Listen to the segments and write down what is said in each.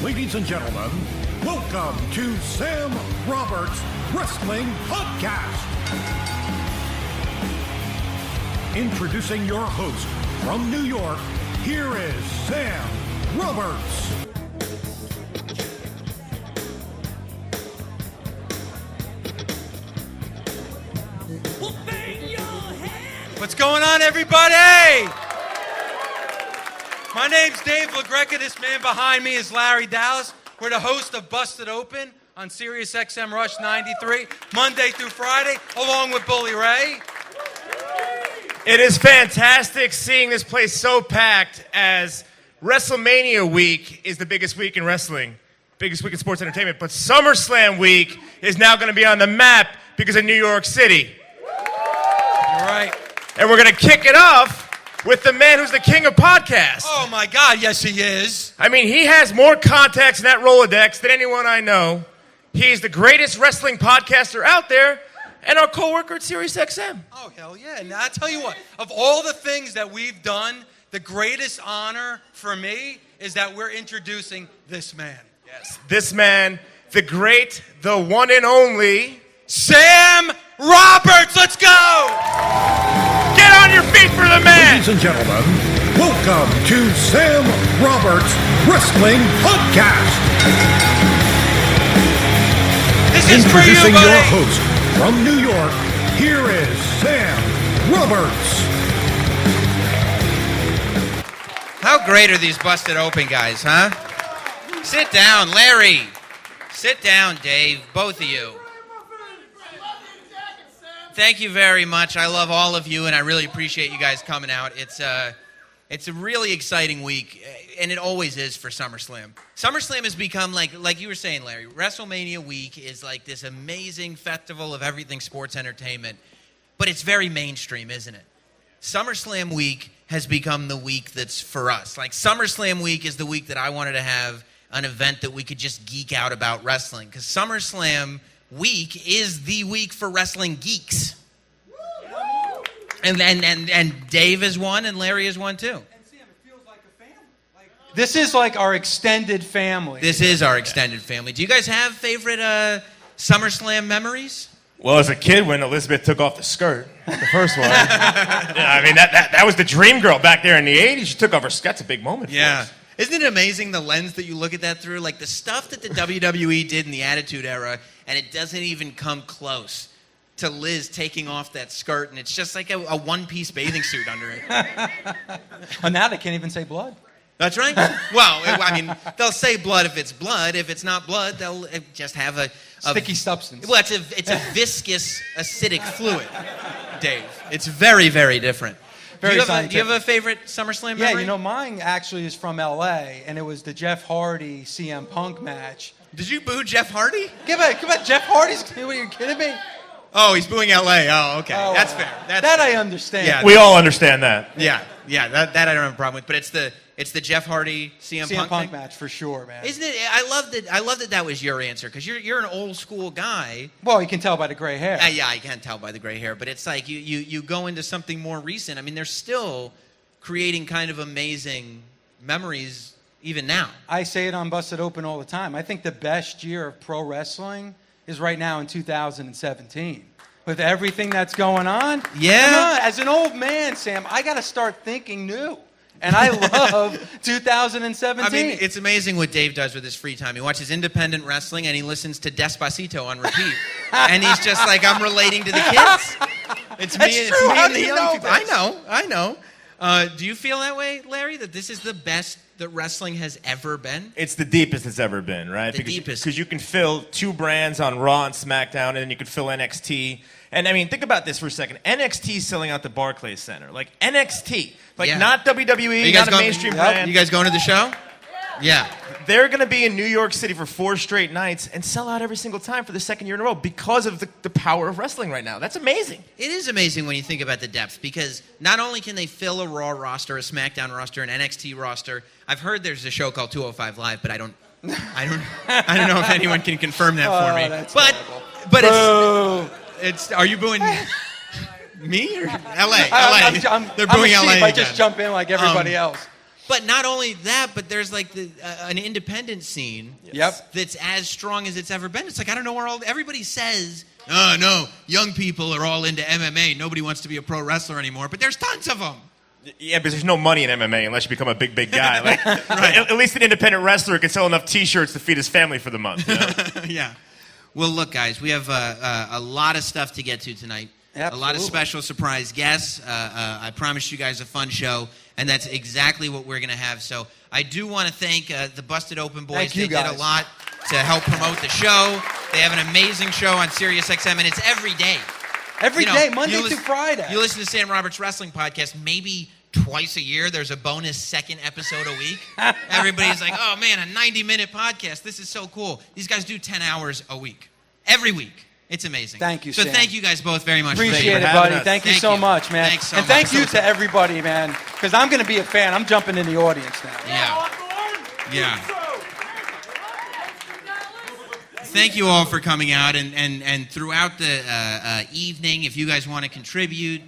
Ladies and gentlemen, welcome to Sam Roberts Wrestling Podcast. Introducing your host from New York, here is Sam Roberts. What's going on, everybody? My name's Dave LaGreca. This man behind me is Larry Dallas. We're the host of Busted Open on Sirius XM Rush 93, Monday through Friday, along with Bully Ray. It is fantastic seeing this place so packed, as WrestleMania week is the biggest week in wrestling, biggest week in sports entertainment, but SummerSlam week is now going to be on the map because of New York City. You're right. And we're going to kick it off with the man who's the king of podcasts. Oh, my God, yes, he is. I mean, he has more contacts in that Rolodex than anyone I know. He's the greatest wrestling podcaster out there, and our co-worker at Sirius XM. Oh, hell yeah. Now, I'll tell you what, of all the things that we've done, the greatest honor for me is that we're introducing this man. Yes, this man, the great, the one and only... Sam Roberts, let's go! Get on your feet for the man! Ladies and gentlemen, welcome to Sam Roberts Wrestling Podcast. This is for you, Introducing buddy. your host from New York, here is Sam Roberts. How great are these Busted Open guys, huh? Sit down, Larry. Sit down, Dave, both of you. Thank you very much. I love all of you, and I really appreciate you guys coming out. It's a really exciting week, and it always is for SummerSlam. SummerSlam has become, like you were saying, Larry, WrestleMania week is like this amazing festival of everything sports entertainment, but it's very mainstream, isn't it? SummerSlam week has become the week that's for us. Like, SummerSlam week is the week that I wanted to have an event that we could just geek out about wrestling, because SummerSlam week is the week for wrestling geeks. And Dave is one, and Larry is one too. And Sam, it feels like a family. This is like our extended family. This is our extended family. Do you guys have favorite SummerSlam memories? Well, as a kid, when Elizabeth took off the skirt, the first one. I mean, that was the dream girl back there in the 80s. She took off her skirt. That's a big moment for us. Isn't it amazing the lens that you look at that through? Like the stuff that the WWE did in the Attitude Era, and it doesn't even come close to Liz taking off that skirt, and it's just like a one-piece bathing suit under it. Well, now they can't even say blood. That's right. Well, I mean, they'll say blood if it's blood. If it's not blood, they'll just have a sticky substance. Well, it's a viscous, acidic fluid, Dave. It's very, very different. Do you have a favorite SummerSlam memory? Yeah, you know, mine actually is from L.A., and it was the Jeff Hardy CM Punk match. Did you boo Jeff Hardy? Come on, Jeff Hardy's... Are you kidding me? Oh, he's booing L.A. Oh, okay. That's fair. That I understand. Yeah, we all understand that. Yeah, that I don't have a problem with. But it's the Jeff Hardy CM Punk thing? match for sure, man. Isn't it? I love that was your answer, because you're an old school guy. Well, you can tell by the gray hair. Yeah, I can tell by the gray hair. But it's like you go into something more recent. I mean, they're still creating kind of amazing memories even now. I say it on Busted Open all the time. I think the best year of pro wrestling is right now in 2017. With everything that's going on. Yeah. Come on, as an old man, Sam, I got to start thinking new. And I love 2017. I mean, it's amazing what Dave does with his free time. He watches independent wrestling, and he listens to Despacito on repeat. And he's just like, I'm relating to the kids. It's me, it's me and the young people. I know. Do you feel that way, Larry, that this is the best that wrestling has ever been? It's the deepest it's ever been, right? Deepest. Because you can fill two brands on Raw and SmackDown, and then you can fill NXT. And I mean, think about this for a second. NXT is selling out the Barclays Center. Like, NXT. Like, not WWE, not a mainstream brand. You guys going to the show? Yeah. They're going to be in New York City for 4 straight nights and sell out every single time for the second year in a row because of the power of wrestling right now. That's amazing. It is amazing when you think about the depth, because not only can they fill a Raw roster, a SmackDown roster, an NXT roster. I've heard there's a show called 205 Live, but I don't know if anyone can confirm that for me. But it's are you booing me or LA? LA. They're booing LA. I just jump in like everybody else. But not only that, but there's like an independent scene that's as strong as it's ever been. It's like, I don't know where everybody says, oh, no, young people are all into MMA. Nobody wants to be a pro wrestler anymore. But there's tons of them. Yeah, because there's no money in MMA unless you become a big guy. Like, Right. at least an independent wrestler can sell enough T-shirts to feed his family for the month. You know? Yeah. Well, look, guys, we have a lot of stuff to get to tonight. Absolutely. A lot of special surprise guests. I promised you guys a fun show, and that's exactly what we're going to have. So I do want to thank the Busted Open Boys. Thank you, They did guys. a lot to help promote the show. They have an amazing show on SiriusXM, and it's every day. Every You know, day, Monday you through Friday. You listen to Sam Roberts Wrestling Podcast maybe twice a year. There's a bonus second episode a week. Everybody's like, oh, man, a 90-minute podcast. This is so cool. These guys do 10 hours a week. Every week. It's amazing. Thank you, So Sam. thank you guys both very much. Appreciate it, having buddy. us. Thank you Thank so you. much, man. Thanks so and thank much. you to everybody, man, because I'm going to be a fan. I'm jumping in the audience now. Yeah. Thank you all for coming out, and throughout the evening, if you guys want to contribute,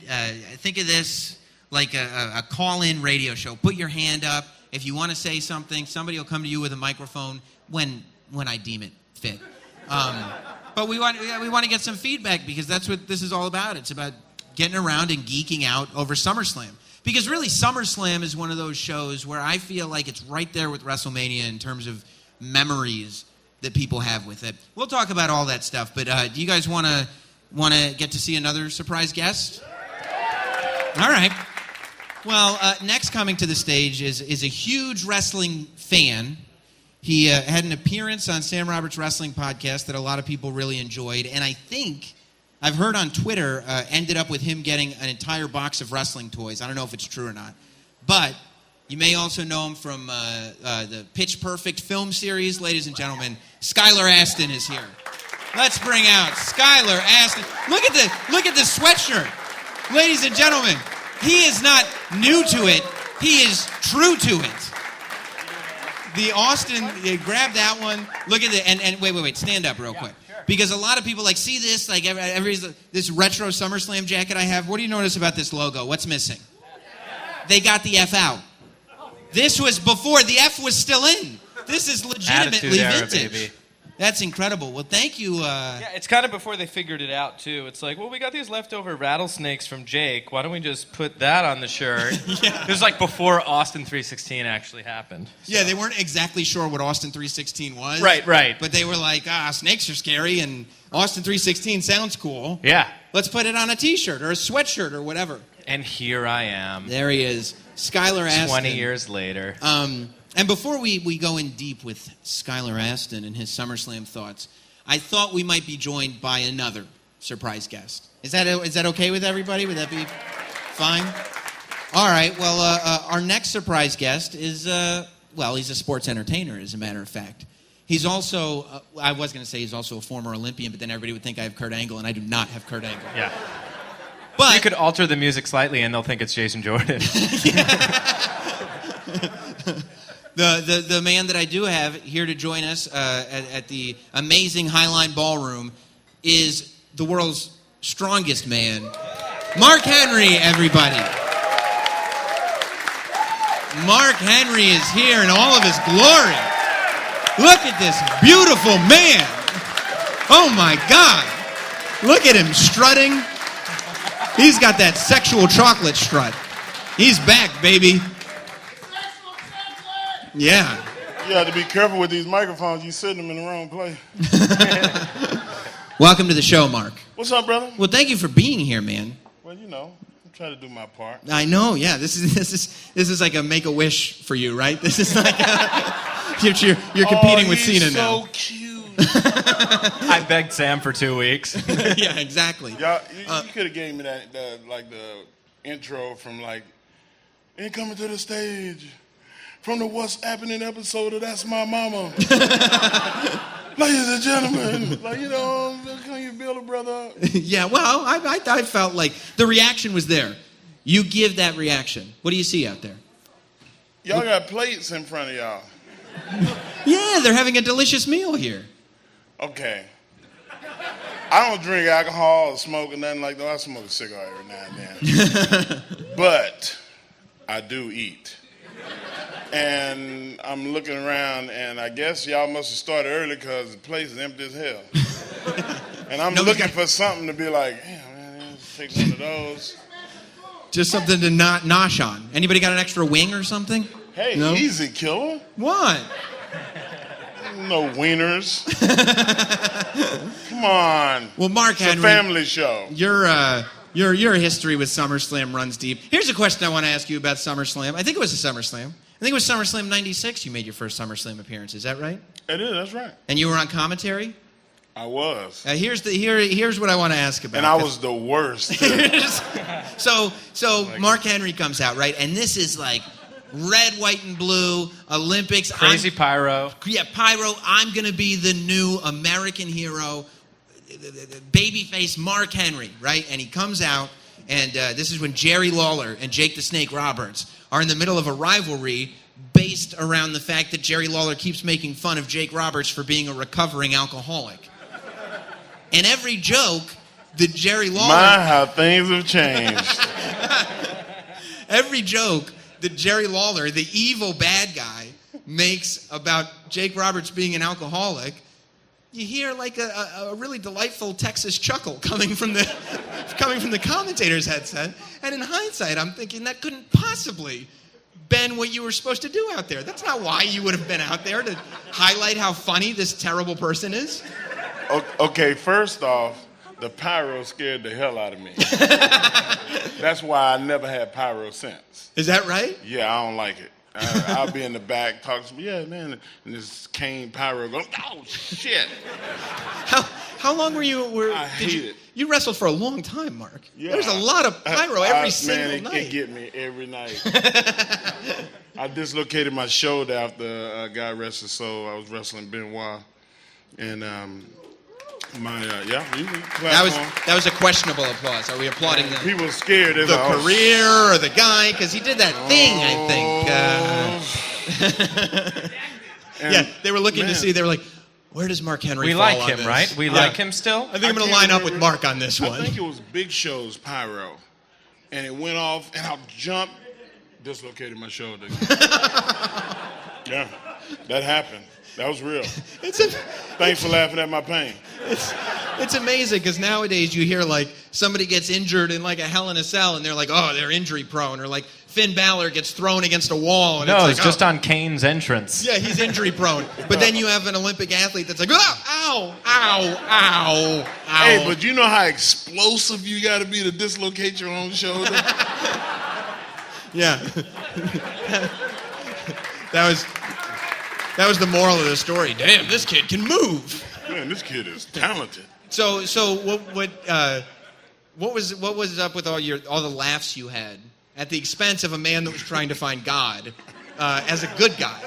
think of this like a call-in radio show. Put your hand up. If you want to say something, somebody will come to you with a microphone when I deem it fit. But we want to get some feedback because that's what this is all about. It's about getting around and geeking out over SummerSlam. Because really, SummerSlam is one of those shows where I feel like it's right there with WrestleMania in terms of memories that people have with it. We'll talk about all that stuff, but do you guys want to get to see another surprise guest? All right. Well, next coming to the stage is a huge wrestling fan. He had an appearance on Sam Roberts Wrestling Podcast that a lot of people really enjoyed, and I think I've heard on Twitter ended up with him getting an entire box of wrestling toys. I don't know if it's true or not, but you may also know him from the Pitch Perfect film series. Ladies and gentlemen, Skylar Astin is here. Let's bring out Skylar Astin. Look at the sweatshirt, ladies and gentlemen. He is not new to it. He is true to it. The Austin, grab that one. Look at it, and wait, stand up real quick. Sure. Because a lot of people see this, like this retro SummerSlam jacket I have. What do you notice about this logo? What's missing? They got the F out. This was before the F was still in. This is legitimately vintage. Baby. That's incredible. Well, thank you. Yeah, it's kind of before they figured it out, too. It's like, well, we got these leftover rattlesnakes from Jake. Why don't we just put that on the shirt? Yeah. It was like before Austin 316 actually happened. So. Yeah, they weren't exactly sure what Austin 316 was. Right. But they were like, snakes are scary, and Austin 316 sounds cool. Yeah. Let's put it on a T-shirt or a sweatshirt or whatever. And here I am. There he is. Skylar Astin. 20 years later. And before we go in deep with Skylar Astin and his SummerSlam thoughts, I thought we might be joined by another surprise guest. Is that okay with everybody? Would that be fine? All right. Well, our next surprise guest is, he's a sports entertainer, as a matter of fact. He's also, I was going to say he's also a former Olympian, but then everybody would think I have Kurt Angle, and I do not have Kurt Angle. Yeah. But you could alter the music slightly, and they'll think it's Jason Jordan. The man that I do have here to join us at the amazing Highline Ballroom is the world's strongest man, Mark Henry, everybody. Mark Henry is here in all of his glory. Look at this beautiful man. Oh, my God. Look at him strutting. He's got that sexual chocolate strut. He's back, baby. Yeah. You have to be careful with these microphones. You sitting them in the wrong place. Welcome to the show, Mark. What's up, brother? Well, thank you for being here, man. Well, I'm trying to do my part. I know, yeah. This is like a Make-A-Wish for you, right? This is like you're competing with Cena now. So cute. I begged Sam for 2 weeks. Yeah, exactly. Y'all, you could have gave me that, the intro from ain't coming to the stage from the What's Happening episode of That's My Mama. Ladies and gentlemen, can you build a brother up? Yeah, well, I felt like the reaction was there. You give that reaction. What do you see out there? Y'all got plates in front of y'all. Yeah, they're having a delicious meal here. Okay. I don't drink alcohol or smoke or nothing like that. I smoke a cigar every now and then. But I do eat. And I'm looking around, and I guess y'all must have started early because the place is empty as hell. And I'm looking for something to be like, damn, man, let's take one of those. Just something to not nosh on. Anybody got an extra wing or something? Hey, No? easy, killer. What? No wieners. Come on. Well, Mark It's Henry, a family show. your history with SummerSlam runs deep. Here's a question I want to ask you about SummerSlam. I think it was a SummerSlam. I think it was SummerSlam 96 you made your first SummerSlam appearance. Is that right? It is, that's right. And you were on commentary? I was. Here's what I want to ask about. And I was the worst. So Mark Henry comes out, right? And this is like red, white, and blue Olympics. Crazy pyro. Yeah, pyro. I'm going to be the new American hero, babyface Mark Henry, right? And he comes out, and this is when Jerry Lawler and Jake the Snake Roberts are in the middle of a rivalry based around the fact that Jerry Lawler keeps making fun of Jake Roberts for being a recovering alcoholic. And every joke that Jerry Lawler... My, how things have changed. Every joke that Jerry Lawler, the evil bad guy, makes about Jake Roberts being an alcoholic, you hear like a really delightful Texas chuckle coming from the commentator's headset. And in hindsight, I'm thinking that couldn't possibly been what you were supposed to do out there. That's not why you would have been out there, to highlight how funny this terrible person is. Okay, first off, the pyro scared the hell out of me. That's why I never had pyro since. Is that right? Yeah, I don't like it. I'll be in the back talking to me, yeah, man, and this cane pyro going, oh, shit. How long were you? I hate it. You wrestled for a long time, Mark. Yeah, There's a lot of pyro every single night. It get me every night. I dislocated my shoulder after a guy wrestled, so I was wrestling Benoit. And that was a questionable applause. Are we applauding the people scared the career or the guy? Because he did that thing, I think. Yeah, they were looking to see. They were like, "Where does Mark Henry?" We fall like on him, this? right? We like him still. I think I'm going to line up with Mark on this one. I think it was Big Show's pyro, and it went off, and I jumped, dislocated my shoulder. Yeah, that happened. That was real. Thanks for laughing at my pain. It's amazing because nowadays you hear like somebody gets injured in like a Hell in a Cell and they're like, oh, they're injury prone, or like Finn Balor gets thrown against a wall. And it's just on Kane's entrance. Yeah, he's injury prone. But then you have an Olympic athlete that's like, oh, ow, ow, ow, ow. Hey, but you know how explosive you got to be to dislocate your own shoulder? Yeah. That was the moral of the story. Damn, this kid can move. Man, this kid is talented. So what was up with all the laughs you had at the expense of a man that was trying to find God as a good guy?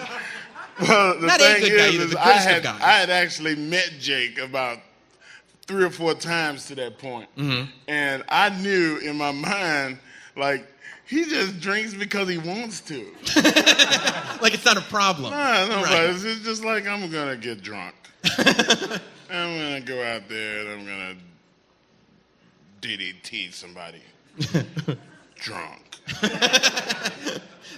Well, the Not thing a good guy either, the greatest of guys. I had actually met Jake about 3 or 4 times to that point. Mm-hmm. And I knew in my mind, like, he just drinks because he wants to. Like it's not a problem. No, right. It's just like, I'm going to get drunk. I'm going to go out there and I'm going to DDT somebody. Drunk.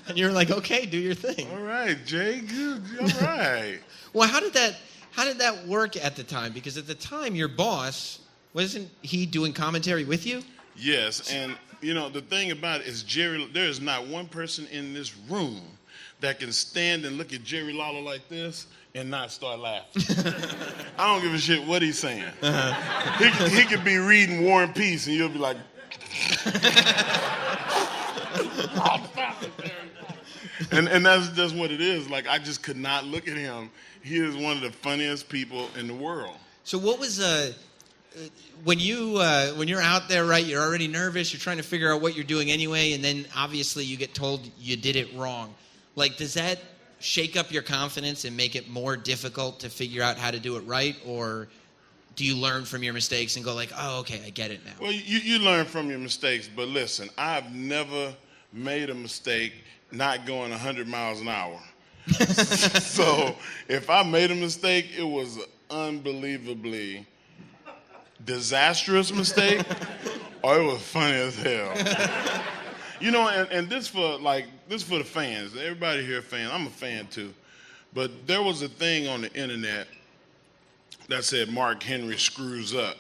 And you're like, okay, do your thing. All right, Jay, good. All right. Well, how did that work at the time? Because at the time, your boss, wasn't he doing commentary with you? Yes, and you know, the thing about it is there is not one person in this room that can stand and look at Jerry Lawler like this and not start laughing. I don't give a shit what he's saying. Uh-huh. He could be reading War and Peace and you'll be like... and that's just what it is. Like, I just could not look at him. He is one of the funniest people in the world. So what was... when you're out there, right, you're already nervous, you're trying to figure out what you're doing anyway, and then obviously you get told you did it wrong. Like, does that shake up your confidence and make it more difficult to figure out how to do it right? Or do you learn from your mistakes and go like, oh, okay, I get it now? Well, you learn from your mistakes, but listen, I've never made a mistake not going 100 miles an hour. So if I made a mistake, it was an unbelievably disastrous mistake, or it was funny as hell. You know, and this this is for the fans. Everybody here fans. I'm a fan too. But there was a thing on the internet that said Mark Henry screws up.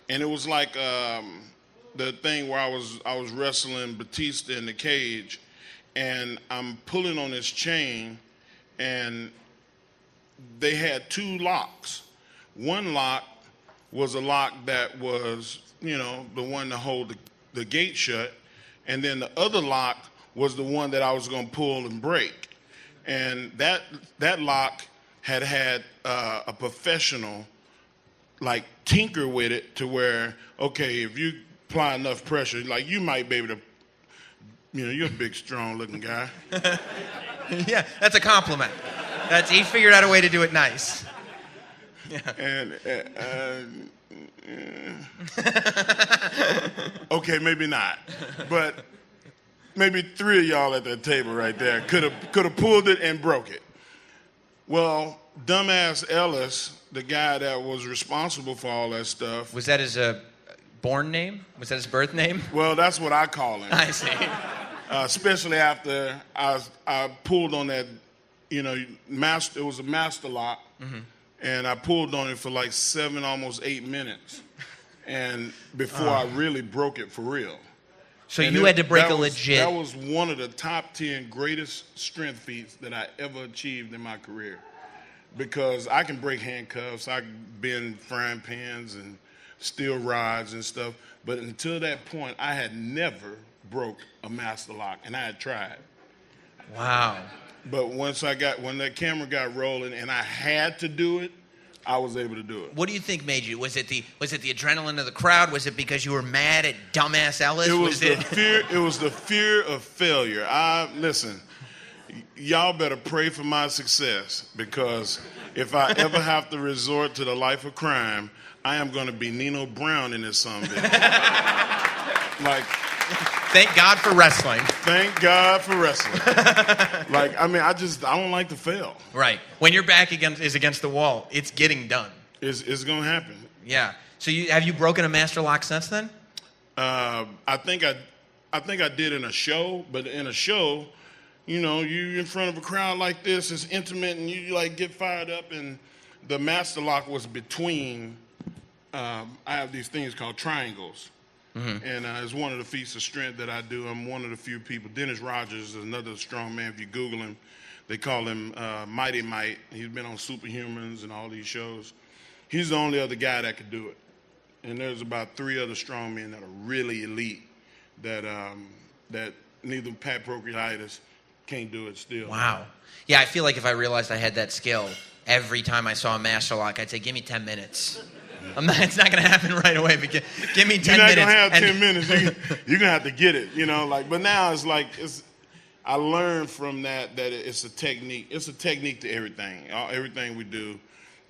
And it was like the thing where I was wrestling Batista in the cage, and I'm pulling on this chain, and they had 2 locks. One lock was a lock that was, you know, the one to hold the gate shut, and then the other lock was the one that I was going to pull and break. And that lock had a professional like tinker with it to where, okay, if you apply enough pressure, like you might be able to, you know, you're a big, strong looking guy. Yeah, that's a compliment. He figured out a way to do it nice. Yeah. And okay, maybe not, but maybe 3 of y'all at that table right there could have pulled it and broke it. Well, dumbass Ellis, the guy that was responsible for all that stuff. Was that his born name? Was that his birth name? Well, that's what I call him. I see. Especially after I pulled on that, you know, it was a master lock, and I pulled on it for like 7, almost 8 minutes, and before I really broke it for real. So And you had to break a legit. That was one of the top 10 greatest strength feats that I ever achieved in my career. Because I can break handcuffs, I can bend frying pans and steel rods and stuff. But until that point, I had never broke a master lock, and I had tried. Wow. But when that camera got rolling and I had to do it, I was able to do it. What do you think made you? Was it the adrenaline of the crowd? Was it because you were mad at dumbass Ellis? It was the fear. It was the fear of failure. Listen, y'all better pray for my success, because if I ever have to resort to the life of crime, I am going to be Nino Brown in this son of a bitch. Like, thank God for wrestling. Thank God for wrestling. Like, I mean, I don't like to fail. Right. When your back is against the wall, it's getting done. It's going to happen. Yeah. So have you broken a master lock since then? I think I did in a show, but in a show, you know, you in front of a crowd like this, it's intimate, and you like get fired up, and the master lock was between. I have these things called triangles. Mm-hmm. And it's one of the feats of strength that I do. I'm one of the few people. Dennis Rogers is another strong man. If you Google him, they call him Mighty Mite. He's been on Superhumans and all these shows. He's the only other guy that could do it. And there's about 3 other strong men that are really elite that neither Pat Procreatitis can't do it still. Wow. Yeah, I feel like if I realized I had that skill, every time I saw a master lock, I'd say, give me 10 minutes. It's not going to happen right away, but give me 10 minutes. You're not going to have 10 minutes. You're going to have to get it, you know. Like, but now it's like, I learned from that it's a technique. It's a technique to everything. Everything we do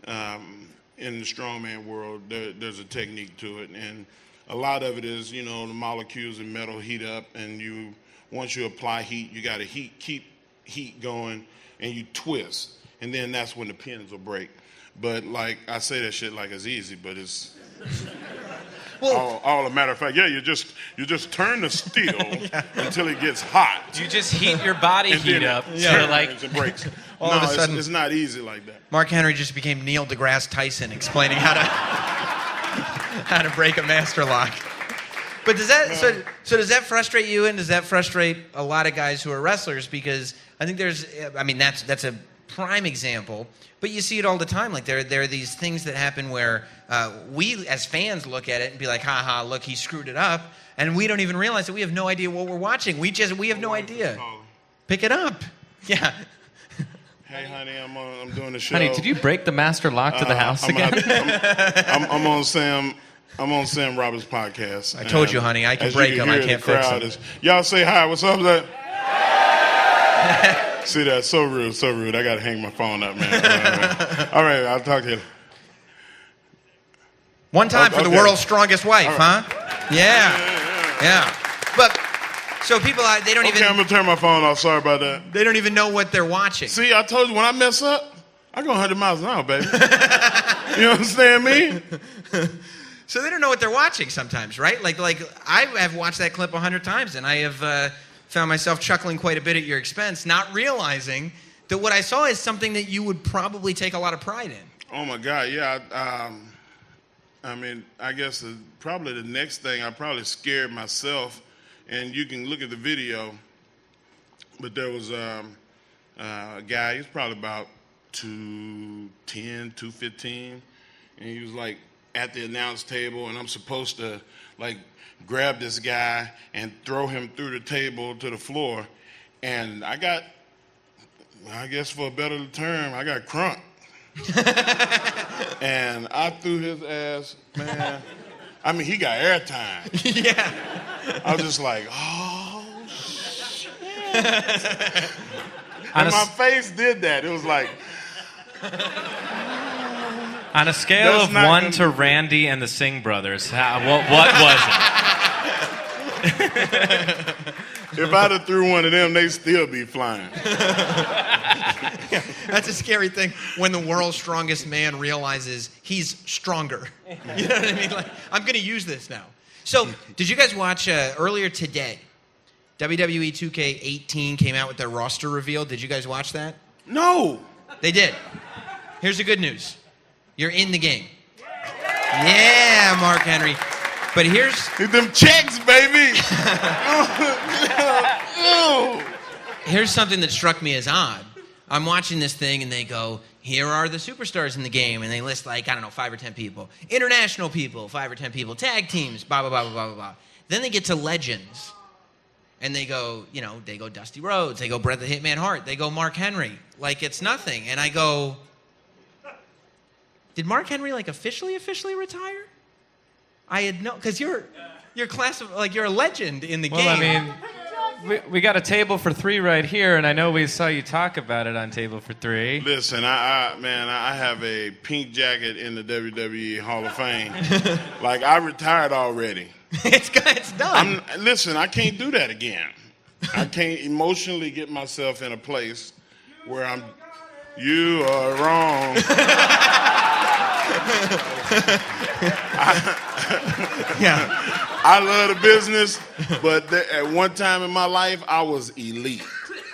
in the strongman world, there's a technique to it. And a lot of it is, you know, the molecules in metal heat up, and once you apply heat, you got to keep heat going, and you twist. And then that's when the pins will break. But like I say that shit like it's easy, but it's all a matter of fact. Yeah, you just turn the steel until it gets hot. You just heat your body heat up. Yeah, like it breaks. All of a sudden, it's not easy like that. Mark Henry just became Neil deGrasse Tyson explaining how to break a master lock. But does that does that frustrate you, and does that frustrate a lot of guys who are wrestlers? Because I think that's a prime example, but you see it all the time. Like there are these things that happen where we as fans look at it and be like, ha ha, look, he screwed it up, and we don't even realize that we have no idea what we're watching. We have no idea. Pick it up. Yeah. Hey, honey, I'm doing the show. Honey, did you break the master lock to the house again? I'm on Sam Roberts' podcast. I told you, honey, I can break them. I can't fix them. Y'all say hi. What's up? See that? So rude, so rude. I got to hang my phone up, man. All right, I'll talk to you. One time for the world's strongest wife, right. Huh? Yeah. But so people, they don't even. Okay, I'm gonna turn my phone off. Sorry about that. They don't even know what they're watching. See, I told you when I mess up, I go 100 miles an hour, baby. You understand me? So they don't know what they're watching sometimes, right? Like I have watched that clip 100 times, and I have found myself chuckling quite a bit at your expense, not realizing that what I saw is something that you would probably take a lot of pride in. Oh my God, yeah. I guess probably the next thing, I probably scared myself, and you can look at the video, but there was a guy, he was probably about 210, 215, and he was like at the announce table, and I'm supposed to like grab this guy and throw him through the table to the floor, and I guess for a better term, I got crunk. And I threw his ass, man. I mean, he got airtime. Yeah. I was just like, oh, shit. And my face did that. It was like. On a scale of 1 to Randy and the Singh brothers, what was it? If I'd have threw one of them, they'd still be flying. Yeah, that's a scary thing when the world's strongest man realizes he's stronger. You know what I mean? Like, I'm going to use this now. So, did you guys watch earlier today? WWE 2K18 came out with their roster reveal. Did you guys watch that? No. They did. Here's the good news. You're in the game. Yeah, Mark Henry. But here's them checks, baby. Here's something that struck me as odd. I'm watching this thing and they go, here are the superstars in the game. And they list 5 or 10 people. International people, 5 or 10 people. Tag teams, blah, blah, blah, blah, blah, blah. Then they get to legends. And they go, they go Dusty Rhodes. They go Bret the Hitman Hart. They go Mark Henry. Like it's nothing. And I go, did Mark Henry officially retire? I had because you're class of you're a legend in the game. Well, I mean, we got a table for 3 right here, and I know we saw you talk about it on Table for 3. Listen, I have a pink jacket in the WWE Hall of Fame. I retired already. It's done. Listen, I can't do that again. I can't emotionally get myself in a place where you are wrong. I love the business, but at one time in my life, I was elite.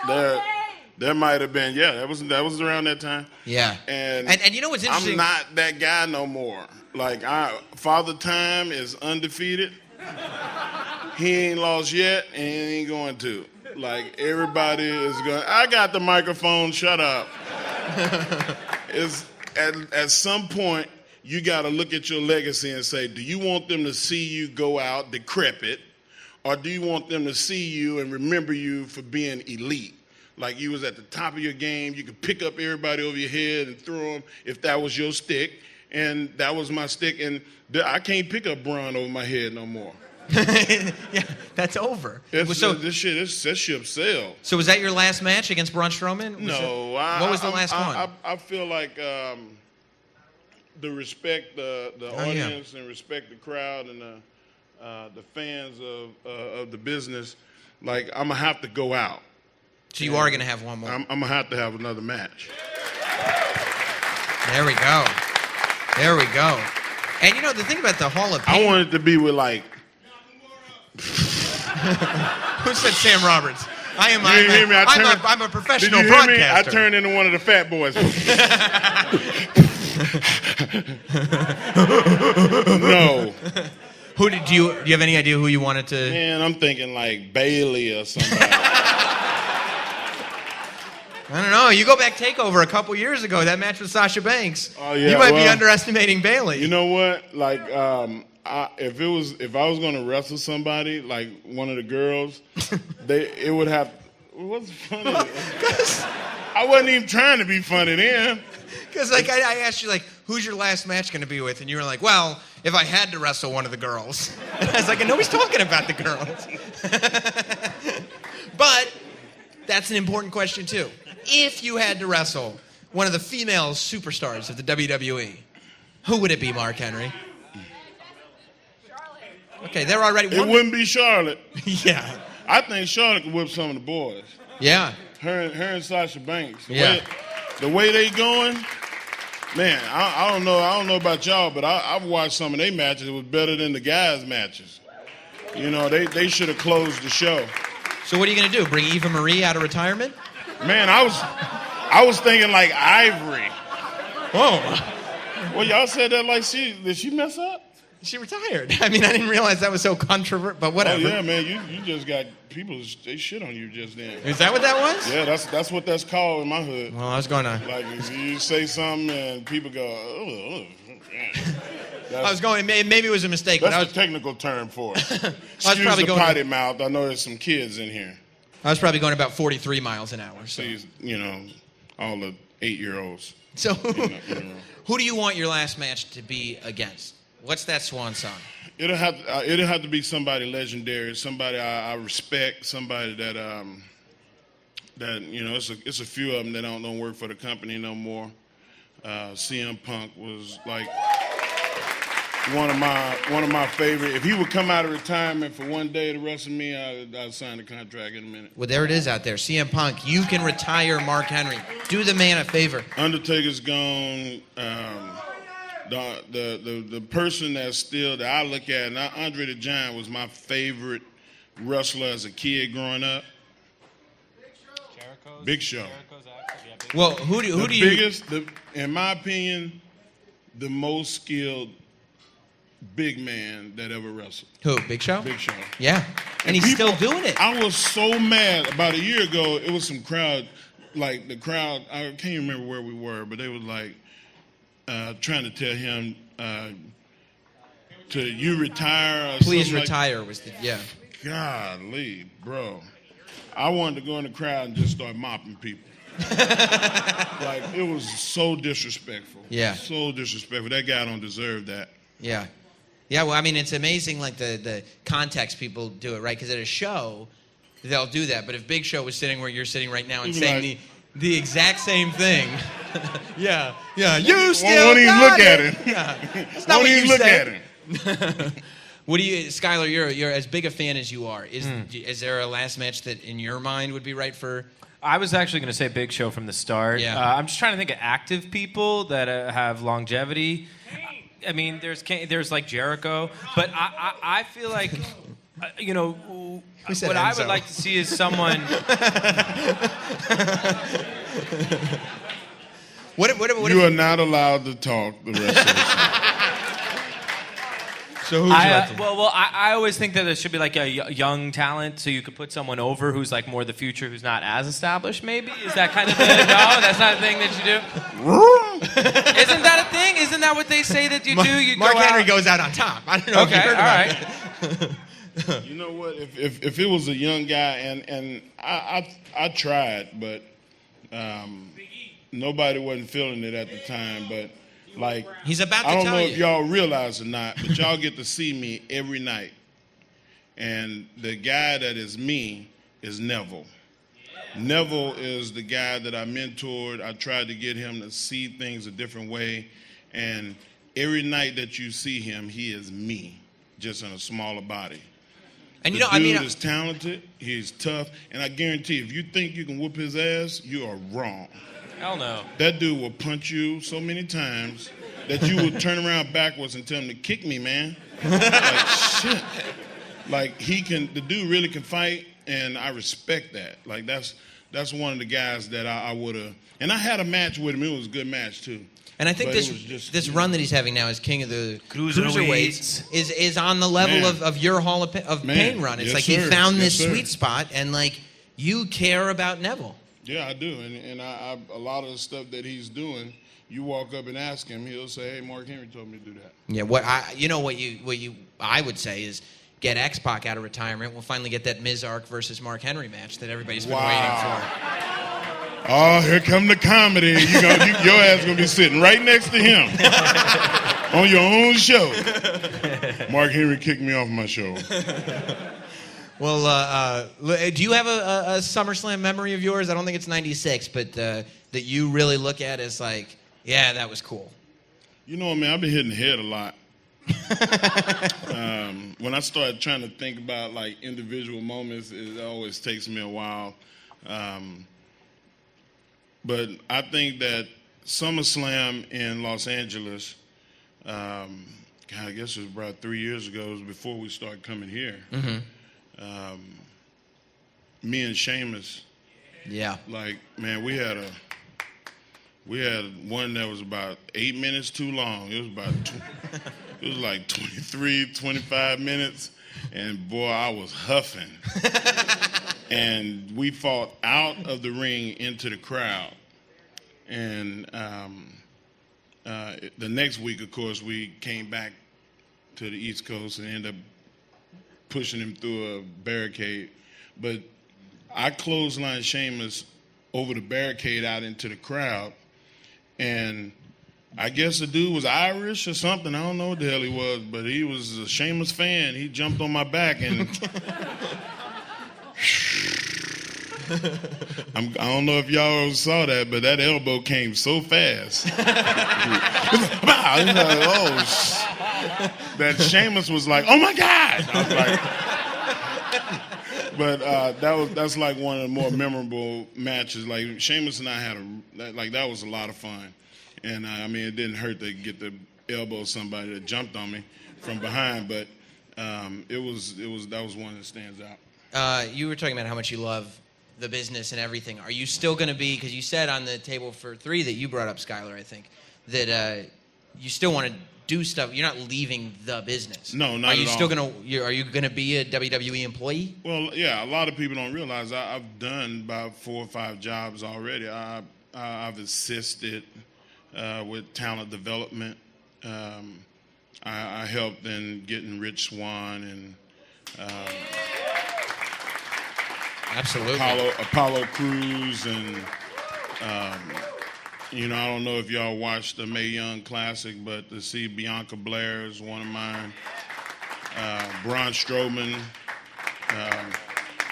There might have been, that was around that time. Yeah. And you know what's interesting? I'm not that guy no more. Father Time is undefeated. He ain't lost yet, and he ain't going to. Everybody is going, I got the microphone, shut up. At some point, you got to look at your legacy and say, do you want them to see you go out decrepit, or do you want them to see you and remember you for being elite? You was at the top of your game, you could pick up everybody over your head and throw them if that was your stick, and that was my stick, and I can't pick up Braun over my head no more. Yeah, that's over. That ship sailed. So was that your last match against Braun Strowman? What was the last one? I feel like the respect the audience and respect the crowd and the fans of the business. I'm gonna have to go out. So you are gonna have one more. I'm gonna have to have another match. There we go. There we go. And the thing about the Hall of Fame, I want it to be with Who said Sam Roberts? I'm a professional did you hear me? broadcaster. I turned into one of the fat boys. No. Who do you have any idea who you wanted to? Man, I'm thinking Bailey or somebody. I don't know. You go back TakeOver a couple years ago. That match with Sasha Banks. Oh yeah. You might be underestimating Bailey. You know what? If I was gonna wrestle somebody, one of the girls, it would have. What's funny? I wasn't even trying to be funny then. Because I asked you who's your last match going to be with, and you were like, well, if I had to wrestle one of the girls. And I was like, nobody's talking about the girls. But that's an important question too. If you had to wrestle one of the female superstars of the WWE, who would it be, Mark Henry? Okay, they're already. It wouldn't be Charlotte. Yeah. I think Charlotte could whip some of the boys. Yeah. Her and Sasha Banks. The Yeah. way they going, man. I don't know. I don't know about y'all, but I've watched some of their matches. It was better than the guys' matches. They should have closed the show. So what are you going to do? Bring Eva Marie out of retirement? Man, I was thinking like Ivory. Whoa. Well, y'all said that like did she mess up? She retired. I mean, I didn't realize that was so controversial, but whatever. Oh, yeah, man, you just got people, they shit on you just then. Is that what that was? Yeah, that's what that's called in my hood. Well, I was going to... Like, if you say something and people go, oh. I was going, maybe it was a mistake. That's but the technical term for it. probably Excuse the going potty mouth. I know there's some kids in here. I was probably going about 43 miles an hour. So. See, all the 8-year-olds. So who do you want your last match to be against? What's that swan song? It'll have to be somebody legendary, somebody I respect, somebody that it's a few of them that don't work for the company no more. CM Punk was like one of my favorite. If he would come out of retirement for one day to wrestle me, I'd sign the contract in a minute. Well, there it is out there. CM Punk, you can retire Mark Henry. Do the man a favor. Undertaker's gone. The person that I look at, now Andre the Giant was my favorite wrestler as a kid growing up. Big Show. Well, who do you... In my opinion, the most skilled big man that ever wrestled. Who, Big Show? Big Show. Yeah, and he's still doing it. I was so mad. About a year ago, it was some crowd, like the crowd, I can't even remember where we were, but they was like trying to tell him to you retire or Please something retire like, was the, yeah. Golly, bro. I wanted to go in the crowd and just start mopping people. Like, it was so disrespectful. Yeah. So disrespectful. That guy don't deserve that. Yeah. Yeah, well, I mean, it's amazing, like, the context people do it, right? Because at a show, they'll do that. But if Big Show was sitting where you're sitting right now and saying the exact same thing, yeah, you still won't even look at it. Yeah. It's not what you look said. at it. What do you, Skylar, you're as big a fan as you are. Is there a last match that, in your mind, would be right for... I was actually going to say Big Show from the start. Yeah. I'm just trying to think of active people that have longevity. I mean, there's like Jericho, but I feel like, what I would like to see is someone. You are not allowed to talk the rest of the show. So who's I always think that there should be like a young talent, so you could put someone over who's like more the future, who's not as established. Maybe is that kind of thing? No, that's not a thing that you do. Isn't that a thing? Isn't that what they say that you do? You Mark go Henry out. goes out on top. I don't know if you heard about that. You know what? If it was a young guy, and I tried, but nobody wasn't feeling it at the time, but. Like, he's about to I don't tell know you. if y'all realize or not, but y'all get to see me every night. And the guy that is me is Neville. Neville is the guy that I mentored. I tried to get him to see things a different way. And every night that you see him, he is me, just in a smaller body. And The dude is talented, he's tough, and I guarantee if you think you can whoop his ass, you are wrong. Hell no. That dude will punch you so many times that you will turn around backwards and tell him to kick me, man. Like, shit. Like, the dude really can fight, and I respect that. Like, that's one of the guys that I would have, and I had a match with him. It was a good match, too. And I think this run that he's having now as king of the cruiserweights is on the level of your Hall of Pain run. It's he found this sweet spot, and, like, you care about Neville. Yeah, I do, and I a lot of the stuff that he's doing, you walk up and ask him, he'll say, "Hey, Mark Henry told me to do that." Yeah, I would say is get X-Pac out of retirement. We'll finally get that Miz Ark versus Mark Henry match that everybody's been waiting for. Oh, here come the comedy. Your ass gonna be sitting right next to him on your own show. Mark Henry kicked me off my show. Well, do you have a SummerSlam memory of yours? I don't think it's 96, but that you really look at as like, yeah, that was cool. You know, man, I've been hitting the head a lot. When I start trying to think about like individual moments, it always takes me a while. But I think that SummerSlam in Los Angeles, I guess it was about 3 years ago. It was before we started coming here. Mm-hmm. me and Sheamus, Yeah. like, man, we had one that was about 8 minutes too long. It was like 23, 25 minutes, and boy, I was huffing. And we fought out of the ring into the crowd. And the next week, of course, we came back to the East Coast and ended up pushing him through a barricade. But I clotheslined Sheamus over the barricade out into the crowd. And I guess the dude was Irish or something. I don't know what the hell he was, but he was a Sheamus fan. He jumped on my back and I don't know if y'all saw that, but that elbow came so fast. That Sheamus was like, "Oh my God!" I was like, but that's like one of the more memorable matches. Like Sheamus and I had that was a lot of fun, and I mean it didn't hurt to get the elbow somebody that jumped on me from behind, but that was one that stands out. You were talking about how much you love the business and everything. Are you still going to be, because you said on the table for three that you brought up, Skylar, I think, that you still want to do stuff. You're not leaving the business. No, not at all. Are you going to be a WWE employee? Well, yeah, a lot of people don't realize I've done about 4 or 5 jobs already. I've assisted with talent development. I helped in getting Rich Swann and absolutely Apollo Crews and I don't know if y'all watched the Mae Young Classic, but to see Bianca Blair is one of mine. Braun Strowman,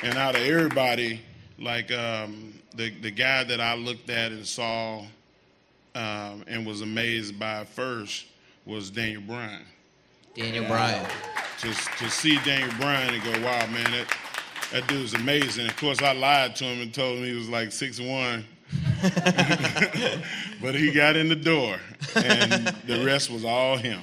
and out of everybody, like the guy that I looked at and saw and was amazed by first was Daniel Bryan. Daniel Bryan. To see Daniel Bryan and go, wow, man, that dude's amazing. Of course, I lied to him and told him he was like 6'1". But he got in the door, and the rest was all him.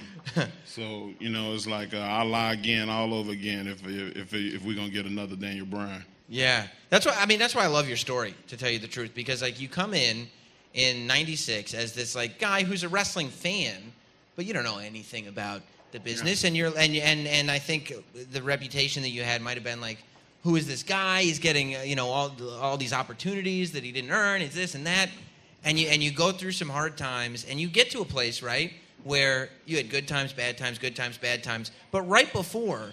So, it's like I'll lie again, all over again if we're going to get another Daniel Bryan. Yeah. That's why I love your story, to tell you the truth, because like you come in '96 as this like guy who's a wrestling fan, but you don't know anything about the business, and and I think the reputation that you had might have been like, who is this guy? He's getting all these opportunities that he didn't earn. It's this and that, and you go through some hard times, and you get to a place, right, where you had good times, bad times, good times, bad times. But right before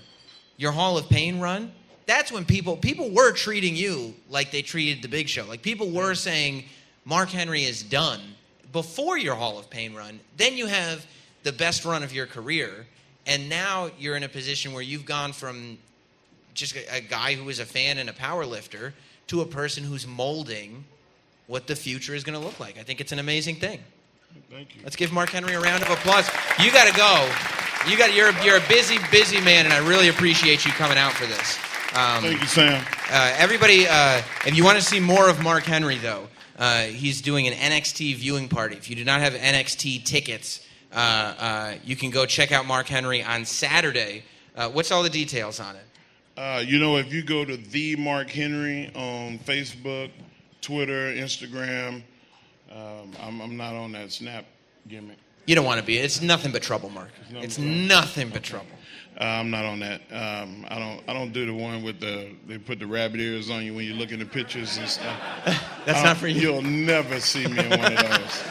your Hall of Pain run, that's when people were treating you like they treated the Big Show. Like people were saying Mark Henry is done before your Hall of Pain run. Then you have the best run of your career, and now you're in a position where you've gone from just a guy who is a fan and a power lifter to a person who's molding what the future is going to look like. I think it's an amazing thing. Thank you. Let's give Mark Henry a round of applause. You got to go. You're a busy man, and I really appreciate you coming out for this. Thank you, Sam. Everybody, if you want to see more of Mark Henry, though, he's doing an NXT viewing party. If you do not have NXT tickets, you can go check out Mark Henry on Saturday. What's all the details on it? If you go to The Mark Henry on Facebook, Twitter, Instagram, I'm not on that Snap gimmick. You don't want to be. It's nothing but trouble, Mark. It's nothing but trouble. I'm not on that. I don't do the one with they put the rabbit ears on you when you look in the pictures and stuff. That's not for you. You'll never see me in one of those.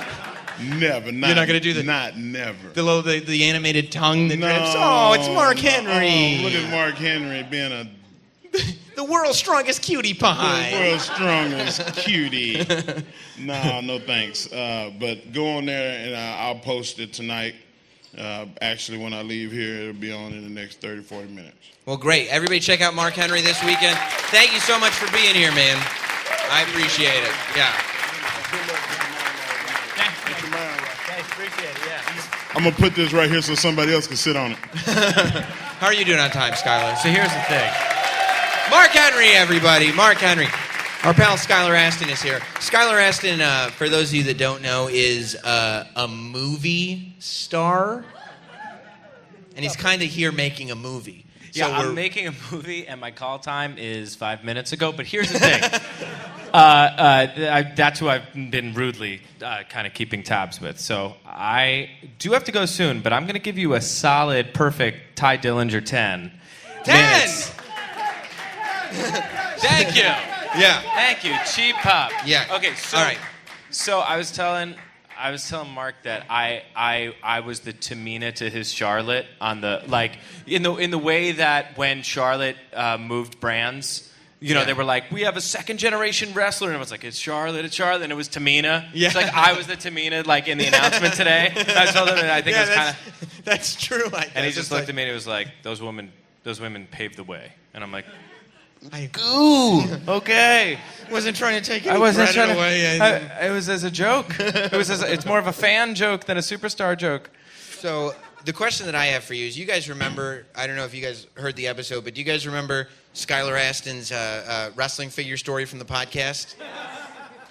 Never. You're not going to do never. The animated tongue that drips. Oh, it's Mark Henry. Oh, look at Mark Henry being the world's strongest cutie pie. The world's strongest cutie. No thanks. But go on there and I'll post it tonight. Actually, when I leave here, it'll be on in the next 30, 40 minutes. Well, great. Everybody check out Mark Henry this weekend. Thank you so much for being here, man. I appreciate it. Yeah. Appreciate it, yeah. I'm going to put this right here so somebody else can sit on it. How are you doing on time, Skylar? So here's the thing. Mark Henry, everybody. Mark Henry. Our pal Skylar Astin is here. Skylar Astin, for those of you that don't know, is a movie star. And he's kind of here making a movie. Yeah, So I'm making a movie, and my call time is 5 minutes ago. But here's the thing. That's who I've been rudely kind of keeping tabs with. So I do have to go soon, but I'm going to give you a solid, perfect Ty Dillinger 10. 10! minutes. Thank you. Yeah. Thank you. Cheap pop. Yeah. Okay, so, all right. So I was telling Mark that I was the Tamina to his Charlotte on the in the way that when Charlotte moved brands, they were like, we have a second generation wrestler, and I was like, it's Charlotte, and it was Tamina. Yeah. It's like I was the Tamina in the announcement today. I told him, and I think it was kind of. That's true. And he just looked at me and he was like, those women paved the way, and I'm like. Ooh, okay. Wasn't trying to take any credit away. It was as a joke. It's more of a fan joke than a superstar joke. So the question that I have for you is, you guys remember? I don't know if you guys heard the episode, but do you guys remember Skylar Astin's wrestling figure story from the podcast?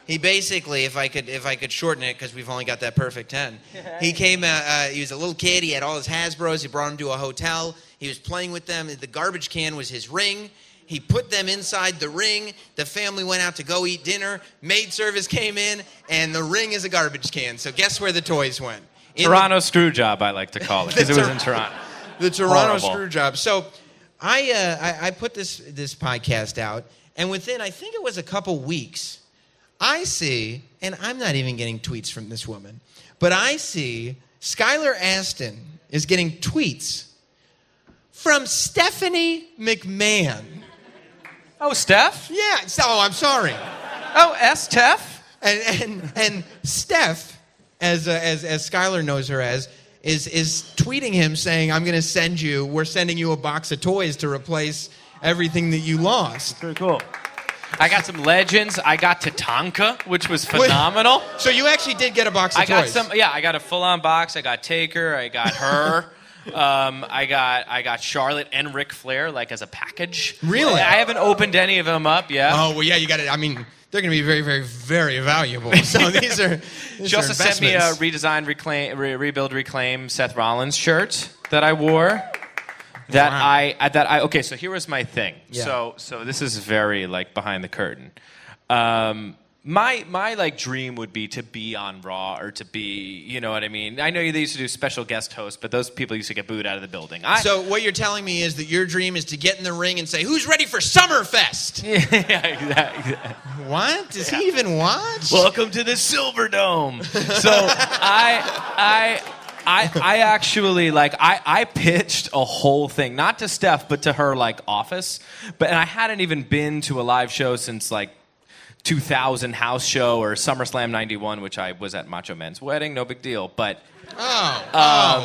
He basically, if I could shorten it, because we've only got that perfect 10. He came. He was a little kid. He had all his Hasbros. He brought him to a hotel. He was playing with them. The garbage can was his ring. He put them inside the ring. The family went out to go eat dinner. Maid service came in, and the ring is a garbage can. So guess where the toys went? Toronto screw job, I like to call it, because it was in Toronto. The Toronto Horrible. screw job. So I put this podcast out, and within, I think it was a couple weeks, I see, and I'm not even getting tweets from this woman, but I see Skylar Astin is getting tweets from Stephanie McMahon. Oh, Steph? Yeah. Oh, I'm sorry. Oh, Steph? And Steph, as Skylar knows her as, is tweeting him saying, we're sending you a box of toys to replace everything that you lost. Pretty cool. I got some legends. I got Tatanka, which was phenomenal. So you actually did get a box of toys? I got a full-on box. I got Taker. I got her. I got Charlotte and Ric Flair as a package. Really? I haven't opened any of them up yet. Oh well, yeah, you got it. I mean, they're going to be very, very, very valuable. So these are. She also sent me a redesigned rebuild reclaim Seth Rollins shirt that I wore. Okay. So here was my thing. Yeah. So this is very behind the curtain. My dream would be to be on Raw or to be, you know what I mean? I know they used to do special guest hosts, but those people used to get booed out of the building. So what you're telling me is that your dream is to get in the ring and say, who's ready for Summerfest? Yeah, exactly. What? Does he even watch? Welcome to the Silverdome. So I actually I pitched a whole thing, not to Steph, but to her office. And I hadn't even been to a live show since 2000 house show or SummerSlam 91, which I was at Macho Man's wedding. No big deal. But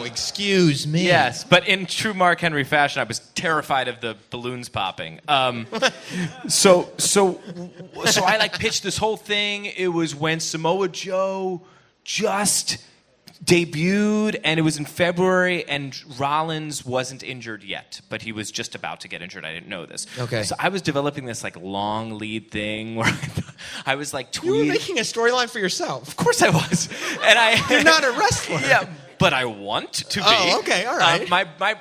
excuse me. Yes, but in true Mark Henry fashion, I was terrified of the balloons popping. So I pitched this whole thing. It was when Samoa Joe just debuted, and it was in February, and Rollins wasn't injured yet, but he was just about to get injured. I didn't know this. Okay. So I was developing this long lead thing where I was tweeting. You were making a storyline for yourself. Of course I was. And You're not a wrestler. Yeah, but I want to be. Oh, okay, all right.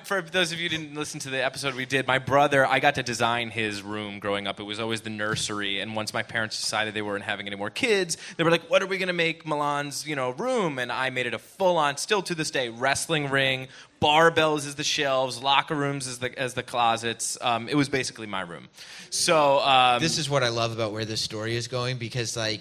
For those of you who didn't listen to the episode we did, my brother, I got to design his room growing up. It was always the nursery, and once my parents decided they weren't having any more kids, they were like, what are we going to make Milan's, room? And I made it a full-on, still to this day, wrestling ring, barbells as the shelves, locker rooms as the closets. It was basically my room. So this is what I love about where this story is going, because they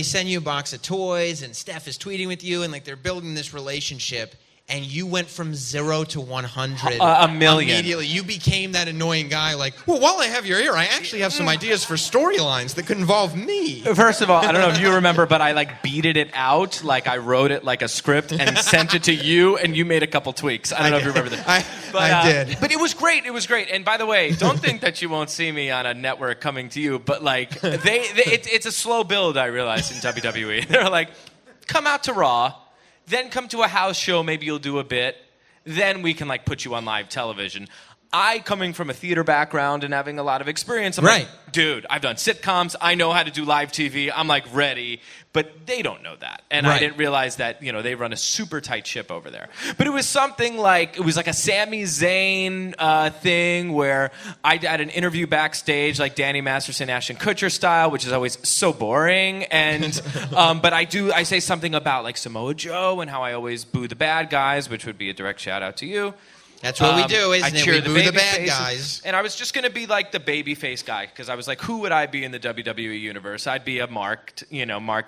send you a box of toys, and Steph is tweeting with you, and they're building this relationship, and you went from 0 to 100. A million. Immediately. You became that annoying guy, well, while I have your ear, I actually have some ideas for storylines that could involve me. First of all, I don't know if you remember, but I beated it out. I wrote it like a script and sent it to you, and you made a couple tweaks. I don't know if you remember that. I did. But it was great. It was great. And by the way, don't think that you won't see me on a network coming to you, but it's a slow build, I realized, in WWE. They're like, come out to Raw, then come to a house show, maybe you'll do a bit, then we can put you on live television. I, coming from a theater background and having a lot of experience, I'm Right. like, dude, I've done sitcoms. I know how to do live TV. I'm like ready. But they don't know that. And I Right. didn't realize that, they run a super tight ship over there. But it was something like, it was like a Sami Zayn thing where I had an interview backstage, like Danny Masterson, Ashton Kutcher style, which is always so boring. And, but I say something about like Samoa Joe and how I always boo the bad guys, which would be a direct shout out to you. That's what we do, isn't I it? cheer We the boo the baby bad faces. guys. And I was just going to be like the baby face guy because I was like, who would I be in the WWE universe? I'd be a mark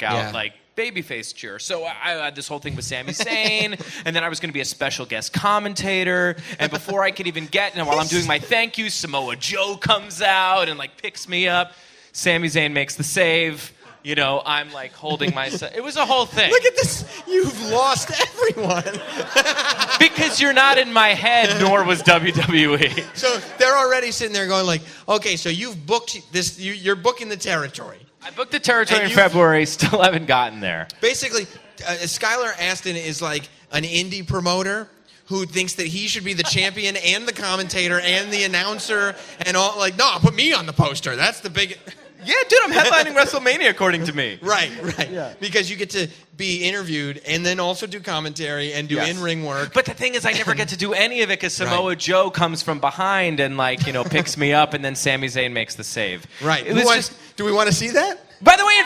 out like baby face cheer. So I had this whole thing with Sami Zayn, and then I was going to be a special guest commentator. And before I could even get, while I'm doing my thank you, Samoa Joe comes out and like picks me up. Sami Zayn makes the save. I'm like holding myself. It was a whole thing. Look at this. You've lost everyone. Because you're not in my head, nor was WWE. So they're already sitting there going like, okay, so you've booked this. You're booking the territory. I booked the territory And in you- February, still haven't gotten there. Basically, Skylar Astin is like an indie promoter who thinks that he should be the champion and the commentator and the announcer and all. Like, no, put me on the poster. That's the big... Yeah, dude, I'm headlining WrestleMania, according to me. Right. Yeah. Because you get to be interviewed and then also do commentary and do in-ring work. But the thing is, I never get to do any of it because Samoa Right. Joe comes from behind and, picks me up, and then Sami Zayn makes the save. Right. It was Do we want to see that? By the way, in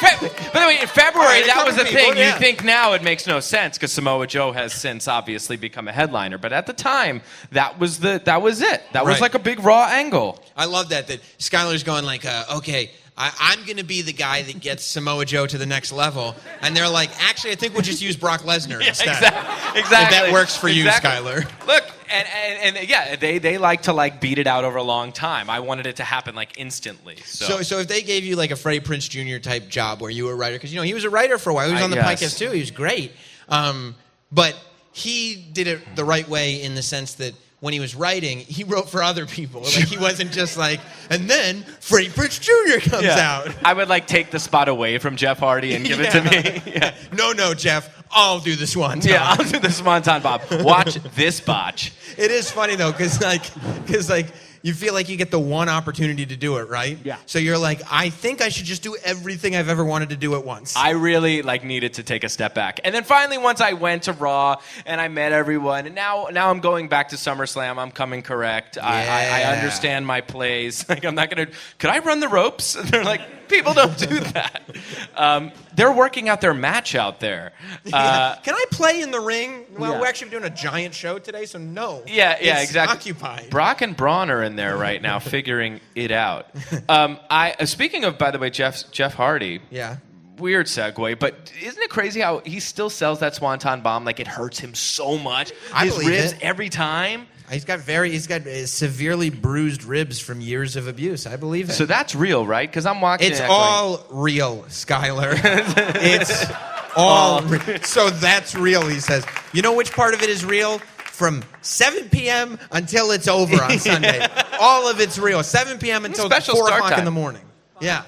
February, All right, that was the people, thing. yeah. You think now it makes no sense because Samoa Joe has since obviously become a headliner. But at the time, that was it. That was Right. like a big Raw angle. I love that Skylar's going like, okay, I'm going to be the guy that gets Samoa Joe to the next level. And they're like, actually, I think we'll just use Brock Lesnar instead. Exactly. If that works for you, Skylar. Look, and they like to beat it out over a long time. I wanted it to happen instantly. So if they gave you like a Freddie Prinze Jr. type job where you were a writer, because he was a writer for a while. He was on the podcast too. He was great. But he did it the right way in the sense that when he was writing, he wrote for other people. Like he wasn't just like, and then Freddie Prinze Jr. comes out. I would take the spot away from Jeff Hardy and give it to me. Yeah. No, Jeff, I'll do this one. Yeah, I'll do the Swanton Bob. Watch this botch. It is funny though, because you feel like you get the one opportunity to do it, right? Yeah. So you're like, I think I should just do everything I've ever wanted to do at once. I really needed to take a step back. And then finally once I went to Raw and I met everyone, and now I'm going back to SummerSlam. I'm coming correct. I understand my plays. I'm not going to... Could I run the ropes? And they're like, people don't do that. They're working out their match out there. Can I play in the ring? Well, Yeah. we're actually doing a giant show today, so no. Yeah, It's exactly. occupied. Brock and Braun are in there right now figuring it out. Speaking of, by the way, Jeff Hardy. Yeah. Weird segue, but isn't it crazy how he still sells that Swanton Bomb like it hurts him so much? I His believe ribs it. every time. He's got severely bruised ribs from years of abuse. I believe it. So that's real, right? Because I'm watching It's it all real, Skylar. It's all real. So that's real, he says. You know which part of it is real? From 7 p.m. until it's over on Sunday. All of it's real. 7 p.m. until Special 4 start o'clock in time. the morning. Yeah.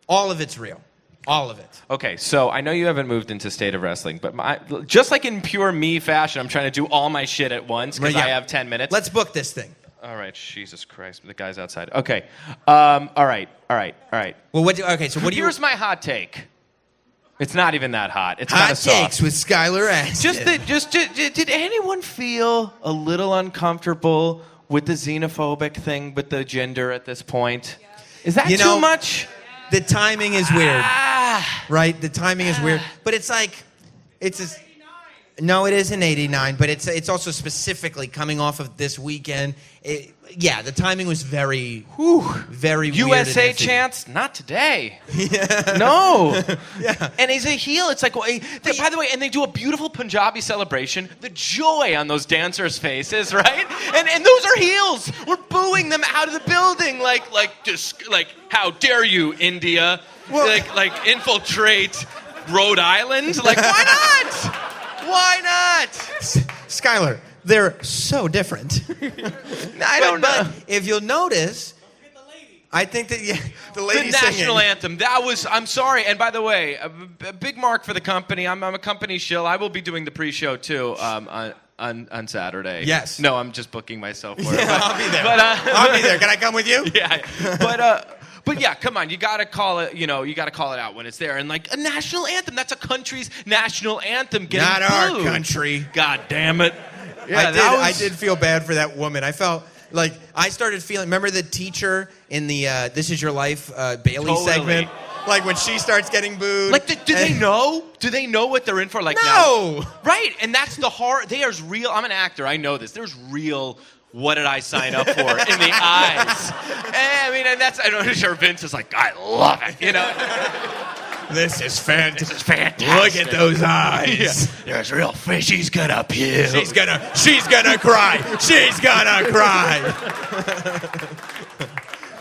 All of it's real. All of it. Okay, so I know you haven't moved into State of Wrestling, but just like in pure me fashion, I'm trying to do all my shit at once because Yeah. I have 10 minutes. Let's book this thing. All right, Jesus Christ, the guy's outside. Okay, all right. Well, what do you... Here's my hot take. It's not even that hot. It's Hot kind of soft. takes with Skylar Astin. Did anyone feel a little uncomfortable with the xenophobic thing with the gender at this point? Is that too much? The timing is weird. Right? The timing is weird. But it's no, it isn't 89, but it's also specifically coming off of this weekend. The timing was very weird. USA and iffy. chants? Not today. No. Yeah. And he's a heel. It's like, by the way, and they do a beautiful Punjabi celebration. The joy on those dancers' faces, right? And those are heels. We're booing them out of the building, like how dare you, India? Well- Like infiltrate Rhode Island? Like, why not? Why not? Skylar, they're so different. I don't know. But if you'll notice, I think that the lady The national singing. anthem. That was. I'm sorry. And by the way, a big mark for the company. I'm a company shill. I will be doing the pre-show too. on Saturday. Yes. No, I'm just booking myself for it. Yeah, I'll be there. But, I'll be there. Can I come with you? Yeah. But yeah, come on. You got to call it, you got to call it out when it's there. And like a national anthem, that's a country's national anthem getting Not our booed. country. God damn it. Yeah, I did feel bad for that woman. I felt like I started feeling, remember the teacher in the This Is Your Life Bailey segment? Like when she starts getting booed. Like, do they know? Do they know what they're in for? Like, no. Now? Right, and that's the hard. There's real. I'm an actor. I know this. There's real. What did I sign up for in the eyes? I mean, and that's. I'm sure Vince is like, I love it. This is fantastic. This is fantastic. Look at those eyes. Yeah. There's real fish. She's gonna puke. She's gonna cry. She's gonna cry.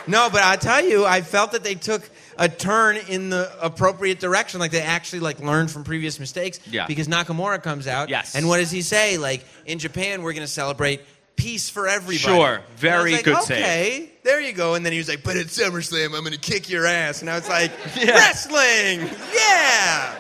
No, but I tell you, I felt that they took a turn in the appropriate direction. Like they actually learned from previous mistakes. Yeah. Because Nakamura comes out. Yes. And what does he say? Like, in Japan, we're gonna celebrate peace for everybody. Sure. Very like, good save. Okay, there you go. And then he was like, but at SummerSlam, I'm gonna kick your ass. And I was like, wrestling! Yeah!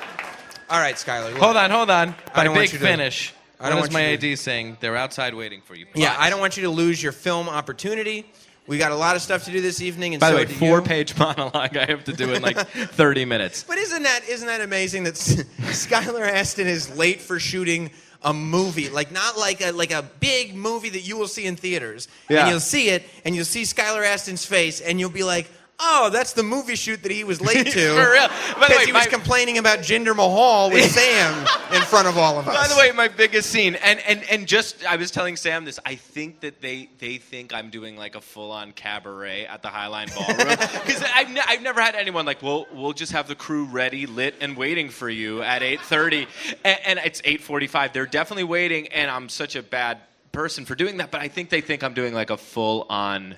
All right, Skylar. Hold on. I don't My want big you to- finish. I don't What does want my you to- AD saying? They're outside waiting for you. Yeah, But- I don't want you to lose your film opportunity. We got a lot of stuff to do this evening, and By the so way, do you. 4-page monologue I have to do in like 30 minutes. But isn't that amazing that Skylar Astin is late for shooting a movie, not like a big movie that you will see in theaters, Yeah. and you'll see it, and you'll see Skylar Astin's face, and you'll be like, oh, that's the movie shoot that he was late to. For real. By the way, Because he was complaining about Jinder Mahal with Sam in front of all of us. By the way, my biggest scene, and just I was telling Sam this. I think that they think I'm doing like a full-on cabaret at the Highline Ballroom because I've never had anyone like, we'll just have the crew ready, lit, and waiting for you at 8:30, and it's 8:45. They're definitely waiting, and I'm such a bad person for doing that. But I think they think I'm doing like a full-on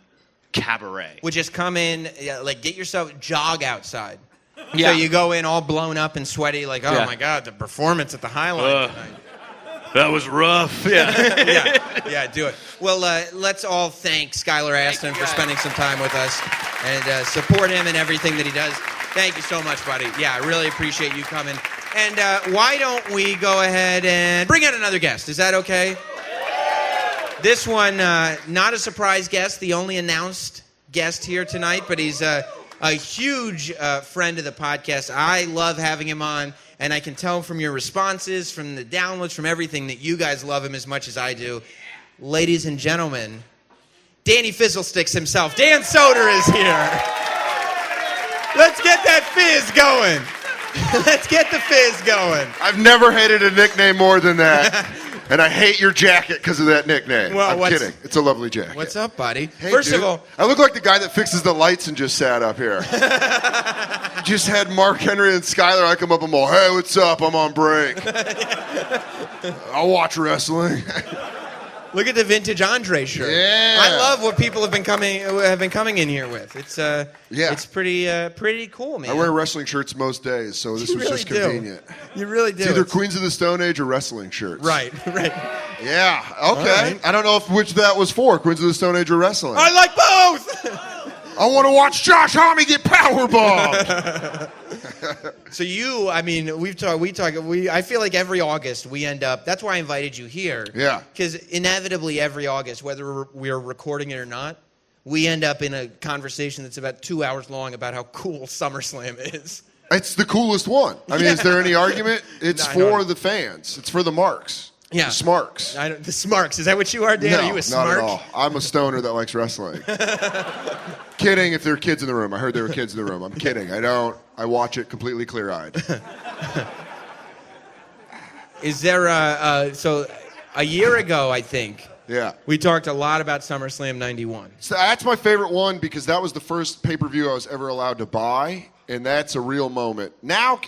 cabaret. Would just come in, get yourself, jog outside. Yeah. So you go in all blown up and sweaty, like, oh Yeah. my God, the performance at the Highline tonight. That was rough. Yeah. Yeah, do it. Well, let's all thank Skylar Astin for spending some time with us and support him in everything that he does. Thank you so much, buddy. Yeah, I really appreciate you coming. And why don't we go ahead and bring out another guest? Is that okay? This one, not a surprise guest, the only announced guest here tonight, but he's a huge friend of the podcast. I love having him on, and I can tell from your responses, from the downloads, from everything that you guys love him as much as I do. Ladies and gentlemen, Danny Fizzlesticks himself, Dan Soder is here. Let's get that fizz going. Let's get the fizz going. I've never hated a nickname more than that. And I hate your jacket because of that nickname. Well, I'm kidding. It's a lovely jacket. What's up, buddy? Hey, First dude, of all, I look like the guy that fixes the lights and just sat up here. Just had Mark Henry and Skylar. I come up and I'm all, hey, what's up? I'm on break. I'll watch wrestling. look at the vintage Andre shirt. Yeah. I love what people have been coming in here with. It's pretty cool, man. I wear wrestling shirts most days, so this You was really just do. convenient. You really do. It's either Queens of the Stone Age or wrestling shirts. Right. Yeah, okay. right. I don't know which that was for, Queens of the Stone Age or wrestling. I like both. I want to watch Josh Homme get powerbombed. So I feel like every August we end up, that's why I invited you here. Yeah. Because inevitably every August, whether we're recording it or not, we end up in a conversation that's about 2 hours long about how cool SummerSlam is. It's the coolest one. I mean, is there any argument? It's for the fans. It's for the marks. Yeah. The smarks. The smarks. Is that what you are, Dan? No, Are you a not smark? at all. I'm a stoner that likes wrestling. Kidding if there are kids in the room. I heard there were kids in the room. I'm kidding. I watch it completely clear-eyed. Is there so a year ago, I think, Yeah. we talked a lot about SummerSlam 91. So that's my favorite one because that was the first pay-per-view I was ever allowed to buy, and that's a real moment. Now,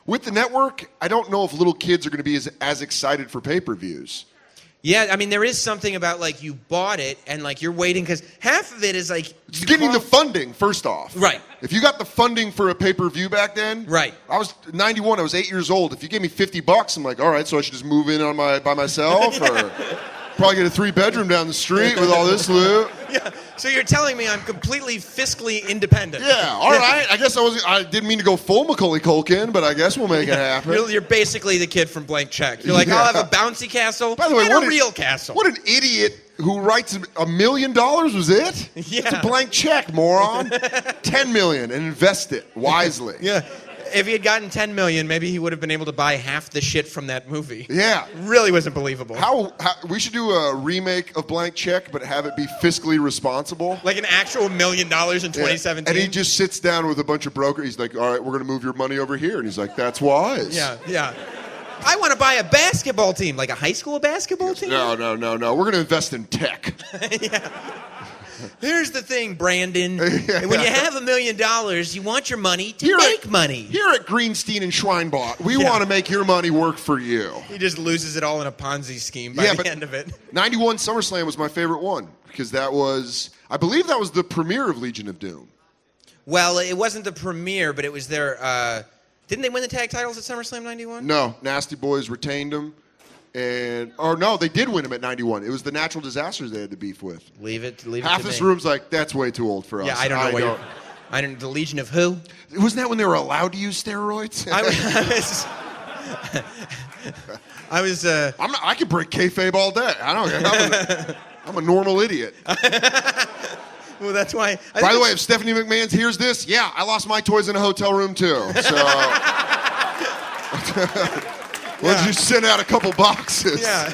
with the network, I don't know if little kids are going to be as excited for pay-per-views. Yeah, I mean, there is something about, you bought it, and, you're waiting, because half of it is, It's getting the funding, first off. Right. If you got the funding for a pay-per-view back then, Right. I was 91, I was 8 years old. If you gave me $50, I'm like, all right, so I should just move in by myself, or probably get a 3-bedroom down the street with all this loot. Yeah. So you're telling me I'm completely fiscally independent. Yeah, all right. I guess I didn't mean to go full Macaulay Culkin, but I guess we'll make it happen. You're basically the kid from Blank Check. You're like, Yeah. I'll have a bouncy castle By the way, and a real castle. What an idiot who writes $1 million was it? Yeah. It's a blank check, moron. 10 million and invest it wisely. Yeah. If he had gotten 10 million, maybe he would have been able to buy half the shit from that movie. Yeah. Really wasn't believable. How we should do a remake of Blank Check, but have it be fiscally responsible. Like an actual $1 million in 2017. And he just sits down with a bunch of brokers. He's like, all right, we're going to move your money over here. And he's like, that's wise. Yeah. I want to buy a basketball team, like a high school basketball team. No. We're going to invest in tech. Yeah. Here's the thing, Brandon. When you have $1 million, you want your money to make money. Here at Greenstein and Schweinbach, we want to make your money work for you. He just loses it all in a Ponzi scheme by the end of it. 91 SummerSlam was my favorite one because I believe that was the premiere of Legion of Doom. Well, it wasn't the premiere, but it was their... didn't they win the tag titles at SummerSlam 91? No, Nasty Boys retained them. No, they did win them at 91. It was the Natural Disasters they had to beef with. Leave it Half to this me. room's like, that's way too old for us. Yeah, I don't know I don't. The Legion of who? Wasn't that when they were allowed to use steroids? I could break kayfabe all day. I don't. I'm a normal idiot. Well, that's why. By the way, if Stephanie McMahon hears this, yeah, I lost my toys in a hotel room too. So let's just send out a couple boxes. Yeah.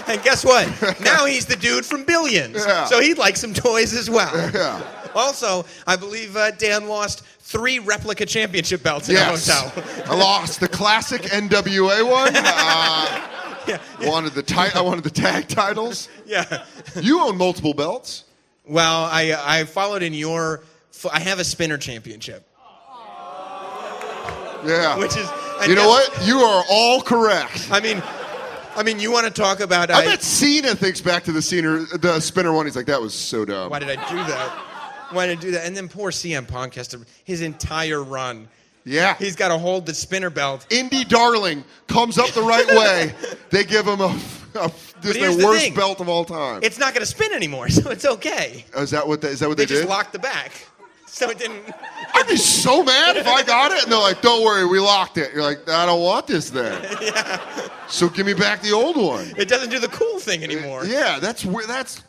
And guess what? Now he's the dude from Billions. Yeah. So he'd like some toys as well. Yeah. Also, I believe Dan lost 3 replica championship belts in a hotel. I lost the classic NWA one. I wanted the tag titles. Yeah. You own multiple belts. Well, I followed in your... I have a spinner championship. Yeah. Which is... You know what? You are all correct. I mean, you want to take about... I bet Cena thinks back to the spinner one. He's like, that was so dumb. Why did I do that? Why did I do that? And then poor CM Punk has to... His entire run... Yeah. He's got to hold the spinner belt. Indy Darling comes up the right way. They give him their worst belt of all time. It's not going to spin anymore, so it's okay. Oh, is that what they did? They just locked the back. So it didn't... I'd be so mad if I got it. And they're like, don't worry, we locked it. You're like, I don't want this then. Yeah. So give me back the old one. It doesn't do the cool thing anymore. Yeah, that's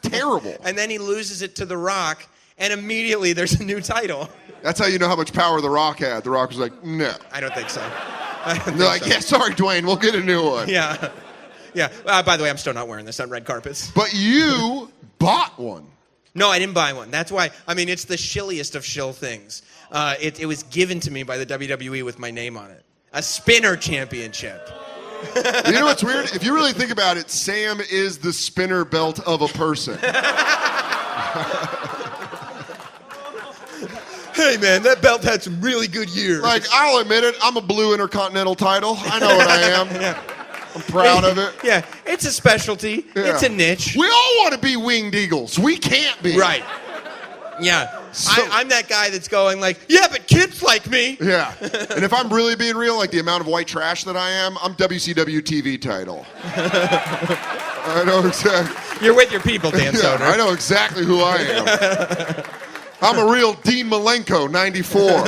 terrible. And then he loses it to The Rock, and immediately there's a new title. That's how you know how much power The Rock had. The Rock was like, no. I don't think so. They're like, yeah, sorry, Dwayne, we'll get a new one. Yeah. Yeah. By the way, I'm still not wearing this on red carpets. But you bought one. No, I didn't buy one. That's why. I mean, it's the shilliest of shill things. It was given to me by the WWE with my name on it. A spinner championship. You know what's weird? If you really think about it, Sam is the spinner belt of a person. Hey, man, that belt had some really good years. Like, I'll admit it, I'm a blue Intercontinental title. I know what I am. Yeah. I'm proud of it. Yeah, it's a specialty. Yeah. It's a niche. We all want to be winged eagles. We can't be. Right. Yeah. So- I'm that guy that's going like, yeah, but kids like me. Yeah. And if I'm really being real, like the amount of white trash that I am, I'm WCW TV title. I know exactly. You're with your people, Dan Soder. I know exactly who I am. I'm a real Dean Malenko, 94.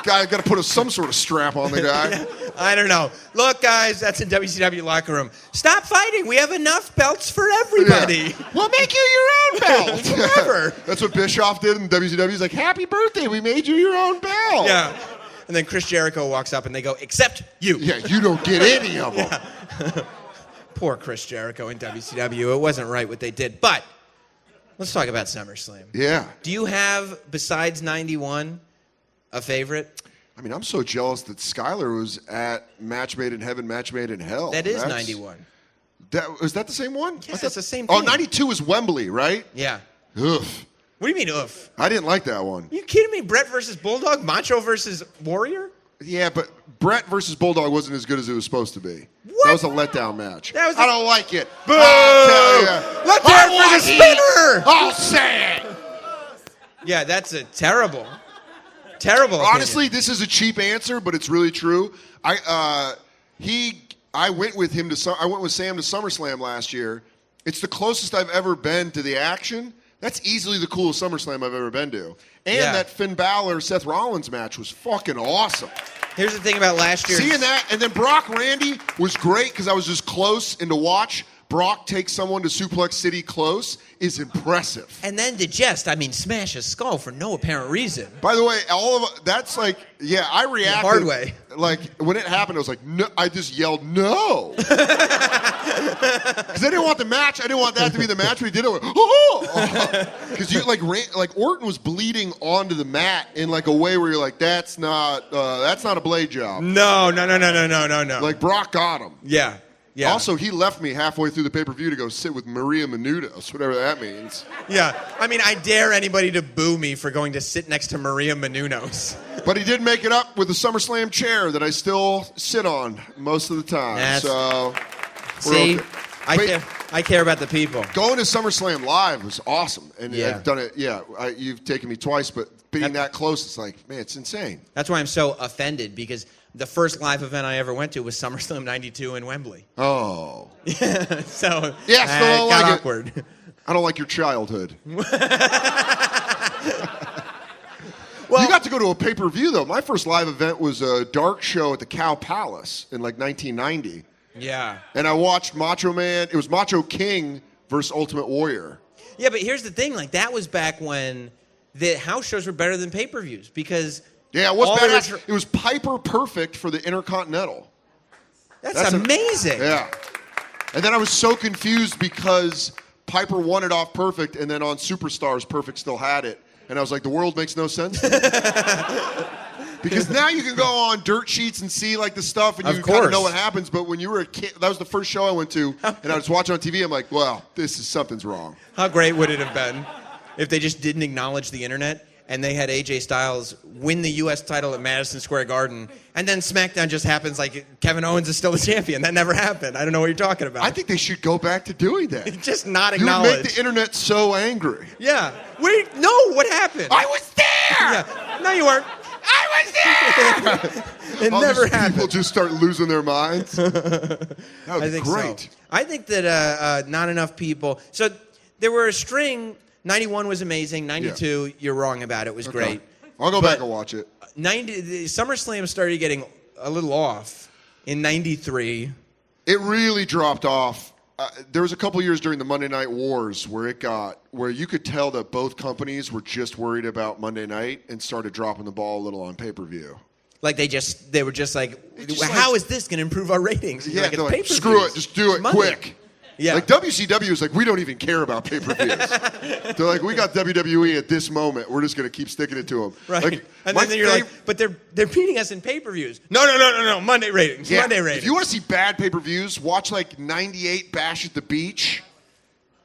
Guy got to put some sort of strap on the guy. I don't know. Look, guys, that's in WCW locker room. Stop fighting. We have enough belts for everybody. Yeah. We'll make you your own belt. Whatever. That's what Bischoff did in WCW. He's like, happy birthday. We made you your own belt. Yeah. And then Chris Jericho walks up and they go, except you. Yeah, you don't get any of them. Yeah. Poor Chris Jericho in WCW. It wasn't right what they did. But let's talk about SummerSlam. Yeah. Do you have, besides 91, a favorite? I mean, I'm so jealous that Skylar was at Match Made in Heaven, Match Made in Hell. That is 91. Was that the same one? Yes, it's the same Oh, thing. 92 was Wembley, right? Yeah. Ugh. What do you mean, oof? I didn't like that one. Are you kidding me? Brett versus Bulldog? Macho versus Warrior? Yeah, but Brett versus Bulldog wasn't as good as it was supposed to be. What? That was a letdown match. That was I don't like it. Boo! I'll tell ya. Let's hear it for the spinner! I'll say it. Yeah, that's a terrible opinion. Honestly, this is a cheap answer, but it's really true. I went with Sam to SummerSlam last year, It's the closest I've ever been to the action. That's easily the coolest SummerSlam I've ever been to. And that Finn Balor Seth Rollins match was fucking awesome. Here's the thing about last year. Seeing that, and then Brock Randy was great because I was just close, and to watch Brock take someone to Suplex City close is impressive. And then smash his skull for no apparent reason. By the way, that's like, I reacted. The hard way. Like, when it happened, I was like, no, I just yelled, no. Because I didn't want the match. I didn't want that to be the match. We did it. Because like Orton was bleeding onto the mat in like a way where you're like, that's not a blade job. No. Like Brock got him. Yeah. Also, he left me halfway through the pay-per-view to go sit with Maria Menounos, whatever that means. Yeah. I dare anybody to boo me for going to sit next to Maria Menounos. But he did make it up with the SummerSlam chair that I still sit on most of the time. See, okay. I care about the people. Going to SummerSlam live was awesome. And Yeah. I've done it, you've taken me twice, but being that close, it's like, man, it's insane. That's why I'm so offended, because the first live event I ever went to was SummerSlam 92 in Wembley. Oh. So Yeah, still don't like awkward. it. I don't like your childhood. Well, you got to go to a pay-per-view, though. My first live event was a dark show at the Cow Palace in like 1990. Yeah. And I watched Macho Man. It was Macho King versus Ultimate Warrior. Yeah, but here's the thing. Like, that was back when the house shows were better than pay-per-views, because... Yeah, it was all badass. It was Piper Perfect for the Intercontinental. That's amazing. Yeah. And then I was so confused because Piper won it off Perfect, and then on Superstars, Perfect still had it. And I was like, the world makes no sense to me. Because now you can go on dirt sheets and see like the stuff, and you kind of know what happens. But when you were a kid, that was the first show I went to, and I was watching on TV. I'm like, well, something's wrong. How great would it have been if they just didn't acknowledge the internet and they had AJ Styles win the U.S. title at Madison Square Garden, and then SmackDown just happens like Kevin Owens is still the champion? That never happened. I don't know what you're talking about. I think they should go back to doing that. Just not You acknowledge. would make the internet so angry. Yeah. No, what happened? I was there! Yeah. No, you weren't. I was there! It All never these happened. people just start losing their minds. That would I be think great. so. I think that not enough people. So there were a string. 91 was amazing. 92, you're wrong about. It was great. I'll go back and watch it. The SummerSlam started getting a little off in 93. It really dropped off. There was a couple years during the Monday Night Wars where you could tell that both companies were just worried about Monday night and started dropping the ball a little on pay-per-view. Like they were just like, how is this going to improve our ratings? Yeah, like, they're like, screw it, just do it quick. Yeah. Like WCW is like, we don't even care about pay-per-views. They're like, we got WWE at this moment. We're just going to keep sticking it to them. Right. Like, and then you're like, but they're beating us in pay-per-views. No. Monday ratings. Yeah. Monday ratings. If you want to see bad pay-per-views, watch like 98 Bash at the Beach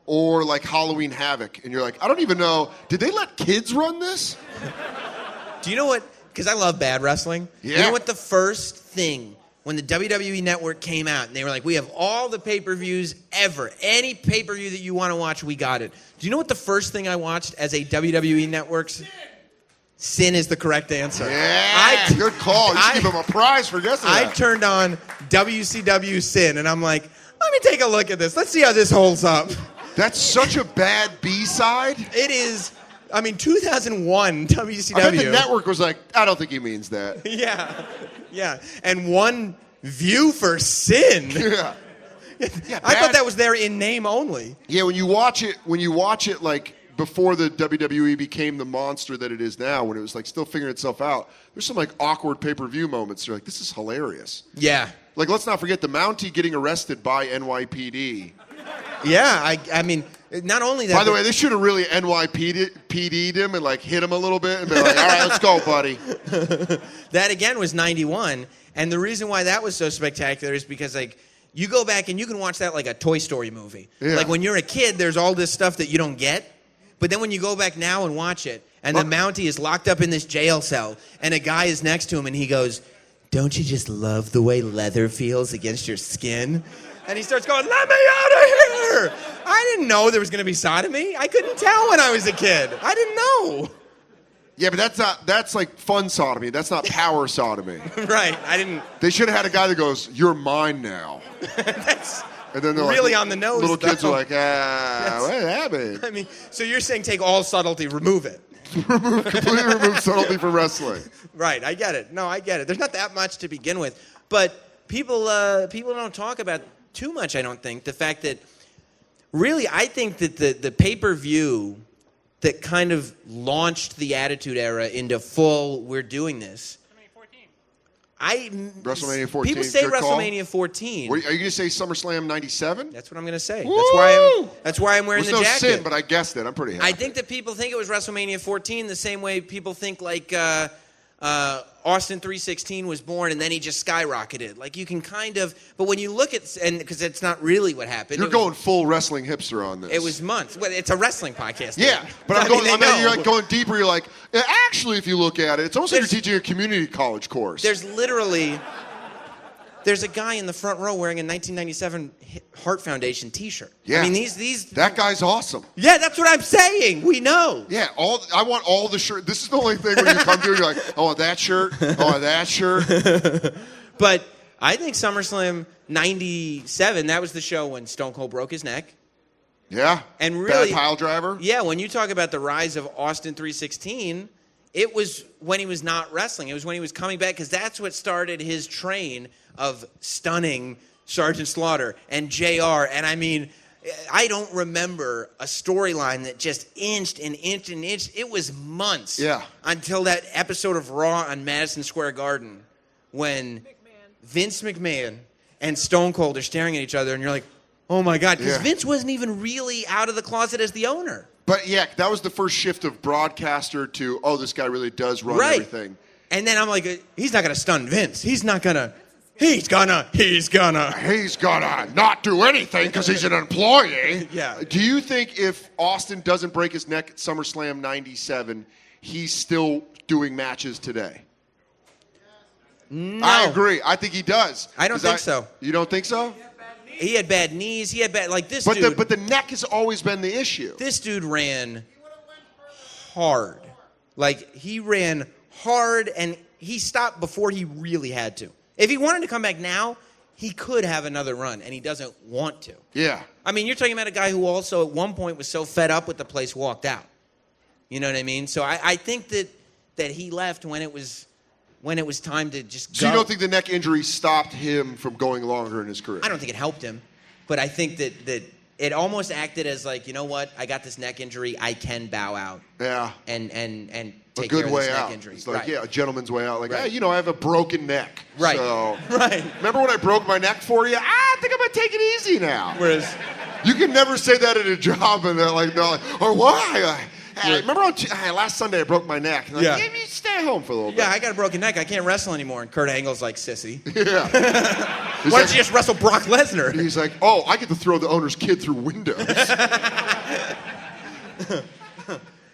or like Halloween Havoc. And you're like, I don't even know. Did they let kids run this? Do you know what? Because I love bad wrestling. Yeah. You know what the first thing when the WWE Network came out and they were like, we have all the pay-per-views ever. Any pay-per-view that you want to watch, we got it. Do you know what the first thing I watched as a WWE Network's? Sin is the correct answer. Yeah, good call. You should give them a prize for guessing that. I turned on WCW Sin, and I'm like, let me take a look at this. Let's see how this holds up. That's such a bad B-side. It is. 2001 WCW. I bet the network was like, I don't think he means that. Yeah. And one view for Sin. Yeah. I thought that was there in name only. Yeah, when you watch it like before the WWE became the monster that it is now, when it was like still figuring itself out, there's some like awkward pay-per-view moments. You're like, this is hilarious. Yeah. Like, let's not forget the Mountie getting arrested by NYPD. Yeah, I mean, not only that. By the way, they should have really NYPD'd him and like hit him a little bit and be like, all right, let's go, buddy. That again was 91, and the reason why that was so spectacular is because like you go back and you can watch that like a Toy Story movie. Yeah. Like when you're a kid, there's all this stuff that you don't get, but then when you go back now and watch it, and the Mountie is locked up in this jail cell, and a guy is next to him, and he goes, "Don't you just love the way leather feels against your skin?" And he starts going, "Let me out of here!" I didn't know there was going to be sodomy. I couldn't tell when I was a kid. I didn't know. Yeah, but that's like fun sodomy. That's not power sodomy. Right. I didn't. They should have had a guy that goes, "You're mine now." And then they're really like, on the nose. Little kids though. are like, what happened? I mean, so you're saying take all subtlety, remove it. Completely remove subtlety from wrestling. Right, I get it. No, I get it. There's not that much to begin with, but people don't talk about too much. I don't think the fact that really I think that the pay-per-view that kind of launched the Attitude Era into full. We're doing this. WrestleMania 14. People say good WrestleMania call. 14. Are you going to say SummerSlam 97? That's what I'm going to say. Woo! That's why I'm wearing There's the no jacket. sin, but I guessed it. I'm pretty happy. I think that people think it was WrestleMania 14 the same way people think like Austin 316 was born and then he just skyrocketed. Like you can kind of, but when you look at, and because it's not really what happened. You're going full wrestling hipster on this. It was months. Well, it's a wrestling podcast. Yeah, dude. but I'm I mean, going. they know. You're like going deeper. You're like, actually, if you look at it, it's almost like you're There's- teaching a community college course. There's a guy in the front row wearing a 1997 Heart Foundation T-shirt. Yeah. I mean, these. That guy's awesome. Yeah, that's what I'm saying. We know. Yeah, I want all the shirt. This is the only thing when you come to it, you're like, I want that shirt. I want that shirt. But I think SummerSlam 97, that was the show when Stone Cold broke his neck. Yeah. And really, bad pile driver. Yeah, when you talk about the rise of Austin 316, it was when he was not wrestling. It was when he was coming back because that's what started his train of stunning Sergeant Slaughter and JR. And I mean, I don't remember a storyline that just inched and inched and inched. It was months until that episode of Raw on Madison Square Garden when Vince McMahon and Stone Cold are staring at each other and you're like, oh my God, because Vince wasn't even really out of the closet as the owner. But yeah, that was the first shift of broadcaster to, oh, this guy really does run everything. And then I'm like, he's not going to stun Vince. He's gonna not do anything because he's an employee. Yeah. Do you think if Austin doesn't break his neck at SummerSlam 97, he's still doing matches today? No. I agree. I think he does. I don't think so. You don't think so? He had bad knees. He had bad, like this But dude. but the neck has always been the issue. This dude ran hard. Like, he ran hard, and he stopped before he really had to. If he wanted to come back now, he could have another run, and he doesn't want to. Yeah. I mean, you're talking about a guy who also at one point was so fed up with the place, walked out. You know what I mean? So I think that he left when it was time to just go. So you don't think the neck injury stopped him from going longer in his career? I don't think it helped him, but I think that it almost acted as like, you know what? I got this neck injury. I can bow out. Yeah. And take a good care way of this out. neck injury. It's like, right. a gentleman's way out. Like, Right. hey, I have a broken neck. Right. So, Right. Remember when I broke my neck for you? I think I'm going to take it easy now. Whereas, You can never say that at a job and they're like, no, or why? Hey, remember last Sunday I broke my neck? And Yeah. you stay home for a little bit. yeah, I got a broken neck. I can't wrestle anymore. And Kurt Angle's like, sissy. Yeah. Why don't you just wrestle Brock Lesnar? He's like, oh, I get to throw the owner's kid through windows.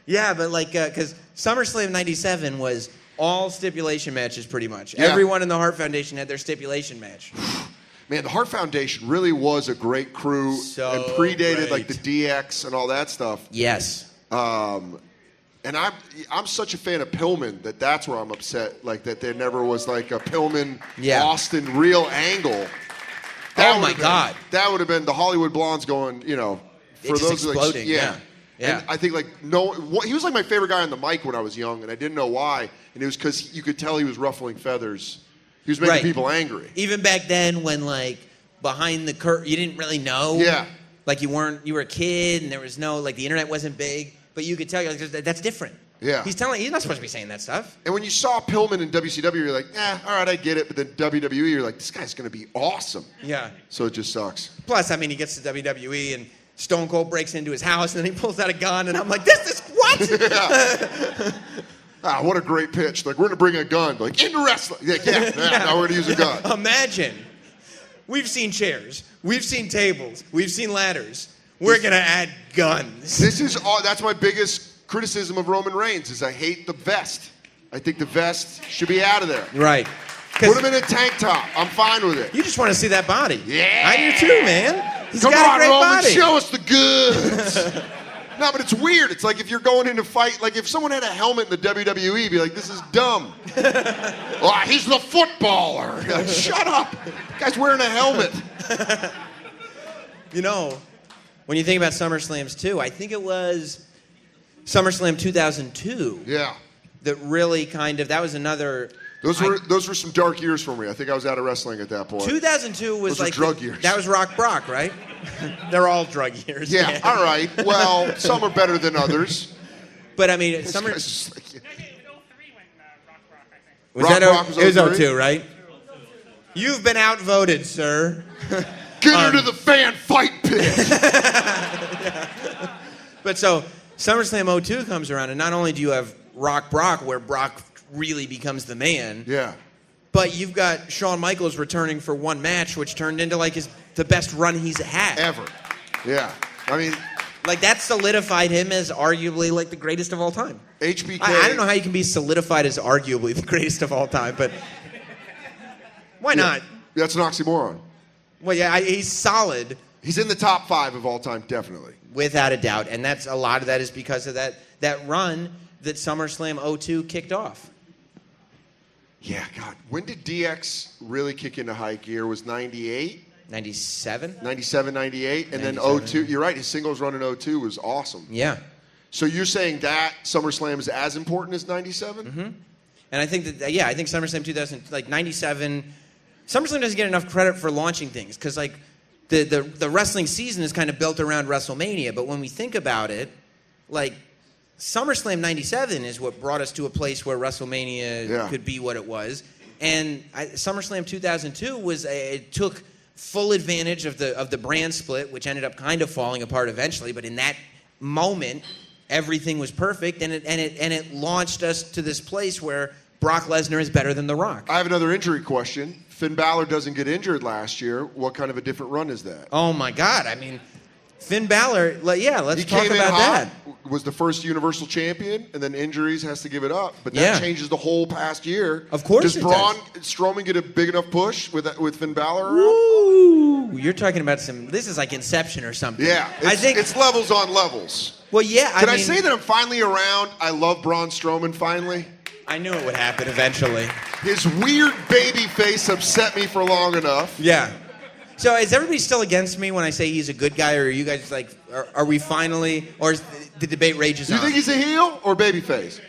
Yeah, but like, because SummerSlam 97 was all stipulation matches pretty much. Yeah. Everyone in the Heart Foundation had their stipulation match. Man, the Hart Foundation really was a great crew and predated like the DX and all that stuff. Yes. And I'm such a fan of Pillman that's where I'm upset. Like that there never was like a Pillman Austin real angle. Oh my God. That would have been the Hollywood Blondes going. For It's those exploding. Yeah. And I think he was like my favorite guy on the mic when I was young, and I didn't know why. And it was because you could tell he was ruffling feathers. He was making people angry. Even back then, when like behind the curtain, you didn't really know. Yeah. Like you were a kid, and there was no the internet wasn't big, but you could tell that's different. Yeah. He's not supposed to be saying that stuff. And when you saw Pillman in WCW, you're like, all right, I get it. But then WWE, you're like, this guy's going to be awesome. Yeah. So it just sucks. Plus, I mean, he gets to WWE and Stone Cold breaks into his house and then he pulls out a gun and I'm like, this is what? What a great pitch. Like, we're going to bring a gun. Like, into wrestling. Like, now we're going to use a gun. Imagine. We've seen chairs. We've seen tables. We've seen ladders. We're going to add guns. That's my biggest criticism of Roman Reigns is I hate the vest. I think the vest should be out of there. Right. Put him in a tank top. I'm fine with it. You just want to see that body. Yeah. I do too, man. He's Come got on, a great Roman, body. show us the goods. No, but it's weird. It's like if you're going in to fight, like if someone had a helmet in the WWE, be like, this is dumb. He's the footballer. Like, shut up. The guy's wearing a helmet. You know, when you think about SummerSlams too, I think it was SummerSlam 2002. Yeah. That really that was another. Those were some dark years for me. I think I was out of wrestling at that point. 2002 was Those were drug years. That was Rock Brock, right? They're all drug years. Yeah, man. all right. Well, some are better than others. But I mean, This Summer. guy's just like- Was Rock that Brock was it was 02? 02, right? You've been outvoted, sir. Get into the fan fight pit. But so SummerSlam 02 comes around, and not only do you have Rock Brock, where Brock really becomes the man, Yeah. but you've got Shawn Michaels returning for one match, which turned into like the best run he's had Ever. Yeah. I mean, Like that solidified him as arguably like the greatest of all time. HBK. I don't know how you can be solidified as arguably the greatest of all time, but why not? That's an oxymoron. Well, yeah, he's solid. He's in the top 5 of all time, definitely. Without a doubt, and that's a lot of that is because of that run that SummerSlam 02 kicked off. Yeah, God. When did DX really kick into high gear? Was 98? 97? 97, 98? And 97. then 02. You're right. His singles run in 02 was awesome. Yeah. So you're saying that SummerSlam is as important as 97? Mm-hmm. And I think that, I think SummerSlam 2000, like 97, SummerSlam doesn't get enough credit for launching things because, like, the wrestling season is kind of built around WrestleMania. But when we think about it, like, SummerSlam 97 is what brought us to a place where WrestleMania could be what it was. And SummerSlam 2002 it took full advantage of the brand split, which ended up kind of falling apart eventually. But in that moment, everything was perfect, and it launched us to this place where Brock Lesnar is better than The Rock. I have another injury question. Finn Balor doesn't get injured last year. What kind of a different run is that? Oh, my God. I mean, Finn Balor, let's talk came in about hot, that. was the first Universal Champion, and then injuries has to give it up. But that changes the whole past year. Of course Does it Braun does. Strowman get a big enough push with Finn Balor around? Ooh, you're talking about this is like Inception or something. Yeah, I think it's levels on levels. Well, yeah. Can I say that I'm finally around? I love Braun Strowman finally. I knew it would happen eventually. His weird baby face upset me for long enough. Yeah. So is everybody still against me when I say he's a good guy, or are you guys like, are we finally, or is the debate rages Do you on? think he's a heel or baby face?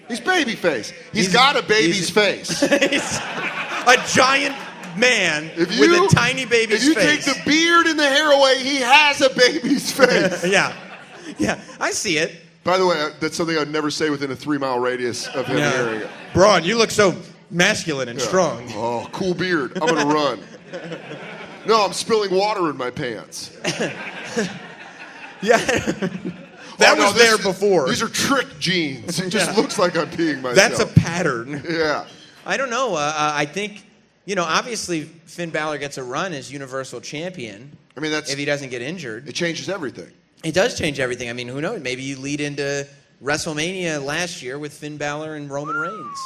He's baby face. He's got a baby's face. He's a giant man with a tiny baby's face. If you take the beard and the hair away, he has a baby's face. Yeah, I see it. By the way, that's something I'd never say within a 3-mile radius of him hearing it. Braun, you look so masculine and strong. Oh, cool beard. I'm going to run. No, I'm spilling water in my pants. Yeah. That was there before. These are trick jeans. It just looks like I'm peeing myself. That's a pattern. Yeah. I don't know. I think, obviously Finn Balor gets a run as Universal Champion. I mean, if he doesn't get injured. It changes everything. It does change everything. I mean, who knows? Maybe you lead into WrestleMania last year with Finn Balor and Roman Reigns.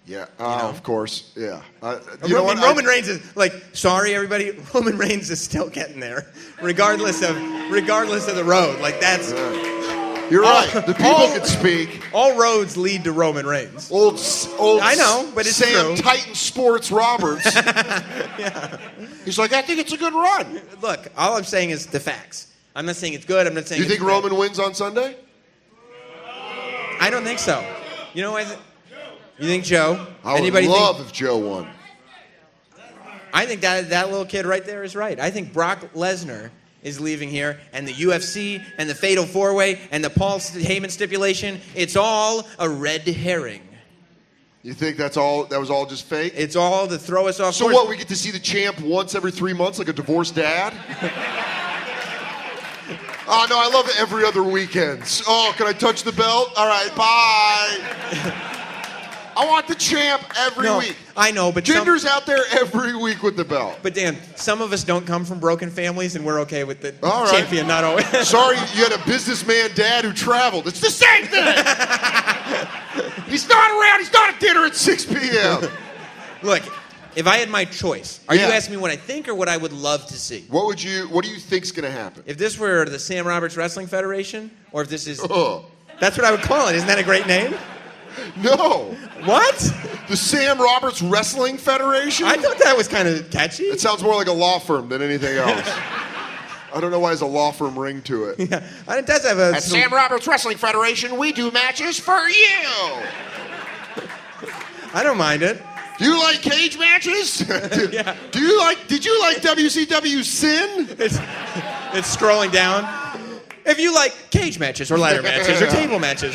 Yeah, of course. Yeah. Roman Reigns is like, sorry everybody, Roman Reigns is still getting there, regardless of the road. Like that's. You're right. The people can speak. All roads lead to Roman Reigns. Old. I know, but it's Sam true. Titan Sports Roberts. Yeah. He's like, I think it's a good run. Look, all I'm saying is the facts. I'm not saying it's good. I'm not saying. You think Roman wins on Sunday? I don't think so. You know what? You think Joe? I would love if Joe won. I think that little kid right there is right. I think Brock Lesnar is leaving here, and the UFC and the Fatal 4-Way and the Paul Heyman stipulation, it's all a red herring. You think that's all? That was all just fake? It's all to throw us off So course. what? We get to see the champ once every 3 months, like a divorced dad? Oh, no, I love it every other weekend. Oh, can I touch the belt? All right, bye. I want the champ every week. I know, but Jinder's out there every week with the belt. But Dan, some of us don't come from broken families, and we're okay with the All right. champion not always. Sorry, you had a businessman dad who traveled. It's the same thing. He's not around. He's not at dinner at 6 p.m. Look, if I had my choice, are you asking me what I think or what I would love to see? What do you think's going to happen? If this were the Sam Roberts Wrestling Federation, or if this is... That's what I would call it. Isn't that a great name? No. What? The Sam Roberts Wrestling Federation? I thought that was kind of catchy. It sounds more like a law firm than anything else. I don't know why there's a law firm ring to it. Yeah, and it does have a. At Sam Roberts Wrestling Federation, we do matches for you. I don't mind it. Do you like cage matches? Yeah. Did you like WCW Sin? It's scrolling down. If you like cage matches or ladder matches or table matches.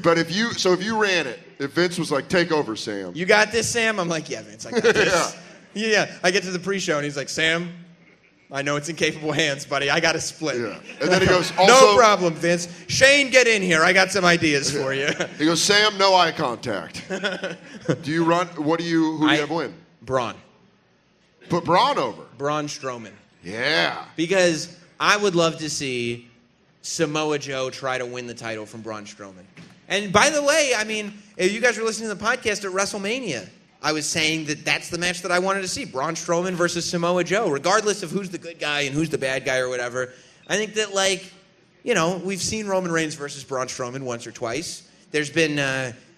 But if you ran it, if Vince was like, take over, Sam. You got this, Sam? I'm like, yeah, Vince, I got this. Yeah. I get to the pre-show and he's like, Sam, I know it's in capable hands, buddy. I got to split. Yeah. And then he goes, no also, problem, Vince. Shane, get in here. I got some ideas for you. He goes, Sam, no eye contact. Do you run? Who do you have win? Braun. Put Braun over. Braun Strowman. Yeah. Because I would love to see Samoa Joe try to win the title from Braun Strowman. And by the way, I mean, if you guys were listening to the podcast at WrestleMania, I was saying that that's the match that I wanted to see. Braun Strowman versus Samoa Joe, regardless of who's the good guy and who's the bad guy or whatever. I think that, like, you know, we've seen Roman Reigns versus Braun Strowman once or twice. There's been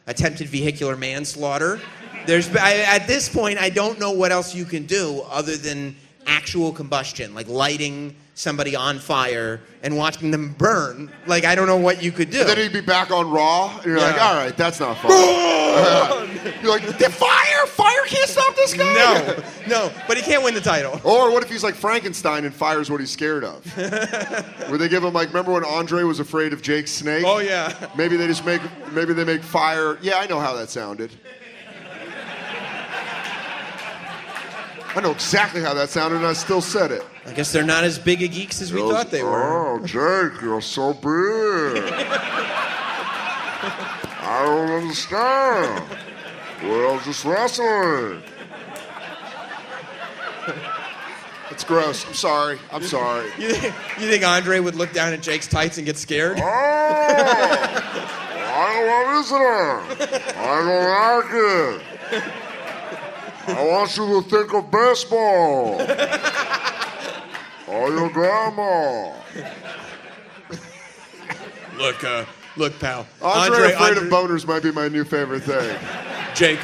attempted vehicular manslaughter. At this point, I don't know what else you can do other than actual combustion, like lighting somebody on fire and watching them burn. Like, I don't know what you could do. And then he'd be back on Raw, and you're like, all right, that's not fun. You're like, the fire? Fire can't stop this guy? No, but he can't win the title. Or what if he's like Frankenstein and fires what he's scared of? Where they give him, like, remember when Andre was afraid of Jake's snake? Oh, yeah. Maybe they make fire. Yeah, I know how that sounded. I know exactly how that sounded, and I still said it. I guess they're not as big a geeks as we thought they were. Oh, Jake, you're so big. I don't understand. Well, just wrestling. It's gross. I'm sorry. You think Andre would look down at Jake's tights and get scared? Oh, I don't listen. I don't like it. I want you to think of baseball. Or your grandma. Look, pal. Andre afraid of boners might be my new favorite thing. Jake,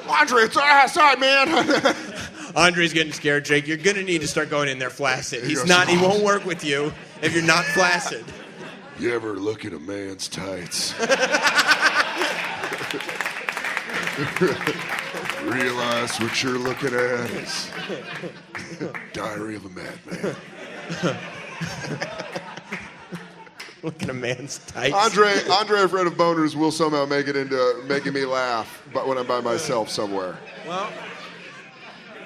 Andre, it's sorry, man. Andre's getting scared, Jake. You're gonna need to start going in there flaccid. He won't work with you if you're not flaccid. You ever look at a man's tights? Realize what you're looking at is Diary of a Madman. Look at a man's tights. Andre afraid of boners will somehow make it into making me laugh, but when I'm by myself somewhere. Well,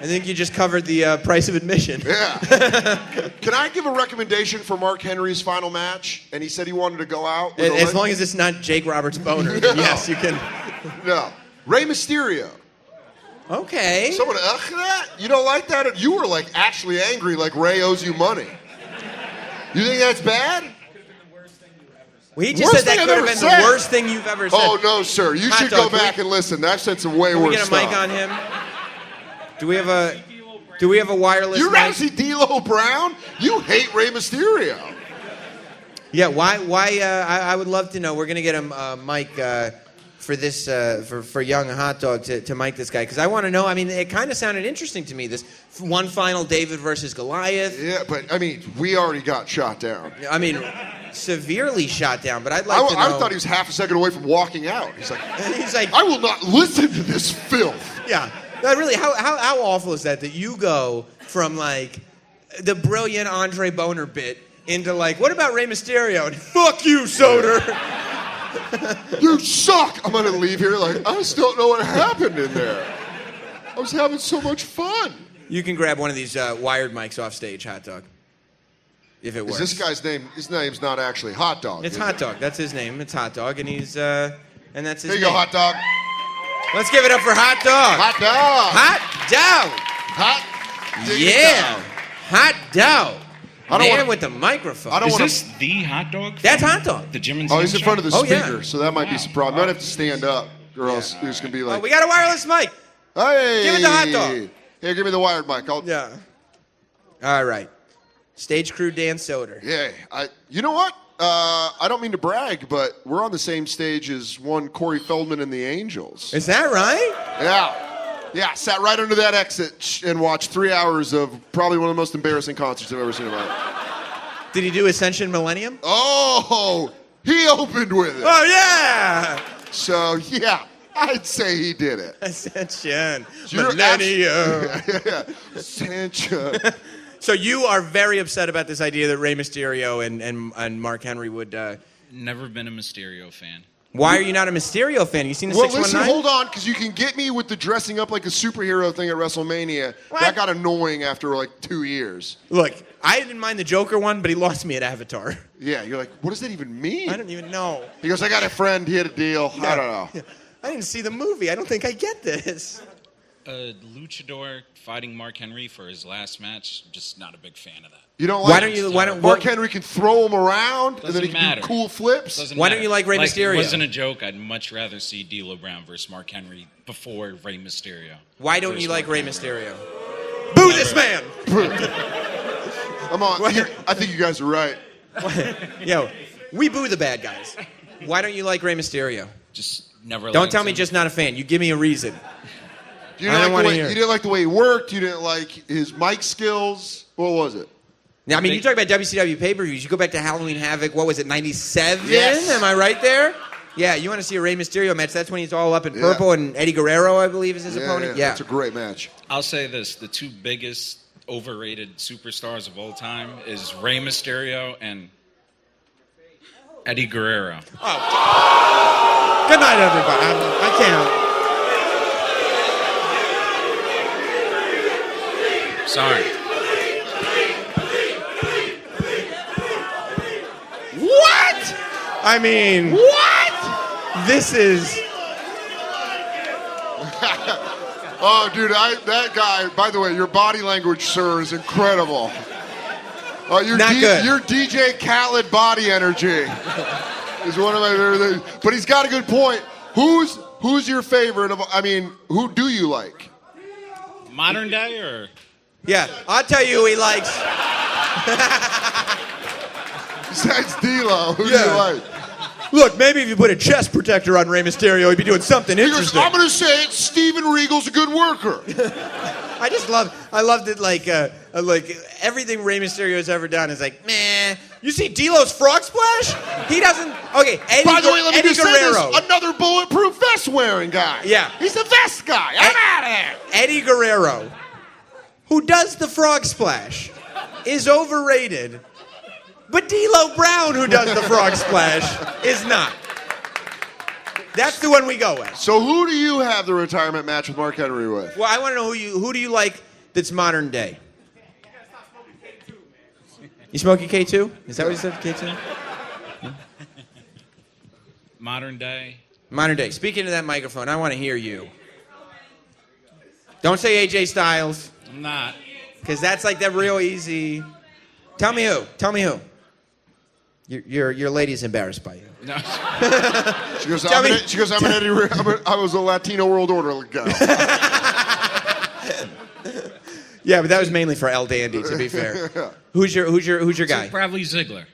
I think you just covered the price of admission. Yeah. Can I give a recommendation for Mark Henry's final match? And he said he wanted to go out. As long as it's not Jake Roberts' boner, then yes, you can. No. Rey Mysterio. Okay. Someone, that? You don't like that? You were like actually angry, like Ray owes you money. You think that's bad? Well, he just said that could have been the worst thing you've ever said. Oh, no, sir. You should go back and listen. I've said some way worse stuff. Can we get a mic on him? Do we have a wireless You mic? rather see D'Lo Brown? You hate Rey Mysterio. Yeah, why? I would love to know. We're going to get a mic for this, for Young Hot Dog to mic this guy. Because I want to know, I mean, it kind of sounded interesting to me, this one final David versus Goliath. Yeah, but, I mean, we already got shot down. I mean, severely shot down, but I'd like to know. I thought he was half a second away from walking out. He's like, I will not listen to this filth. Yeah. No, really, how awful is that you go from, like, the brilliant Andre Boner bit into, like, what about Rey Mysterio? And, fuck you, Soder. You suck. I'm going to leave here like, I just don't know what happened in there. I was having so much fun. You can grab one of these wired mics off stage, Hot Dog, if it works. Is this guy's name? His name's not actually Hot Dog. It's Hot Dog. That's his name. It's Hot Dog, and he's and that's his name. There you go, Hot Dog. Let's give it up for Hot Dog. Hot Dog. Hot Dog. Hot. Yeah. Dog. Hot Dog. Man with the microphone. Is this the Hot Dog? That's Hot Dog. The Jim and Oh, he's in front of the Oh, speaker, yeah. so that might be a problem. Might have to stand up, or else he's going to be like... we got a wireless mic. Hey! Give it to Hot Dog. Here, give me the wired mic. Yeah. All right. Stage crew Dan Soder. Yeah. You know what? I don't mean to brag, but we're on the same stage as one Corey Feldman and the Angels. Is that right? Yeah. Yeah, sat right under that exit and watched 3 hours of probably one of the most embarrassing concerts I've ever seen in my life. Did he do Ascension Millennium? Oh, he opened with it. Oh, yeah! So, yeah, I'd say he did it. Ascension You're Millennium. Ascension. So you are very upset about this idea that Rey Mysterio and Mark Henry would... Never been a Mysterio fan. Why are you not a Mysterio fan? You seen the Well, 619? listen, hold on, because you can get me with the dressing up like a superhero thing at WrestleMania. What? That got annoying after like 2 years. Look, I didn't mind the Joker one, but he lost me at Avatar. Yeah, you're like, what does that even mean? I don't even know. He goes, I got a friend, he had a deal. I don't know. Yeah. I didn't see the movie. I don't think I get this. Luchador fighting Mark Henry for his last match, just not a big fan of that. You don't Why like don't Mark Henry can throw him around and then he Doesn't can matter. do cool flips? Doesn't Why don't matter. you like Rey Mysterio? It wasn't a joke. I'd much rather see D'Lo Brown versus Mark Henry before Rey Mysterio. Why don't versus you like Mark Rey Henry. Mysterio? Boo this man! Come on, I think you guys are right. Yo, we boo the bad guys. Why don't you like Rey Mysterio? Just never. Don't liked tell me him. just not a fan. You give me a reason. You I don't didn't, wanna like hear you it. didn't like the way he worked. You didn't like his mic skills. What was it? Now, I mean, you talk about WCW pay-per-views. You go back to Halloween Havoc. What was it, 97? Yes. Am I right there? Yeah, you want to see a Rey Mysterio match. That's when he's all up in purple, and Eddie Guerrero, I believe, is his opponent. Yeah. That's a great match. I'll say this: the two biggest overrated superstars of all time is Rey Mysterio and Eddie Guerrero. Good night, everybody. I can't. Sorry. What? I mean, what? This is... Oh, dude, that guy, by the way, your body language, sir, is incredible. Your Not good. Your DJ Khaled body energy is one of my favorite things. But he's got a good point. Who's your favorite of, I mean, who do you like? Modern day or? Yeah, I'll tell you who he likes. Besides D'Lo, who do you like? Look, maybe if you put a chest protector on Rey Mysterio, he'd be doing something He goes, interesting. I'm going to say it, Steven Regal's a good worker. I loved it like everything Rey Mysterio's ever done is like, man, you see D'Lo's frog splash? He doesn't, okay, By the way, let me Eddie just say Guerrero. this, another bulletproof vest wearing guy. Yeah. He's the vest guy. I'm out of here. Eddie Guerrero, who does the frog splash, is overrated. But D'Lo Brown, who does the frog splash, is not. That's the one we go with. So who do you have the retirement match with Mark Henry with? Well, I want to know who do you like that's modern day? You smoking K2? Is that what you said, K2? Modern day. Modern day. Speaking to that microphone, I want to hear you. Don't say AJ Styles, I'm not. because that's like that real easy. Tell me who. Tell me who. Your lady's embarrassed by you. No. She goes, Tell me- I'm an Eddie. I was a Latino World Order guy. Yeah, but that was mainly for El Dandy, to be fair. Who's your guy? Probably Ziggler.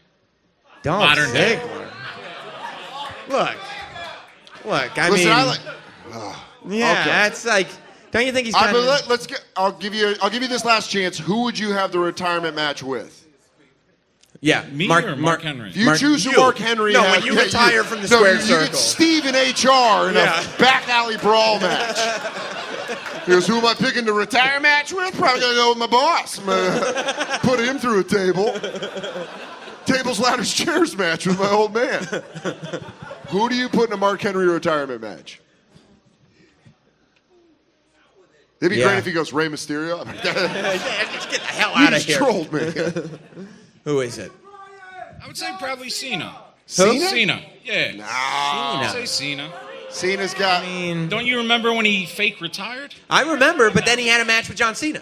Don't Modern day. Ziggler. Look. I Listen, mean, I like. yeah, okay. that's like. Don't you think he's kind of? Let's get. I'll give you this last chance. Who would you have the retirement match with? Yeah, Me or Mark Henry? If you choose who Mark Henry. No, has, when you yeah, retire from the no, squared you circle. get Steve in HR in Yeah. a back alley brawl match. He goes, who am I picking to retire match with? Probably gonna go with my boss. I'm gonna put him through a table. Tables, ladders, chairs match with my old man. Who do you put in a Mark Henry retirement match? It'd be Yeah. great if he goes Rey Mysterio. Just get the hell You out of just here. trolled me. Who is it? I would say probably Cena. Cena? Cena. Yeah. I'd say Cena. Cena. Cena's got. Don't you remember when he fake retired? I remember, but then he had a match with John Cena.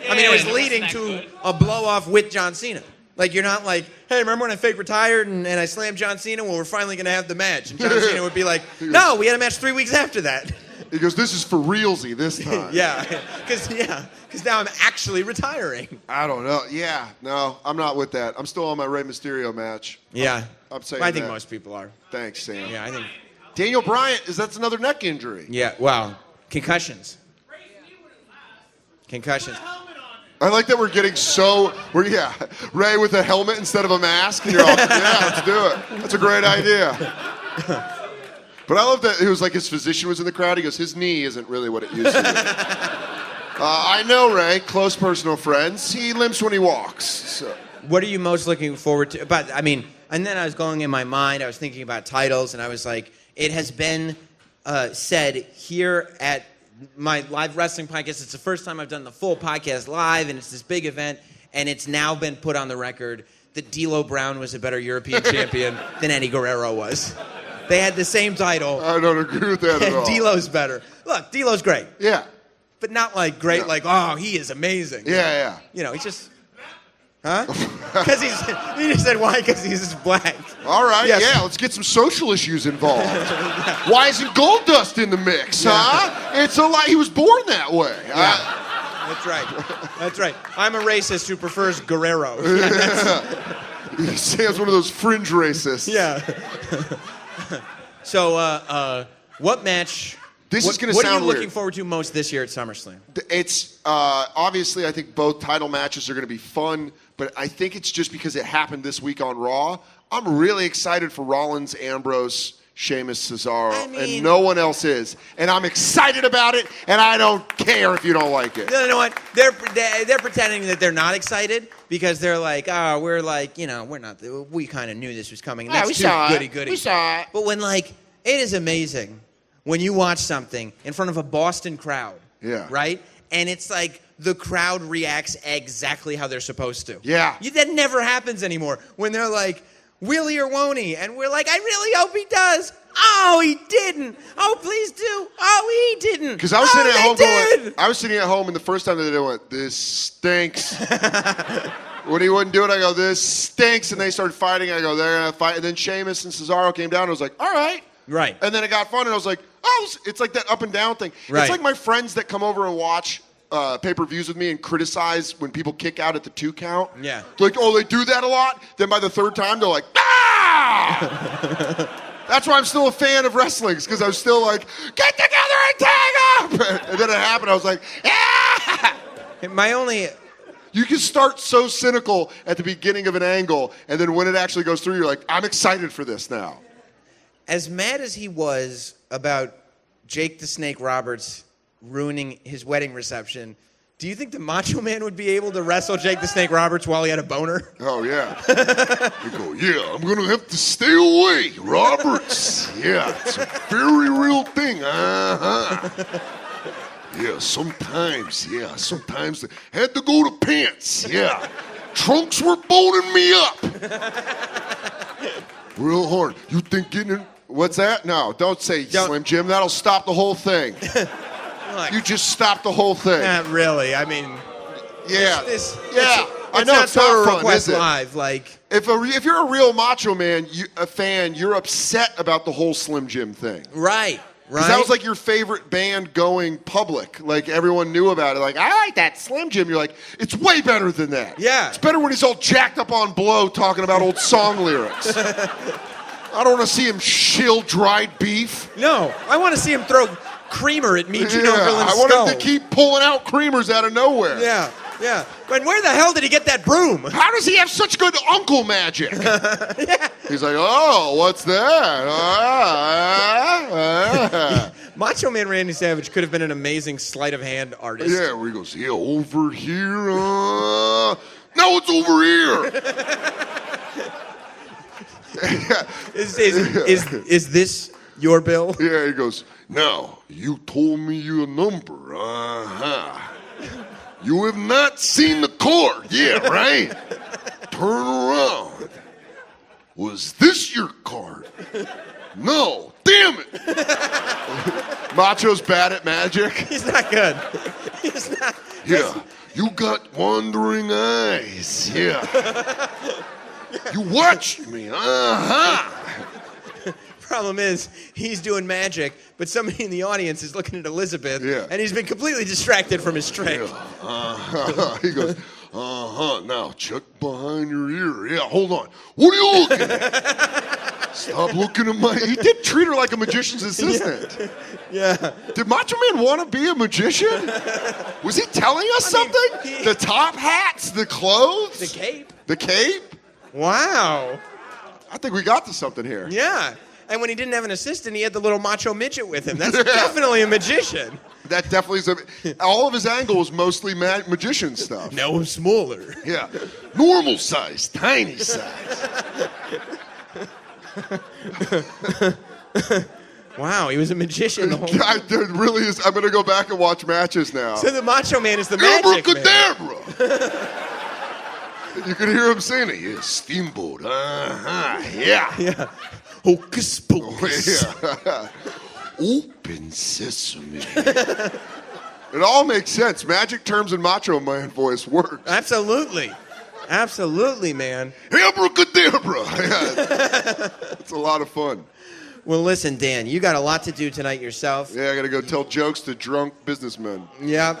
I mean, it was Yeah, leading that's to not good. a blow-off with John Cena. Like, you're not like, hey, remember when I fake retired and I slammed John Cena? Well, we're finally going to have the match. And John Cena would be like, no, we had a match 3 weeks after that. He goes, this is for realsy this time. Yeah, because now I'm actually retiring. I don't know. Yeah, no, I'm not with that. I'm still on my Rey Mysterio match. Yeah. I'm saying I think that. most people are. Thanks, Sam. Yeah, I think. Daniel Bryant, that's another neck injury. Yeah, wow. Concussions. Concussions. I like that we're getting Ray with a helmet instead of a mask. And you're all, yeah, let's do it. That's a great idea. But I love that it was like his physician was in the crowd. He goes, his knee isn't really what it used to be. I know Ray, close personal friends. He limps when he walks. So. What are you most looking forward to? But and then I was going in my mind, I was thinking about titles, and I was like, it has been said here at my live wrestling podcast. It's the first time I've done the full podcast live, and it's this big event, and it's now been put on the record that D'Lo Brown was a better European champion than Eddie Guerrero was. They had the same title. I don't agree with that at all. D'Lo's better. Look, D'Lo's great. Yeah. But not like great, like, oh, he is amazing. Yeah. You know, he's just... Huh? Because he just said why? Because he's just black. All right, Yes. yeah, let's get some social issues involved. Why isn't Gold Dust in the mix, huh? It's a lie. He was born that way. That's right. I'm a racist who prefers Guerrero. Sam's one of those fringe racists. Yeah. So, what match... This is going to What sound are you weird. looking forward to most this year at SummerSlam? It's obviously, I think both title matches are going to be fun, but I think it's just because it happened this week on Raw. I'm really excited for Rollins, Ambrose, Sheamus, Cesaro, and no one else is. And I'm excited about it, and I don't care if you don't like it. You know what? They're pretending that they're not excited because they're like, oh, we're like, we're not. We kind of knew this was coming. Yeah, we saw it. Goody. We saw it. But when it is amazing when you watch something in front of a Boston crowd. Yeah. Right? And it's like the crowd reacts exactly how they're supposed to. Yeah. That never happens anymore. When they're like, will he or won't he? And we're like, I really hope he does. Oh, he didn't. Oh, please do. Oh, he didn't. Because I was sitting at home going, I was sitting at home, and the first time that they went, this stinks. When he wouldn't do it, I go, this stinks. And they started fighting. I go, they're going to fight. And then Sheamus and Cesaro came down. And I was like, all right. Right. And then it got fun, and I was like, oh, it's like that up and down thing. Right. It's like my friends that come over and watch pay-per-views with me and criticize when people kick out at the 2 count. Yeah. Like, oh, they do that a lot. Then by the 3rd time, they're like, ah! That's why I'm still a fan of wrestling, because I was still like, get together and tag up! And then it happened, I was like, ah! You can start so cynical at the beginning of an angle, and then when it actually goes through, you're like, I'm excited for this now. As mad as he was about Jake the Snake Roberts ruining his wedding reception, do you think the Macho Man would be able to wrestle Jake the Snake Roberts while he had a boner? Oh, yeah. You go, yeah, I'm going to have to stay away, Roberts. Yeah, it's a very real thing. Uh-huh. Yeah, sometimes I had to go to pants. Yeah, trunks were boning me up. Real hard. You think getting in... What's that? No, don't say Slim Jim. That'll stop the whole thing. You just stopped the whole thing. Not really. I mean... Yeah. I know it's not fun, is it? Live, like... If you're a real Macho Man, a fan, you're upset about the whole Slim Jim thing. Right. Because that was like your favorite band going public. Like everyone knew about it. Like, I like that Slim Jim. You're like, it's way better than that. Yeah. It's better when he's all jacked up on blow talking about old song lyrics. I don't want to see him shill dried beef. No. I want to see him throw creamer at Meechie Okerlund's I want him to keep pulling out creamers out of nowhere. Yeah. But where the hell did he get that broom? How does he have such good uncle magic? Yeah. He's like, oh, what's that? Macho Man Randy Savage could have been an amazing sleight of hand artist. Yeah, where he goes, yeah, over here. No, it's over here. Is this your bill? Yeah, he goes, now, you told me your number. Uh-huh. You have not seen the card. Yeah, right? Turn around. Was this your card? No. Damn it. Macho's bad at magic. He's not good. He's not. Yeah. You got wandering eyes. Yeah. You watched me. Uh-huh. Problem is, he's doing magic, but somebody in the audience is looking at Elizabeth, and he's been completely distracted from his trick. Yeah. He goes, Now check behind your ear. Yeah, hold on. What are you looking at? Stop looking at my... He did treat her like a magician's assistant. Yeah. Did Macho Man want to be a magician? Was he telling us something? The top hats, the clothes? The cape. The cape? Wow. I think we got to something here. Yeah. And when he didn't have an assistant, he had the little macho midget with him. That's definitely a magician. That definitely is all of his angles mostly magician stuff. No, I'm smaller. Yeah. Normal size, tiny size. Wow, he was a magician the whole time. There really is. I'm going to go back and watch matches now. So the Macho Man is the magic man. Abracadabra! You can hear him saying it. Yeah, Steamboat. Yeah. Yeah. Hocus pocus. Yeah. Open sesame. It all makes sense. Magic terms and Macho Man voice works. Absolutely. Absolutely, man. Abracadabra. Yeah. It's a lot of fun. Well, listen, Dan, you got a lot to do tonight yourself. Yeah, I got to go tell jokes to drunk businessmen. Yeah.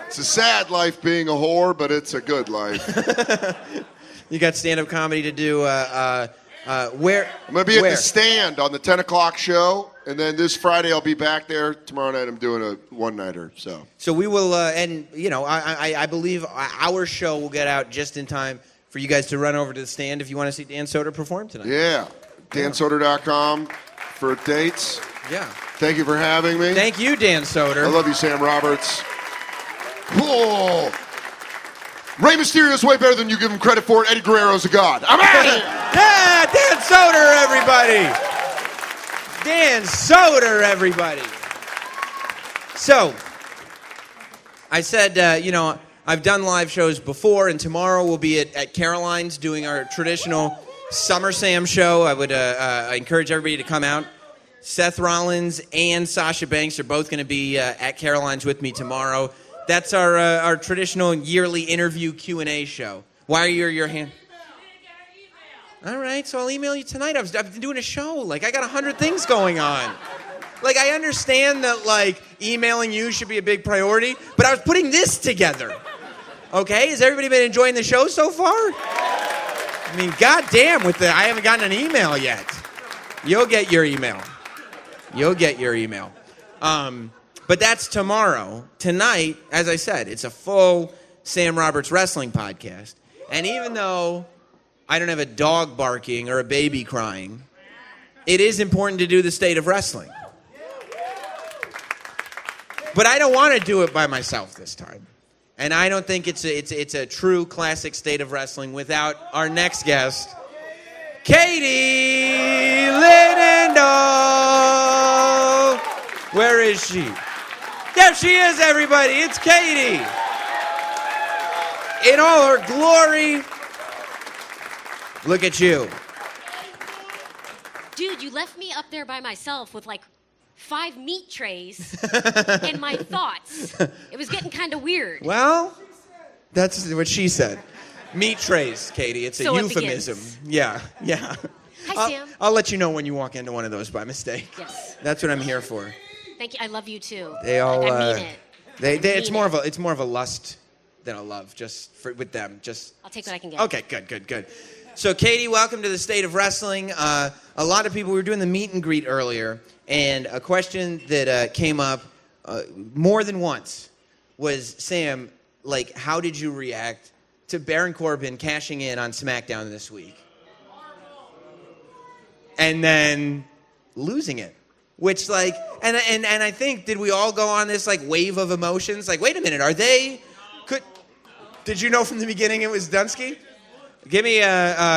It's a sad life being a whore, but it's a good life. You got stand-up comedy to do. Where? I'm going to be at the Stand on the 10 o'clock show, and then this Friday I'll be back there. Tomorrow night I'm doing a one-nighter. So we will, and you know, I believe our show will get out just in time for you guys to run over to the Stand if you want to see Dan Soder perform tonight. Yeah, dansoder.com for dates. Yeah. Thank you for having me. Thank you, Dan Soder. I love you, Sam Roberts. Whoa. Rey Mysterio's way better than you give him credit for. Eddie Guerrero's a god. I'm out of here. Yeah, Dan Soder, everybody. Dan Soder, everybody. So, I said, you know, I've done live shows before, and tomorrow we'll be at Caroline's doing our traditional SummerSlam show. I would encourage everybody to come out. Seth Rollins and Sasha Banks are both going to be at Caroline's with me tomorrow. That's our traditional yearly interview Q&A show. Why are you your hand? All right, so I'll email you tonight. I've been doing a show. Like, I got 100 things going on. Like, I understand that, like, emailing you should be a big priority, but I was putting this together. Okay? Has everybody been enjoying the show so far? I mean, goddamn, I haven't gotten an email yet. You'll get your email. You'll get your email. But that's tomorrow. Tonight, as I said, it's a full Sam Roberts wrestling podcast. And even though I don't have a dog barking or a baby crying, it is important to do the state of wrestling. But I don't want to do it by myself this time. And I don't think it's a true classic state of wrestling without our next guest, Katie Linendoll. Where is she? There she is, everybody. It's Katie. In all her glory. Look at you. Dude, you left me up there by myself with like 5 meat trays and my thoughts. It was getting kind of weird. Well, that's what she said. Meat trays, Katie. It's a So it euphemism. begins. Yeah. Hi, Sam. I'll let you know when you walk into one of those by mistake. Yes. That's what I'm here for. Thank you. I love you too. They all. I mean it. It's more of a lust than a love. With them. I'll take what I can get. Okay. Good. So, Katie, welcome to the State of Wrestling. A lot of people, we were doing the meet and greet earlier, and a question that came up more than once was, Sam, like, how did you react to Baron Corbin cashing in on SmackDown this week? And then losing it. Which, like, and I think, did we all go on this, like, wave of emotions? Like, wait a minute, did you know from the beginning it was Dunsky? Give me,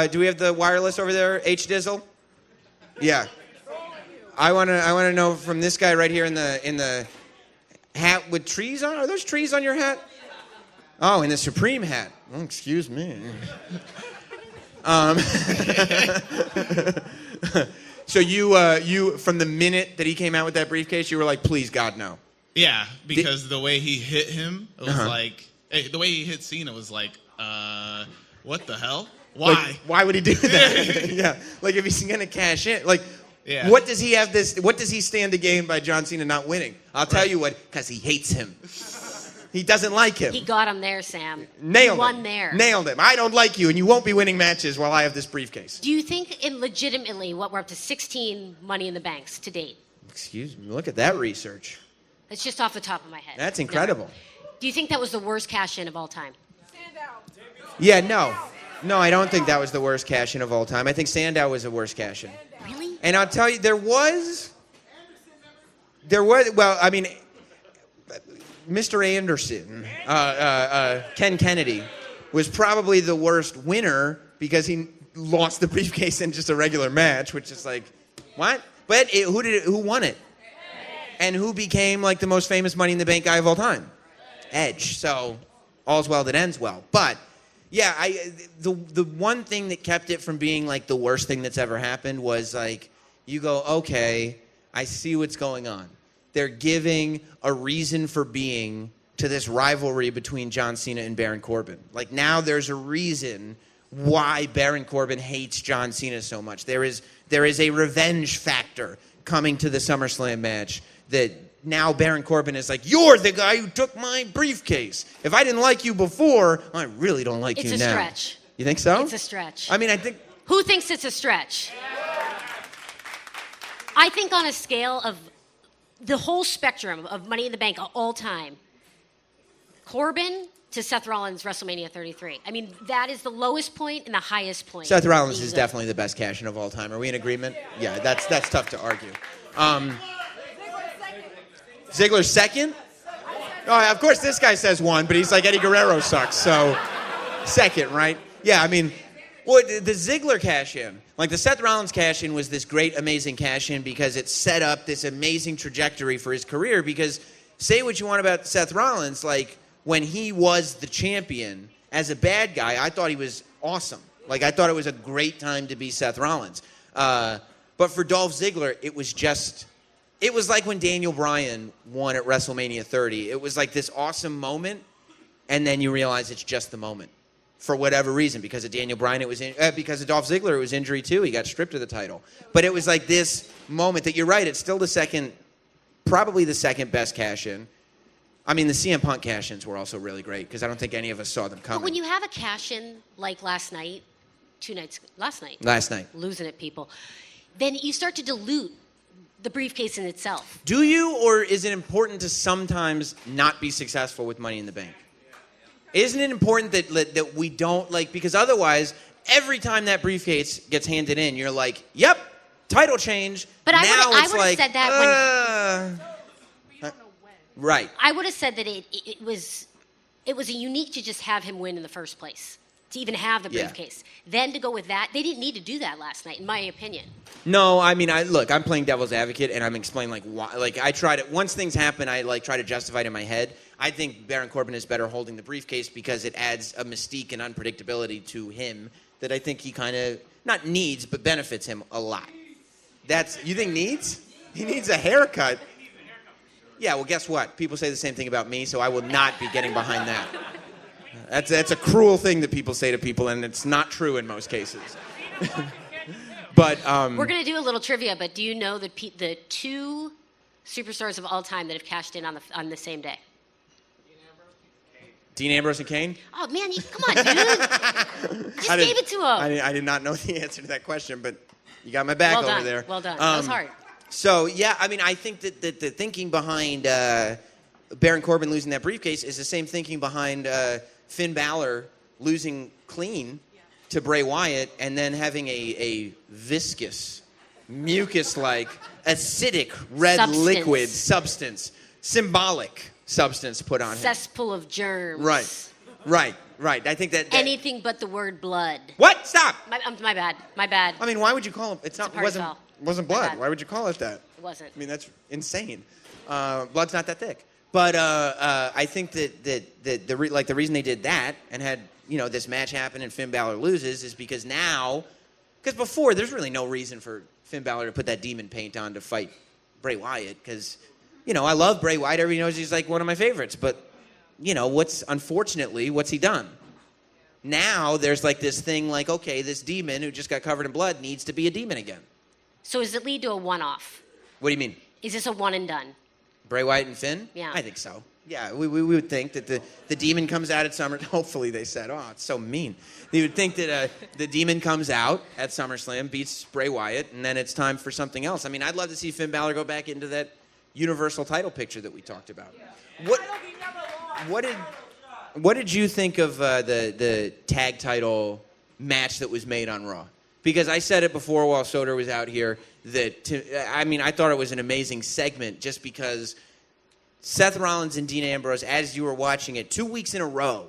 do we have the wireless over there, H-Dizzle? Yeah. I want to know from this guy right here in the hat with trees on. Are those trees on your hat? Oh, in the Supreme hat. Oh, excuse me. So you from the minute that he came out with that briefcase, you were like, please, God, no. Yeah, because the way he hit him, it was like, the way he hit Cena was like, what the hell? Why? Like, why would he do that? Yeah, like if he's gonna cash in, like, yeah. What does he stand to gain by John Cena not winning? I'll tell you what, because he hates him. He doesn't like him. He got him there, Sam. Nailed he won him. there. Nailed him. I don't like you, and you won't be winning matches while I have this briefcase. Do you think, legitimately, what we're up to 16 Money in the Banks to date? Excuse me. Look at that research. That's just off the top of my head. That's incredible. No. Do you think that was the worst cash-in of all time? Yeah, no. No, I don't think that was the worst cash-in of all time. I think Sandow was the worst cash-in. Really? And I'll tell you, there was, well, I mean, Mr. Anderson, Ken Kennedy, was probably the worst winner because he lost the briefcase in just a regular match, which is like, what? But who won it? And who became like the most famous Money in the Bank guy of all time? Edge. So all's well that ends well. But yeah, the one thing that kept it from being like the worst thing that's ever happened was like, you go, okay, I see what's going on. They're giving a reason for being to this rivalry between John Cena and Baron Corbin. Like now there's a reason why Baron Corbin hates John Cena so much. There is a revenge factor coming to the SummerSlam match that now Baron Corbin is like, you're the guy who took my briefcase. If I didn't like you before, I really don't like you now. It's a stretch. You think so? It's a stretch. I mean, I think... Who thinks it's a stretch? I think on a scale of the whole spectrum of Money in the Bank all time, Corbin to Seth Rollins, WrestleMania 33. I mean, that is the lowest point and the highest point. Seth Rollins is definitely the best cash-in of all time. Are we in agreement? Yeah, that's tough to argue. Ziggler's second? Oh, of course this guy says one, but he's like Eddie Guerrero sucks, so second, right? Yeah, I mean, well, the Ziggler cash-in, like the Seth Rollins cash-in was this great, amazing cash-in because it set up this amazing trajectory for his career because say what you want about Seth Rollins, like when he was the champion as a bad guy, I thought he was awesome. Like I thought it was a great time to be Seth Rollins. But for Dolph Ziggler, it was like when Daniel Bryan won at WrestleMania 30. It was like this awesome moment, and then you realize it's just the moment. For whatever reason, because of Daniel Bryan, because of Dolph Ziggler, it was injury too. He got stripped of the title. But it was like this moment that you're right, it's still probably the second best cash-in. I mean, the CM Punk cash-ins were also really great because I don't think any of us saw them coming. But when you have a cash-in like last night, last night, losing it, people, then you start to dilute the briefcase in itself. Do you, or is it important to sometimes not be successful with Money in the Bank? Isn't it important that we don't, like, because otherwise, every time that briefcase gets handed in, you're like, yep, title change. But I would have said that when... Right. I would have said that it was unique to just have him win in the first place, to even have the briefcase. Yeah. Then to go with that, they didn't need to do that last night, in my opinion. No, I mean, I'm playing devil's advocate, and I'm explaining, like, why. Like, I try to, once things happen, I, like, try to justify it in my head. I think Baron Corbin is better holding the briefcase because it adds a mystique and unpredictability to him that I think he kind of, not needs, but benefits him a lot. You think needs? He needs a haircut. Yeah, well, guess what? People say the same thing about me, so I will not be getting behind that. That's a cruel thing that people say to people, and it's not true in most cases. But we're going to do a little trivia, but do you know the two superstars of all time that have cashed in on the same day? Dean Ambrose and Kane? Oh, man, come on, dude. Just gave it to him. I did not know the answer to that question, but you got my back over there. Well done. That was hard. So, yeah, I mean, I think that the thinking behind Baron Corbin losing that briefcase is the same thinking behind Finn Balor losing clean to Bray Wyatt and then having a viscous, mucus-like, acidic, red liquid substance, symbolic substance put on him. Cesspool of germs. Right. I think that anything but the word blood. What? Stop! My bad. I mean, why would you call him? It wasn't blood. Why would you call it that? It wasn't. I mean, that's insane. Blood's not that thick. But I think that the reason they did that and had this match happen and Finn Balor loses is because before there's really no reason for Finn Balor to put that demon paint on to fight Bray Wyatt because I love Bray Wyatt. Everybody knows he's like one of my favorites. But what's he done? Now there's like this thing like, okay, this demon who just got covered in blood needs to be a demon again. So does it lead to a one-off? What do you mean? Is this a one and done? Bray Wyatt and Finn? Yeah. I think so. Yeah, we would think that the demon comes out at Summer. Hopefully they said, oh, it's so mean. You would think that the demon comes out at SummerSlam, beats Bray Wyatt, and then it's time for something else. I mean, I'd love to see Finn Balor go back into that Universal title picture that we talked about. What did you think of the tag title match that was made on Raw? Because I said it before while Soder was out here that I thought it was an amazing segment just because Seth Rollins and Dean Ambrose, as you were watching it, 2 weeks in a row,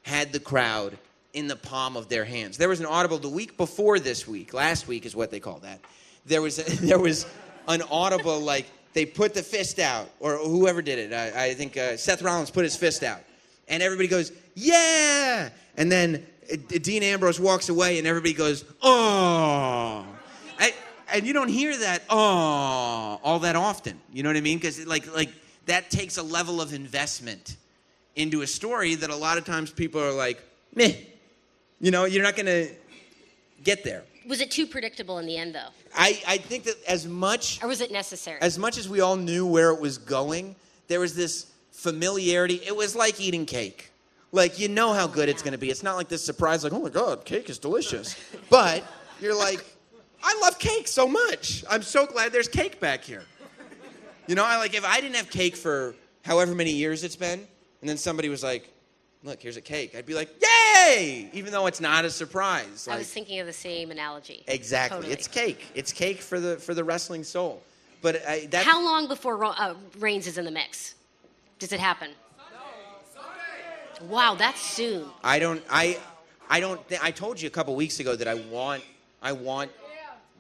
had the crowd in the palm of their hands. There was an audible the week before this week. Last week is what they call that. There was an audible, like, they put the fist out, or whoever did it. I think Seth Rollins put his fist out. And everybody goes, yeah! And then Dean Ambrose walks away, and everybody goes, oh! And you don't hear that, oh, all that often. You know what I mean? Because, like that takes a level of investment into a story that a lot of times people are like, meh. You know, you're not going to get there. Was it too predictable in the end, though? I think that as much... Or was it necessary? As much as we all knew where it was going, there was this familiarity. It was like eating cake. Like, you know how good it's going to be. It's not like this surprise, like, oh, my God, cake is delicious. But you're like, I love cake so much. I'm so glad there's cake back here. You know, if I didn't have cake for however many years it's been, and then somebody was like, look, here's a cake, I'd be like, yay! Even though it's not a surprise. I was thinking of the same analogy. Exactly. Totally. It's cake. It's cake for the wrestling soul. But how long before Reigns is in the mix? Does it happen? Wow, that's soon. I told you a couple weeks ago that I want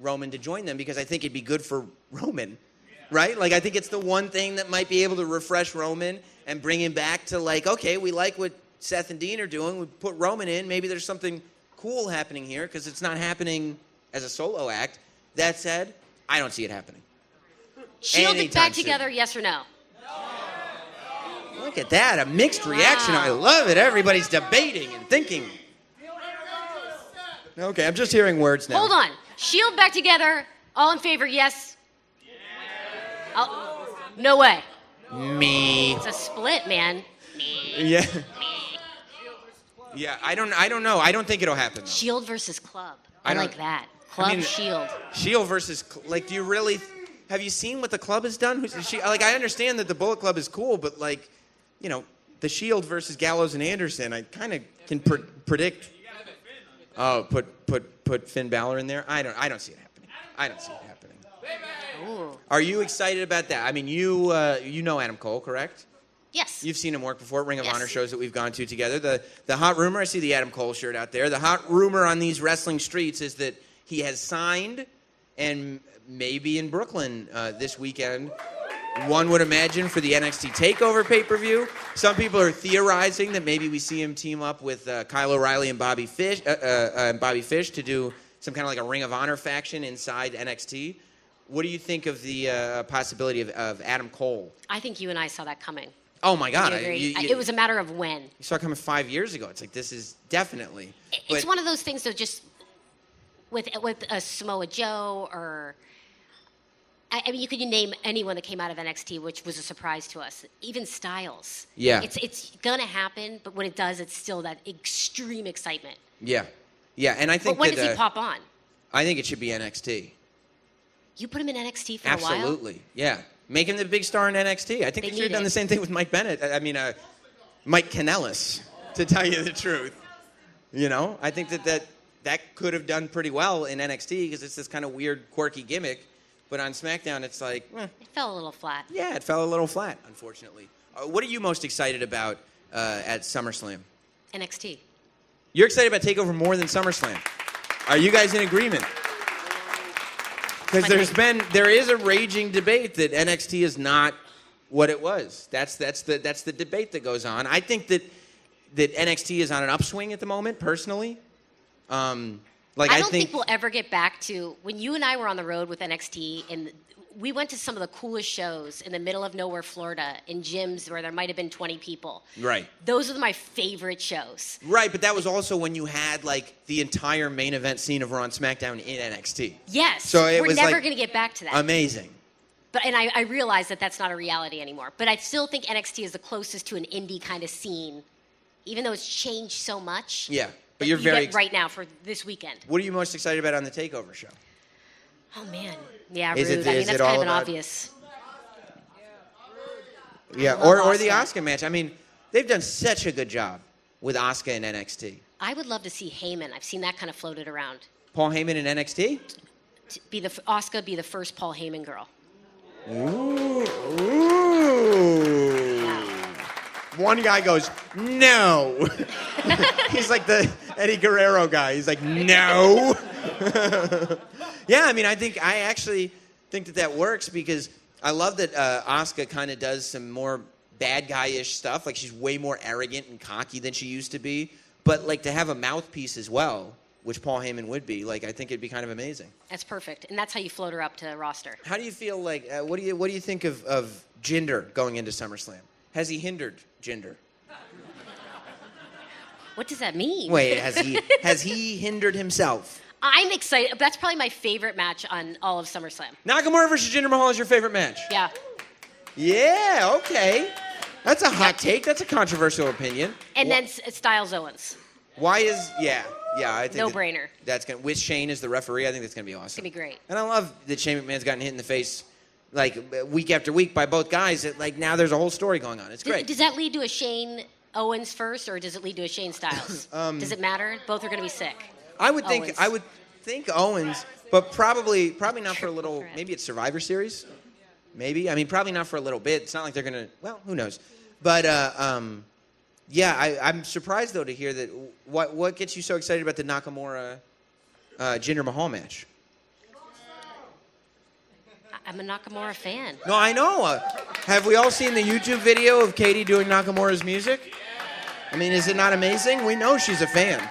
Roman to join them because I think it'd be good for Roman. Right? Like, I think it's the one thing that might be able to refresh Roman and bring him back to, like, okay, we like what Seth and Dean are doing. We put Roman in. Maybe there's something cool happening here because it's not happening as a solo act. That said, I don't see it happening. Shield it back together, yes or no? Look at that. A mixed reaction. I love it. Everybody's debating and thinking. Okay, I'm just hearing words now. Hold on. Shield back together. All in favor, yes? No way. Me. It's a split, man. Yeah. Yeah, I don't know. I don't think it'll happen, though. Shield versus Club. I like that. Club, Shield. Shield versus... Like, do you really... Have you seen what the Club has done? I understand that the Bullet Club is cool, but, like, you know, the Shield versus Gallows and Anderson, I kind of can predict... Oh, put Finn Balor in there? I don't see it happening. I don't see it happening. Ooh. Are you excited about that? I mean, you know Adam Cole, correct? Yes. You've seen him work before at Ring of Honor shows that we've gone to together. The hot rumor, I see the Adam Cole shirt out there. The hot rumor on these wrestling streets is that he has signed, and maybe in Brooklyn this weekend, one would imagine for the NXT TakeOver pay-per-view. Some people are theorizing that maybe we see him team up with Kyle O'Reilly and Bobby Fish to do some kind of like a Ring of Honor faction inside NXT. What do you think of the possibility of Adam Cole? I think you and I saw that coming. Oh, my God. It was a matter of when. You saw it coming 5 years ago. It's like, this is definitely... It's one of those things, though, just with a Samoa Joe or... I mean, you could name anyone that came out of NXT, which was a surprise to us. Even Styles. Yeah. It's going to happen, but when it does, it's still that extreme excitement. Yeah. Yeah, and I think But when does he pop on? I think it should be NXT. You put him in NXT for a while? Absolutely, yeah. Make him the big star in NXT. I think they should have done the same thing with Mike Bennett. Mike Kanellis, to tell you the truth. You know, I think that could have done pretty well in NXT because it's this kind of weird, quirky gimmick. But on SmackDown, it's like... It fell a little flat. Yeah, it fell a little flat, unfortunately. What are you most excited about at SummerSlam? NXT. You're excited about TakeOver more than SummerSlam. Are you guys in agreement? Because there is a raging debate that NXT is not what it was. That's the debate that goes on. I think that NXT is on an upswing at the moment, personally. I don't think we'll ever get back to when you and I were on the road with NXT, and we went to some of the coolest shows in the middle of nowhere, Florida, in gyms where there might have been 20 people. Right. Those are my favorite shows. Right, but that was also when you had like the entire main event scene of Raw and SmackDown in NXT. Yes. So we're never going to get back to that. Amazing. and I realize that that's not a reality anymore. But I still think NXT is the closest to an indie kind of scene, even though it's changed so much. Yeah, but you're very right now for this weekend. What are you most excited about on the Takeover show? Oh man, yeah, Is Rude. it- I mean, is that's it all kind of an about- obvious. Yeah, or the Asuka match. I mean, they've done such a good job with Asuka in NXT. I would love to see Heyman. I've seen that kind of floated around. Paul Heyman in NXT? Asuka be the first Paul Heyman girl. Ooh. One guy goes, no. He's like the Eddie Guerrero guy. He's like, no. Yeah, I mean, I actually think that works because I love that Asuka kind of does some more bad guy-ish stuff. Like, she's way more arrogant and cocky than she used to be. But, like, to have a mouthpiece as well, which Paul Heyman would be, like, I think it'd be kind of amazing. That's perfect, and that's how you float her up to the roster. How do you feel like, what do you think of Jinder going into SummerSlam? Has he hindered Jinder? What does that mean? Wait, has he hindered himself? I'm excited. That's probably my favorite match on all of SummerSlam. Nakamura versus Jinder Mahal is your favorite match? Yeah. Yeah, okay. That's a hot take. That's a controversial opinion. And then Styles Owens. Why is, yeah, I think No-brainer. That's going with Shane as the referee, I think that's going to be awesome. It's going to be great. And I love that Shane McMahon's gotten hit in the face like week after week by both guys. That, like, now there's a whole story going on. It's great. Does that lead to a Shane Owens first, or does it lead to a Shane Styles? Does it matter? Both are going to be sick. I would Owens. think Owens, but probably not for a little. Maybe it's Survivor Series. Maybe. I mean, probably not for a little bit. It's not like they're gonna. Well, who knows? But yeah, I'm surprised though to hear that. What gets you so excited about the Nakamura Jinder Mahal match? I'm a Nakamura fan. No, I know. Have we all seen the YouTube video of Katie doing Nakamura's music? I mean, is it not amazing? We know she's a fan.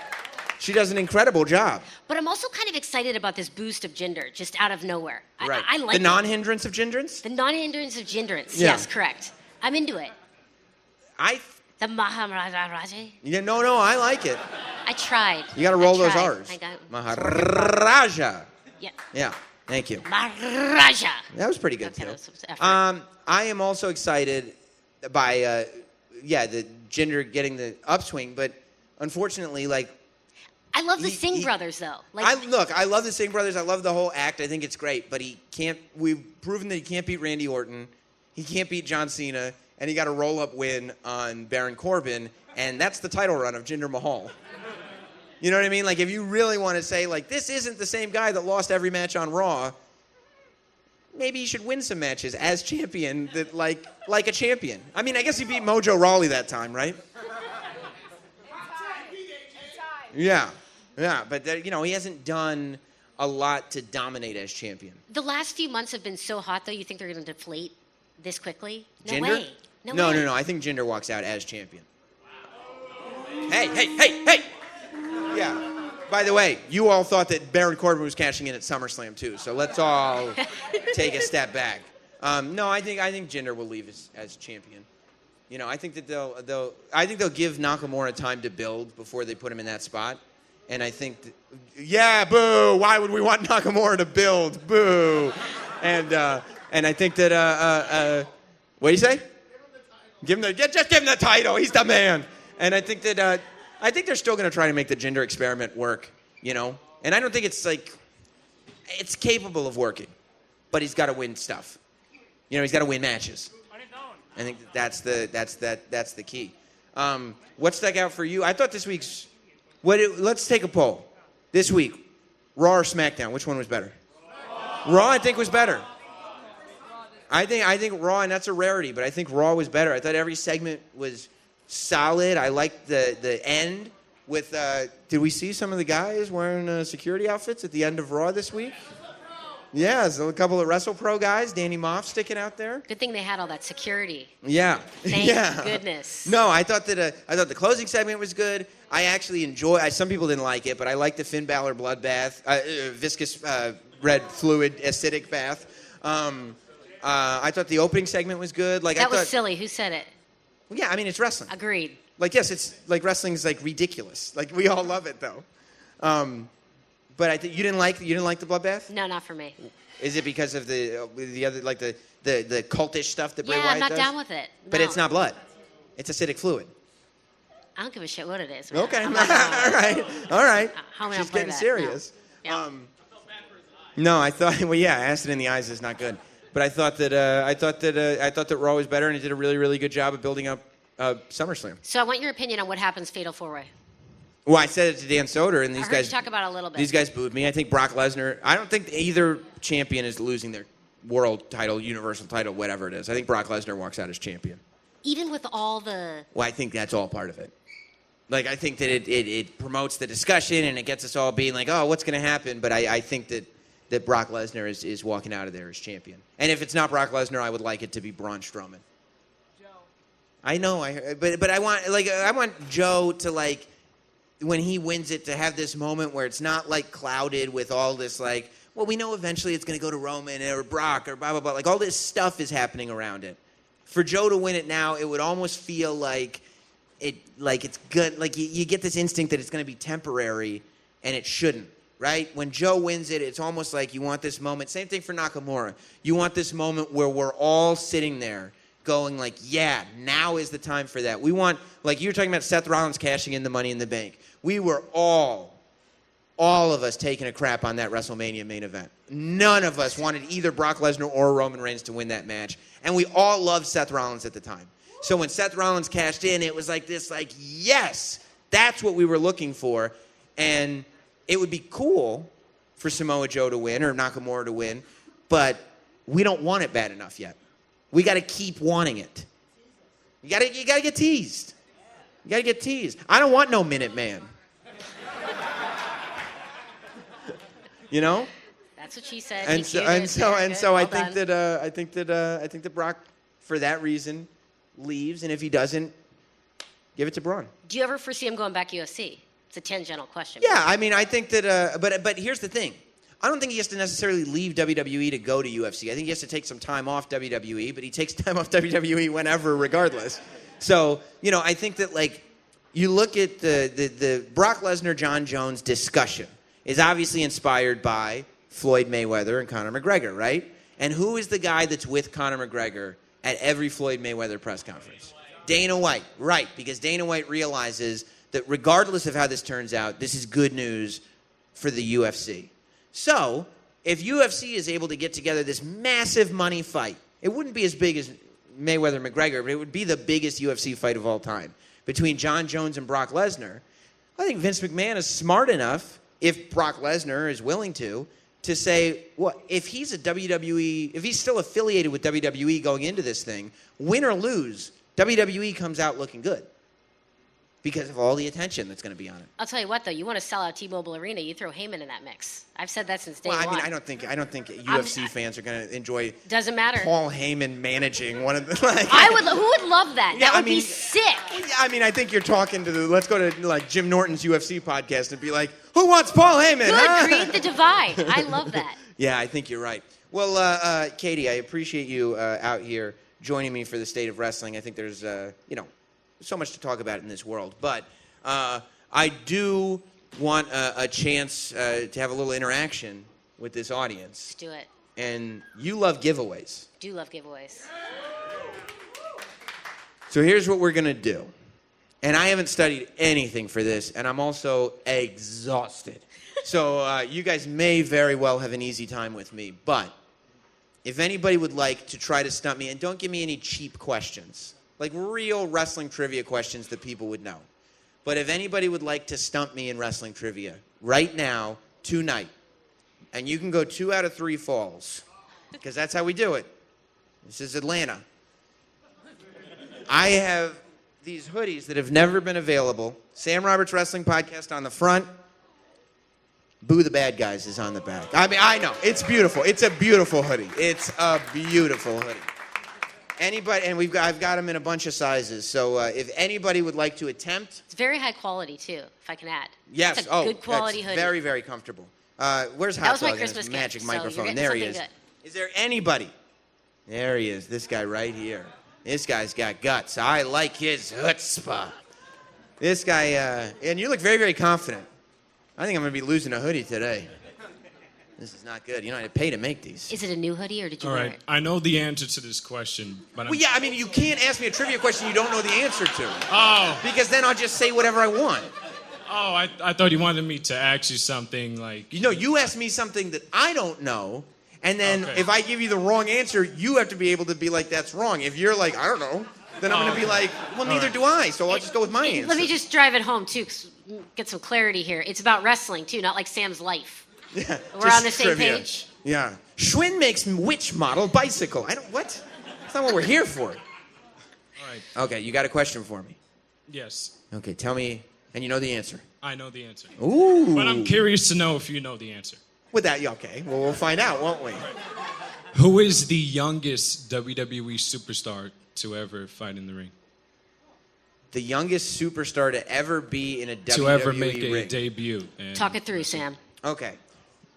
She does an incredible job. But I'm also kind of excited about this boost of Jinder, just out of nowhere. Right. I like the non-hindrance of Jinderance? The non-hindrance of Jinderance. Yeah. Yes, correct. I'm into it. The Maharaja. Yeah, no, I like it. I tried. You got to roll I those tried. R's. I got Maharaja. Yeah. Yeah, thank you. Maharaja. That was pretty good, Okay, too. that was effort. I am also excited by, the Jinder getting the upswing, but unfortunately, like, I love the Singh brothers, though. Like, I love the Singh brothers. I love the whole act. I think it's great, but he can't. We've proven that he can't beat Randy Orton. He can't beat John Cena, and he got a roll-up win on Baron Corbin, and that's the title run of Jinder Mahal. You know what I mean? Like, if you really want to say, like, this isn't the same guy that lost every match on Raw, maybe he should win some matches as champion, that like a champion. I mean, I guess he beat Mojo Rawley that time, right? Yeah, but he hasn't done a lot to dominate as champion. the last few months have been so hot, though. You think they're going to deflate this quickly? No Jinder? way. No way. No. I think Jinder walks out as champion. Hey! Yeah. By the way, you all thought that Baron Corbin was cashing in at SummerSlam too, so let's all take a step back. No, I think Jinder will leave as champion. I think that they'll give Nakamura time to build before they put him in that spot. And I think, boo! Why would we want Nakamura to build? Boo! And I think that what do you say? Just give him the title. He's the man. And I think that they're still going to try to make the Jinder experiment work. And I don't think it's it's capable of working, but he's got to win stuff. He's got to win matches. I think that's the key. What stuck out for you? I thought this week's. Let's take a poll. This week, Raw or SmackDown? Which one was better? Raw, I think, was better. I think Raw, and that's a rarity, but I think Raw was better. I thought every segment was solid. I liked the end with. Did we see some of the guys wearing security outfits at the end of Raw this week? Yeah, so a couple of WrestlePro guys, Danny Moff sticking out there. Good thing they had all that security. Yeah. Thank goodness. No, I thought the closing segment was good. I actually some people didn't like it, but I liked the Finn Balor bloodbath, viscous red fluid acidic bath. I thought the opening segment was good. That was silly. Who said it? Well, yeah, I mean, it's wrestling. Agreed. Yes, it's wrestling's ridiculous. We all love it though. But I think you didn't like the bloodbath? No, not for me. Is it because of the other the the cultish stuff that Bray Yeah, Wyatt I'm not does? down with it. But No. it's not blood. It's acidic fluid. I don't give a shit what it is. Okay. I'm All not right. All right. How am I She's gonna play getting that? serious. Yeah. No, I thought. Well, yeah, acid in the eyes is not good. But I thought that Raw was better, and it did a really, really good job of building up SummerSlam. So I want your opinion on what happens Fatal 4-Way. Well, I said it to Dan Soder, and I these heard guys you talk about it a little bit. These guys booed me. I think Brock Lesnar. I don't think either champion is losing their world title, universal title, whatever it is. I think Brock Lesnar walks out as champion. Even with all the... Well, I think that's all part of it. Like, I think that it promotes the discussion and it gets us all being like, oh, what's going to happen? But I think that Brock Lesnar is walking out of there as champion. And if it's not Brock Lesnar, I would like it to be Braun Strowman. Joe. I know, but I want Joe to, like, when he wins it, to have this moment where it's not, like, clouded with all this, like, well, we know eventually it's going to go to Roman or Brock or blah, blah, blah. Like, all this stuff is happening around it. For Joe to win it now, it would almost feel like it's good. Like, you get this instinct that it's going to be temporary, and it shouldn't, right? When Joe wins it, it's almost like you want this moment. Same thing for Nakamura. You want this moment where we're all sitting there going like, yeah, now is the time for that. We want, like you were talking about Seth Rollins cashing in the Money in the Bank. We were all of us taking a crap on that WrestleMania main event. None of us wanted either Brock Lesnar or Roman Reigns to win that match. And we all loved Seth Rollins at the time. So when Seth Rollins cashed in, it was like this, like, yes, that's what we were looking for. And it would be cool for Samoa Joe to win or Nakamura to win, but we don't want it bad enough yet. We got to keep wanting it. You got to get teased. You got to get teased. I don't want no Minute Man. You know? That's what she said. And so I think that Brock, for that reason, leaves, and if he doesn't, give it to Braun. Do you ever foresee him going back UFC? It's a tangential question. Yeah, I mean, I think that, but here's the thing. I don't think he has to necessarily leave WWE to go to UFC. I think he has to take some time off WWE, but he takes time off WWE whenever, regardless. So, you know, I think that, like, you look at the Brock Lesnar, John Jones discussion is obviously inspired by Floyd Mayweather and Conor McGregor, right? And who is the guy that's with Conor McGregor at every Floyd Mayweather press conference? Dana White, right, because Dana White realizes that regardless of how this turns out, this is good news for the UFC. So, if UFC is able to get together this massive money fight, it wouldn't be as big as Mayweather-McGregor, but it would be the biggest UFC fight of all time, between John Jones and Brock Lesnar. I think Vince McMahon is smart enough, if Brock Lesnar is willing to say, well, if he's a WWE, if he's still affiliated with WWE going into this thing, win or lose, WWE comes out looking good because of all the attention that's going to be on it. I'll tell you what, though, you want to sell out T-Mobile Arena, you throw Heyman in that mix. I've said that since day one. Well, I mean, I don't think UFC fans are going to enjoy. Doesn't matter. Paul Heyman managing one of the. Who would love that? Yeah, that would be sick. I mean, I think you're talking to let's go to like Jim Norton's UFC podcast and be like, who wants Paul Heyman? Good, create the divide. I love that. Yeah, I think you're right. Well, Katie, I appreciate you out here joining me for the State of Wrestling. I think there's, so much to talk about in this world. But I do want a chance to have a little interaction with this audience. Let's do it. And you love giveaways. Do love giveaways. So here's what we're going to do. And I haven't studied anything for this, and I'm also exhausted. So you guys may very well have an easy time with me. But if anybody would like to try to stump me, and don't give me any cheap questions, like real wrestling trivia questions that people would know. But if anybody would like to stump me in wrestling trivia right now, tonight, and you can go 2 out of 3 falls, because that's how we do it. This is Atlanta. I have these hoodies that have never been available. Sam Roberts Wrestling Podcast on the front. Boo the Bad Guys is on the back. I mean, I know. It's beautiful. It's a beautiful hoodie. It's a beautiful hoodie. Anybody, and I've got them in a bunch of sizes. So if anybody would like to attempt. It's very high quality, too, if I can add. Yes. It's a good quality hoodie. Very, very comfortable. Where's Hot That was my Dog? Christmas Magic gift, microphone. So there he is. good. Is there anybody? There he is. This guy right here. This guy's got guts. I like his chutzpah. This guy, and you look very, very confident. I think I'm going to be losing a hoodie today. This is not good. You know, I pay to make these. Is it a new hoodie or did you All wear right, it? I know the answer to this question, but Well, yeah, I mean, you can't ask me a trivia question you don't know the answer to. Oh. Because then I'll just say whatever I want. Oh, I thought you wanted me to ask you something like... You know, you ask me something that I don't know, and then Okay. if I give you the wrong answer, you have to be able to be like, that's wrong. If you're like, I don't know, then I'm going to be like, well, neither do I, so I'll just go with my answer. Let me just drive it home, too, get some clarity here. It's about wrestling, too, not like Sam's life. Yeah, We're just on the same trivia. page? Yeah. Schwinn makes which model bicycle? What? That's not what we're here for. All right. Okay, you got a question for me. Yes, Okay, tell me, and you know the answer. I know the answer. Ooh. But I'm curious to know if you know the answer. With that, okay. Well, we'll find out, won't we? Who is the youngest WWE superstar to ever fight in the ring? The youngest superstar to ever be in a WWE To ever make a ring. debut. And Talk it through, Sam. Okay.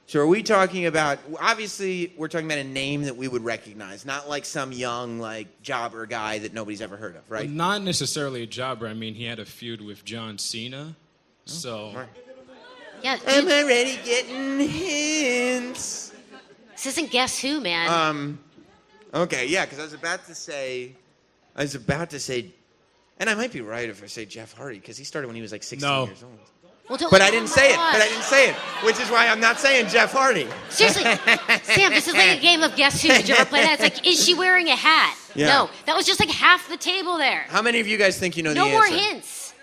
So are we talking about, obviously, we're talking about a name that we would recognize, not like some young, like, jobber guy that nobody's ever heard of, right? Not necessarily a jobber. I mean, he had a feud with John Cena. So... Right. Yeah, I'm dude, already getting hints. this isn't Guess Who, man. Okay, yeah, because I was about to say, and I might be right if I say Jeff Hardy, because he started when he was like 16 No. years old. Well, don't But let I didn't him say it. watch. But I didn't say it, which is why I'm not saying Jeff Hardy. Seriously, Sam, this is like a game of Guess Who. Did you ever play that? It's like, is she wearing a hat? Yeah. No, that was just like half the table there. How many of you guys think you know the No answer? more hints.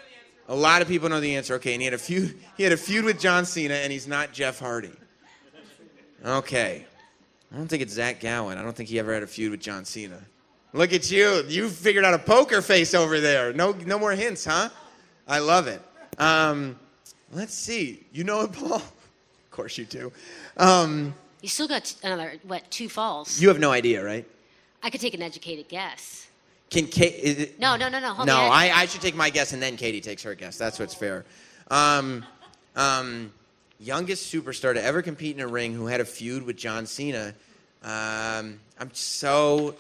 A lot of people know the answer. Okay, and he had a feud with John Cena, and he's not Jeff Hardy. Okay. I don't think it's Zach Gowen. I don't think he ever had a feud with John Cena. Look at you. You figured out a poker face over there. No more hints, huh? I love it. Let's see. You know it, Paul? Of course you do. You still got another, 2 falls. You have no idea, right? I could take an educated guess. Can Kate... No. Hold No, on. I should take my guess, and then Katie takes her guess. That's what's fair. Youngest superstar to ever compete in a ring who had a feud with John Cena. I'm so...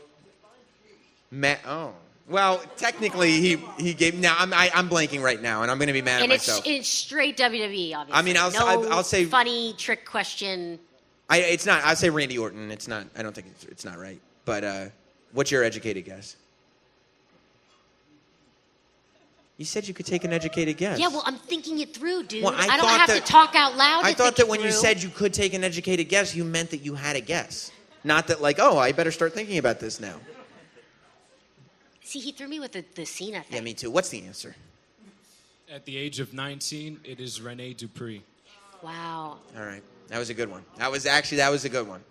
Well, technically, he gave... Now, I'm blanking right now, and I'm going to be mad at myself. It's straight WWE, obviously. I mean, I'll say... funny trick question. It's not. I'll say Randy Orton. It's not. I don't think it's not right. But what's your educated guess? You said you could take an educated guess. Yeah, well, I'm thinking it through, dude. Well, I don't have to talk out loud to I thought think that it when you through. said you could take an educated guess, you meant that you had a guess. Not that, like, oh, I better start thinking about this now. See, he threw me with the Cena thing. Yeah, me too. What's the answer? At the age of 19, it is Rene Dupree. Wow. All right. That was a good one. That was a good one.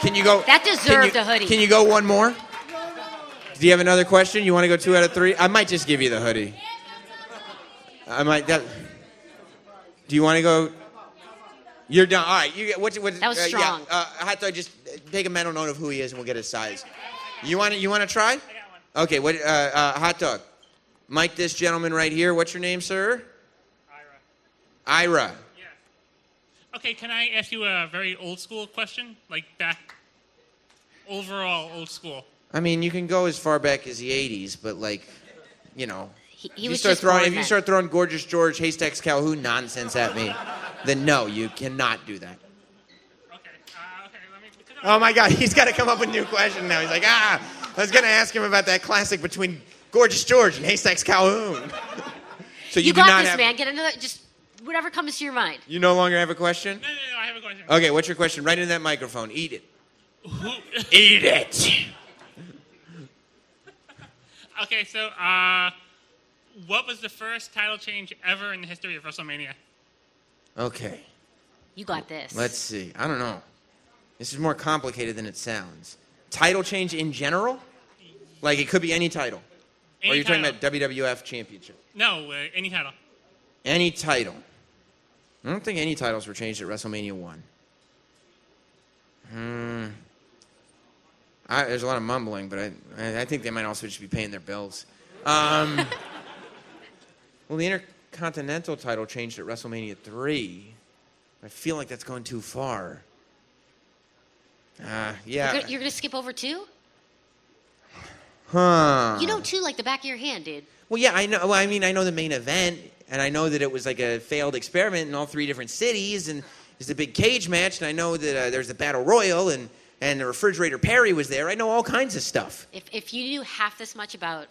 Can you go? That deserved a hoodie. Can you go one more? Do you have another question? You want to go 2 out of 3? I might just give you the hoodie. I might. Do you want to go? You're done. All right. You get what? That was strong. Yeah. I have to just take a mental note of who he is, and we'll get his size. You want to try? Okay. What? Hot dog. Mike, this gentleman right here. What's your name, sir? Ira. Yeah. Okay, can I ask you a very old school question? Like back, overall old school. I mean, you can go as far back as the 80s, but like, you know. He was just born if you then. start throwing Gorgeous George, Haystacks Calhoun nonsense at me, then no, you cannot do that. Okay, let me... Oh my God, he's got to come up with a new question now. He's like, I was going to ask him about that classic between Gorgeous George and Haystacks Calhoun. So You do got not this, have, man. Get another, just whatever comes to your mind. You no longer have a question? No, I have a question. Okay, what's your question? Right into that microphone. Eat it. Eat it. Okay, so what was the first title change ever in the history of WrestleMania? Okay. You got this. Let's see. I don't know. This is more complicated than it sounds. Title change in general? Like it could be any title. Or are you talking about WWF Championship? No, any title. Any title. I don't think any titles were changed at WrestleMania 1. There's a lot of mumbling, but I think they might also just be paying their bills. Well, the Intercontinental title changed at WrestleMania 3. I feel like that's going too far. Yeah. You're gonna skip over 2? Huh. You know 2 like the back of your hand, dude. Well, yeah, I know. Well, I mean, I know the main event. and I know that it was like a failed experiment in all 3 different cities, and there's a big cage match, and I know that there's a battle royal, and the refrigerator Perry was there. I know all kinds of stuff. If you knew half this much about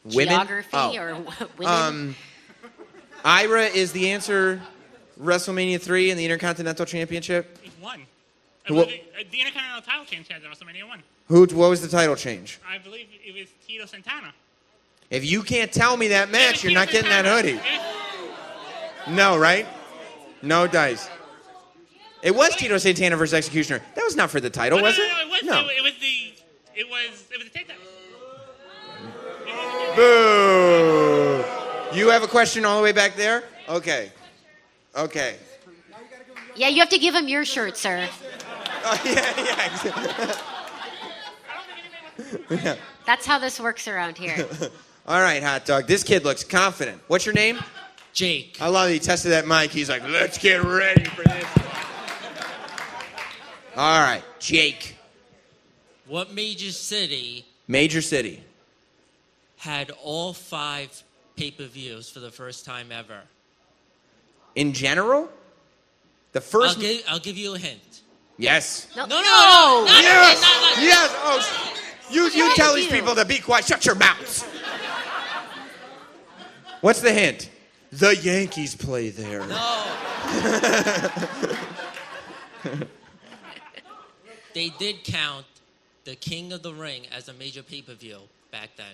Women? geography or women. Ira is the answer. WrestleMania 3 and the Intercontinental Championship. It won. Who- The Intercontinental title change had WrestleMania 1. What was the title change? I believe it was Tito Santana. If you can't tell me that match, you're not getting that hoodie. No, right? No dice. It was Tito Santana versus Executioner. That was not for the title, was it? No, it was the takedown. Boo! You have a question all the way back there? Okay. Yeah, you have to give him your shirt, sir. Oh, yeah. That's how this works around here. All right, hot dog. This kid looks confident. What's your name? Jake. I love that he tested that mic. He's like, let's get ready for this. All right, Jake. What major city Major city. had all 5 pay-per-views for the first time ever? In general? The first... I'll give you a hint. Yes. No. Yes. Yes. Oh, you tell these people to be quiet. Shut your mouths. What's the hint? The Yankees play there. No. They did count the King of the Ring as a major pay-per-view back then.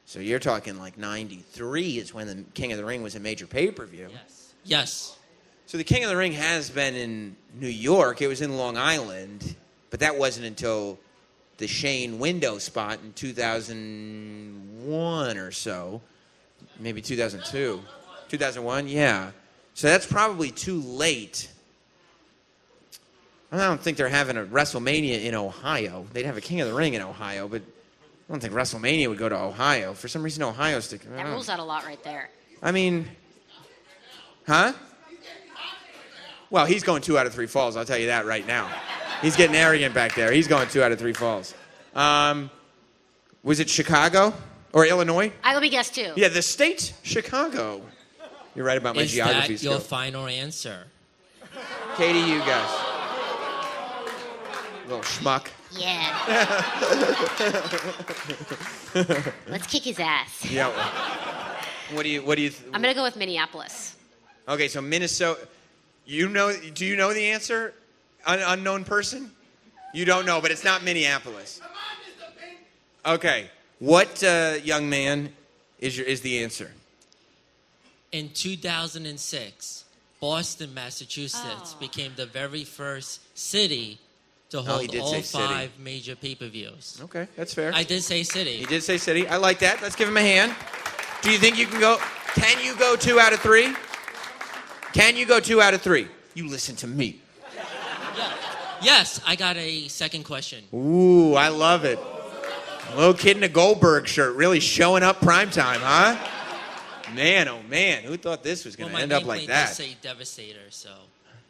So you're talking like 93 is when the King of the Ring was a major pay-per-view. Yes. So the King of the Ring has been in New York. It was in Long Island, but that wasn't until the Shane window spot in 2001 or so. Maybe 2002. 2001, yeah. So that's probably too late. I don't think they're having a WrestleMania in Ohio. They'd have a King of the Ring in Ohio, but I don't think WrestleMania would go to Ohio. For some reason, Ohio's... That rules out a lot right there. I mean... Huh? Well, he's going 2 out of 3 falls. I'll tell you that right now. He's getting arrogant back there. He's going 2 out of 3 falls. Was it Chicago or Illinois? Let me guess too. Yeah, the state Chicago. You're right about my geography Is that your skills. final answer? Katie, you guys. Little schmuck. Yeah. Let's kick his ass. Yeah. What do you? I'm gonna go with Minneapolis. Okay, so Minnesota. You know? Do you know the answer? Unknown person? You don't know, but it's not Minneapolis. Okay. What young man is the answer? In 2006, Boston, Massachusetts became the very first city to he hold did all say city. 5 major pay-per-views. Okay, that's fair. I did say city. He did say city. I like that. Let's give him a hand. Do you think you can go? Can you go 2 out of 3? Can you go 2 out of 3? You listen to me. Yes, I got a second question. Ooh, I love it. Little kid in a Goldberg shirt, really showing up primetime, huh? Man, oh man, who thought this was going to end up like My nameplate that? does say Devastator, so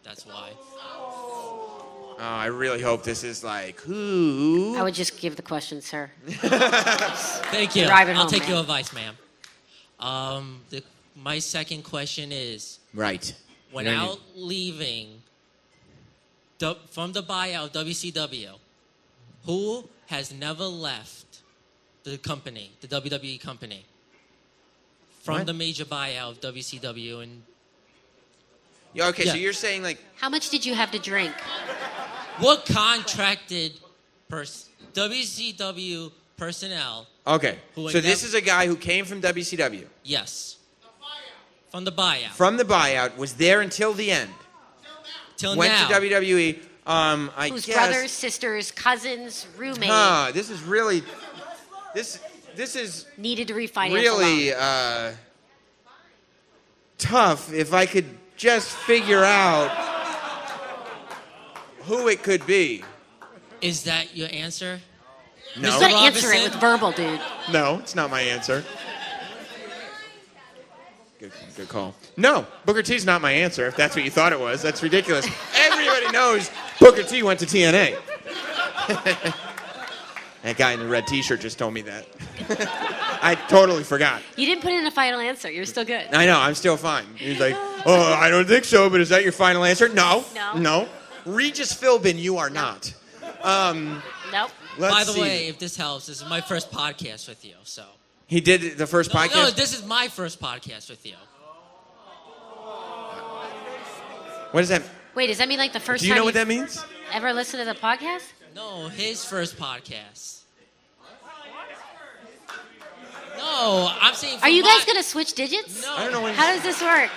that's why. Oh, I really hope this is like, who? I would just give the question, sir. Thank you. Drive it I'll home, take man. your advice, ma'am. My second question is, Right. without leaving from the buyout of WCW, who has never left the company, the WWE company, from What? the major buyout of WCW? And Yeah, okay, so Yeah. you're saying like, How much did you have to drink? what contracted WCW personnel? okay, Who so this never- is a guy who came from WCW. Yes. From the buyout. From the buyout, was there until the end. Till Went now. to WWE. I Whose guess. brothers, sisters, cousins, roommates This is really, this is needed to refinance really a loan. tough. If I could just figure out who it could be. Is that your answer? No. You gotta answer it with verbal, dude. No, it's not my answer. Good call. No, Booker T's not my answer, if that's what you thought it was. That's ridiculous. Everybody knows Booker T went to TNA. That guy in the red t-shirt just told me that. I totally forgot. You didn't put in a final answer. You're still good. I know, I'm still fine. He's like, oh, I don't think so, but is that your final answer? No. No. Regis Philbin, you are not. Nope. By the way, if this helps, this is my first podcast with you, so. He did the first podcast? No, this is my first podcast with you. What does that mean? Wait, does that mean like the first time Do you know what that means? Ever listen to the podcast? No, his first podcast. No, I'm saying. Are you guys gonna switch digits? No. I don't know when. How does this work?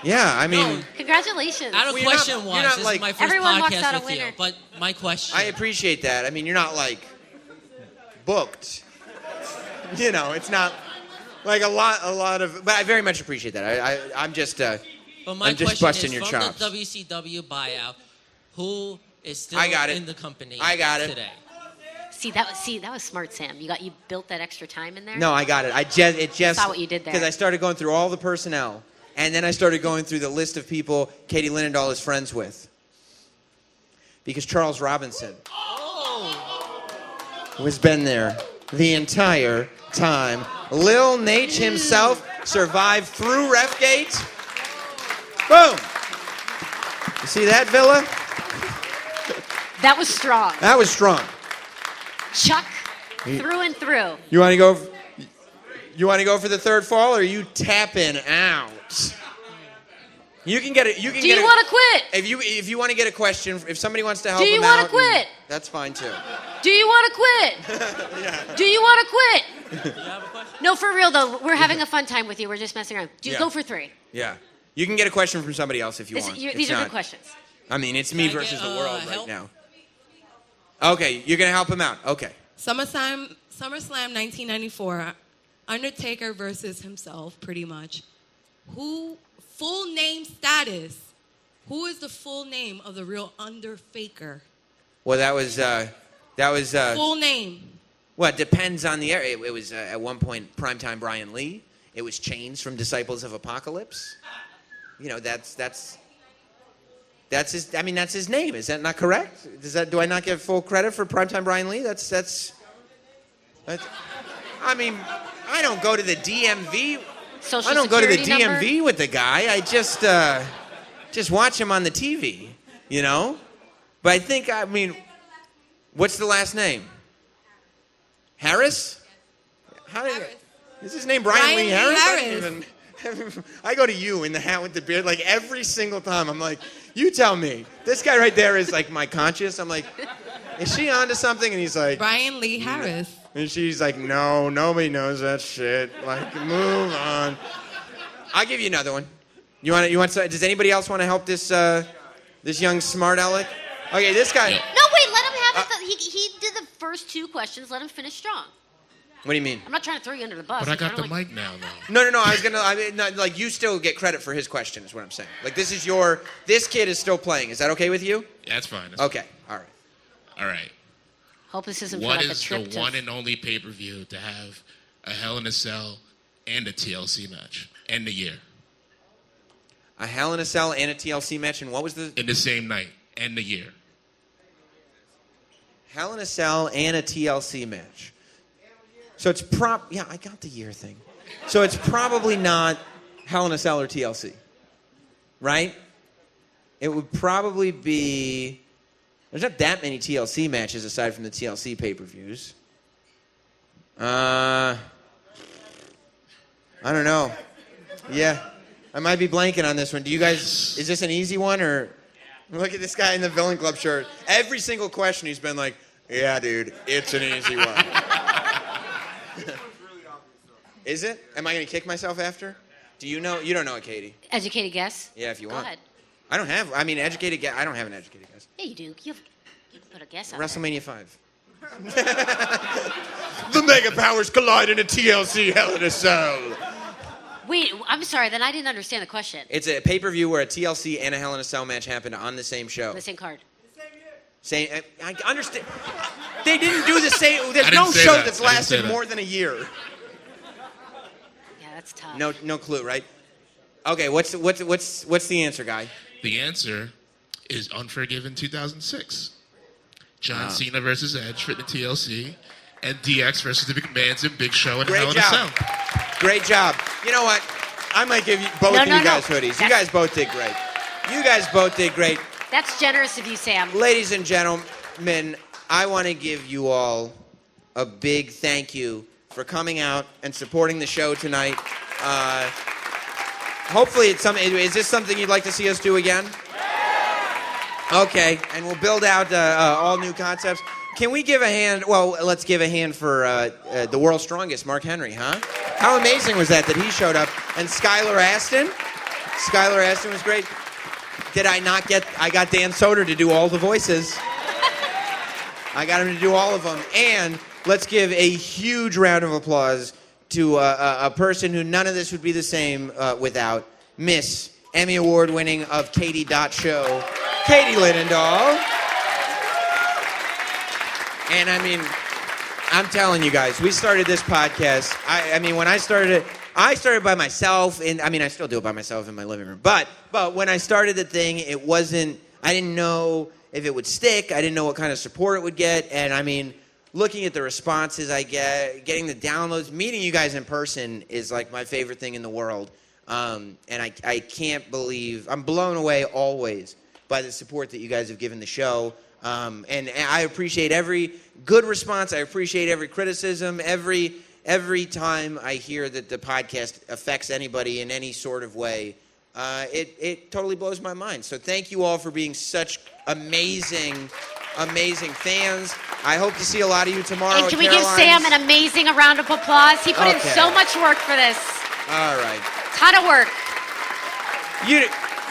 Yeah, I mean. Congratulations. Our question was, not this like- is my first Everyone walks out podcast a with you. winner. But my question. I appreciate that. I mean, you're not like booked. You know, it's not like a lot of. But I very much appreciate that. I'm just. But my I'm just question busting is, your from chops. the WCW buyout, who is still I got it. in the company today? See that was smart, Sam. You built that extra time in there. No, I got it. It just Saw what you did there. because I started going through all the personnel, and then I started going through the list of people Katie Linendoll is friends with. Because Charles Robinson has been there the entire time. Lil Nate himself survived through Refgate. Boom. You see that, Villa? That was strong. That was strong. Chuck through and through. You want to go? You want to go for the third fall, or are you tapping out? You can get it. You can. Do you want to quit? If you want to get a question, if somebody wants to help Do you him want out, to quit? That's fine too. Do you want to quit? Do you want to quit? No, for real though. We're having a fun time with you. We're just messing around. Yeah. Go for 3. Yeah. You can get a question from somebody else if you want. These are good questions. I mean, it's me Can I versus get, the world right help? now. Okay, you're gonna help him out. Okay. SummerSlam 1994, Undertaker versus himself, pretty much. Full name status. Who is the full name of the real Underfaker? Well, that was Full name. Well, it depends on the area. It was at one point primetime Brian Lee. It was Chains from Disciples of Apocalypse. You know, that's his. I mean, that's his name. Is that not correct? Do I not give full credit for primetime Brian Lee? That's. I mean, I don't go to the DMV. Social I don't go to the security DMV number? with the guy. I just watch him on the TV. You know, but I mean, what's the last name? Harris? Is his name Brian Lee Harris? I don't even. I go to you in the hat with the beard like every single time. I'm like, you tell me. This guy right there is like my conscience. I'm like, is she onto something? And he's like, Brian Lee Harris. and she's like, no, nobody knows that shit. Like, move on. I'll give you another one. You want? Does anybody else want to help this young smart aleck? Okay, this guy. No, wait. Let him have it. He did the first 2 questions. Let him finish strong. What do you mean? I'm not trying to throw you under the bus. But I got the don't mic now, though. No. Like, you still get credit for his question, is what I'm saying. Like, this kid is still playing. Is that okay with you? Yeah, that's fine. Okay, all right. All right. Hope this isn't for What like a is trip the to... one and only pay-per-view to have a Hell in a Cell and a TLC match and the year? A Hell in a Cell and a TLC match, and what was the... In the same night and the year. Hell in a Cell and a TLC match. So it's yeah, I got the year thing. So it's probably not Hell in a Cell or TLC, right? It would probably be... There's not that many TLC matches aside from the TLC pay-per-views. I don't know. Yeah, I might be blanking on this one. Do you guys... Is this an easy one, or... Look at this guy in the Villain Club shirt. Every single question he's been like, yeah, dude, it's an easy one. Is it? Am I going to kick myself after? Do you know? You don't know it, Katie. Educated guess? Yeah, if you Go want. ahead. I don't have. I mean, educated guess. I don't have an educated guess. Yeah, you do. You can put a guess out there. WrestleMania 5. The Mega Powers collide in a TLC Hell in a Cell. Wait, I'm sorry. Then I didn't understand the question. It's a pay-per-view where a TLC and a Hell in a Cell match happened on the same show. The same card. Same. I understand. They didn't do the same. There's I didn't no say show that. that's I didn't say lasted that. more than a year. Yeah, that's tough. No clue, right? Okay, what's the answer, guy? The answer is Unforgiven 2006. John Cena versus Edge for the TLC, and DX versus the McMahons and Big Show and Great Hell in a Cell. job. Great job. You know what? I might give you both of you guys hoodies. You guys both did great. You guys both did great. That's generous of you, Sam. Ladies and gentlemen, I want to give you all a big thank you for coming out and supporting the show tonight. Hopefully it's something. Is this something you'd like to see us do again? Okay, and we'll build out all new concepts. Can we give a hand? Well, let's give a hand for the world's strongest, Mark Henry, huh? How amazing was that he showed up? And Skylar Astin. Skylar Astin was great. Did I not get? I got Dan Soder to do all the voices. I got him to do all of them. And let's give a huge round of applause to a person who none of this would be the same without, Miss Emmy Award winning of Katie Dot Show, Katie Linendoll. And I mean, I'm telling you guys, we started this podcast. I mean, when I started it, I started by myself, and I mean, I still do it by myself in my living room. But when I started the thing, it wasn't. I didn't know if it would stick. I didn't know what kind of support it would get. And I mean, looking at the responses I get, getting the downloads, meeting you guys in person is like my favorite thing in the world. And I can't believe, I'm blown away always by the support that you guys have given the show. And I appreciate every good response. I appreciate every criticism. Every time I hear that the podcast affects anybody in any sort of way, it totally blows my mind. So thank you all for being such amazing fans. I hope to see a lot of you tomorrow. And can we give Sam an amazing round of applause? He put in so much work for this. All right. Ton of work.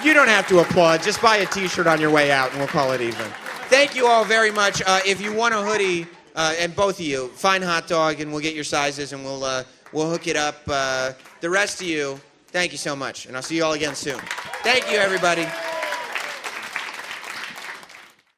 You don't have to applaud. Just buy a T-shirt on your way out, and we'll call it even. Thank you all very much. If you want a hoodie, and both of you, find Hot Dog, and we'll get your sizes, and we'll hook it up. The rest of you, thank you so much, and I'll see you all again soon. Thank you, everybody.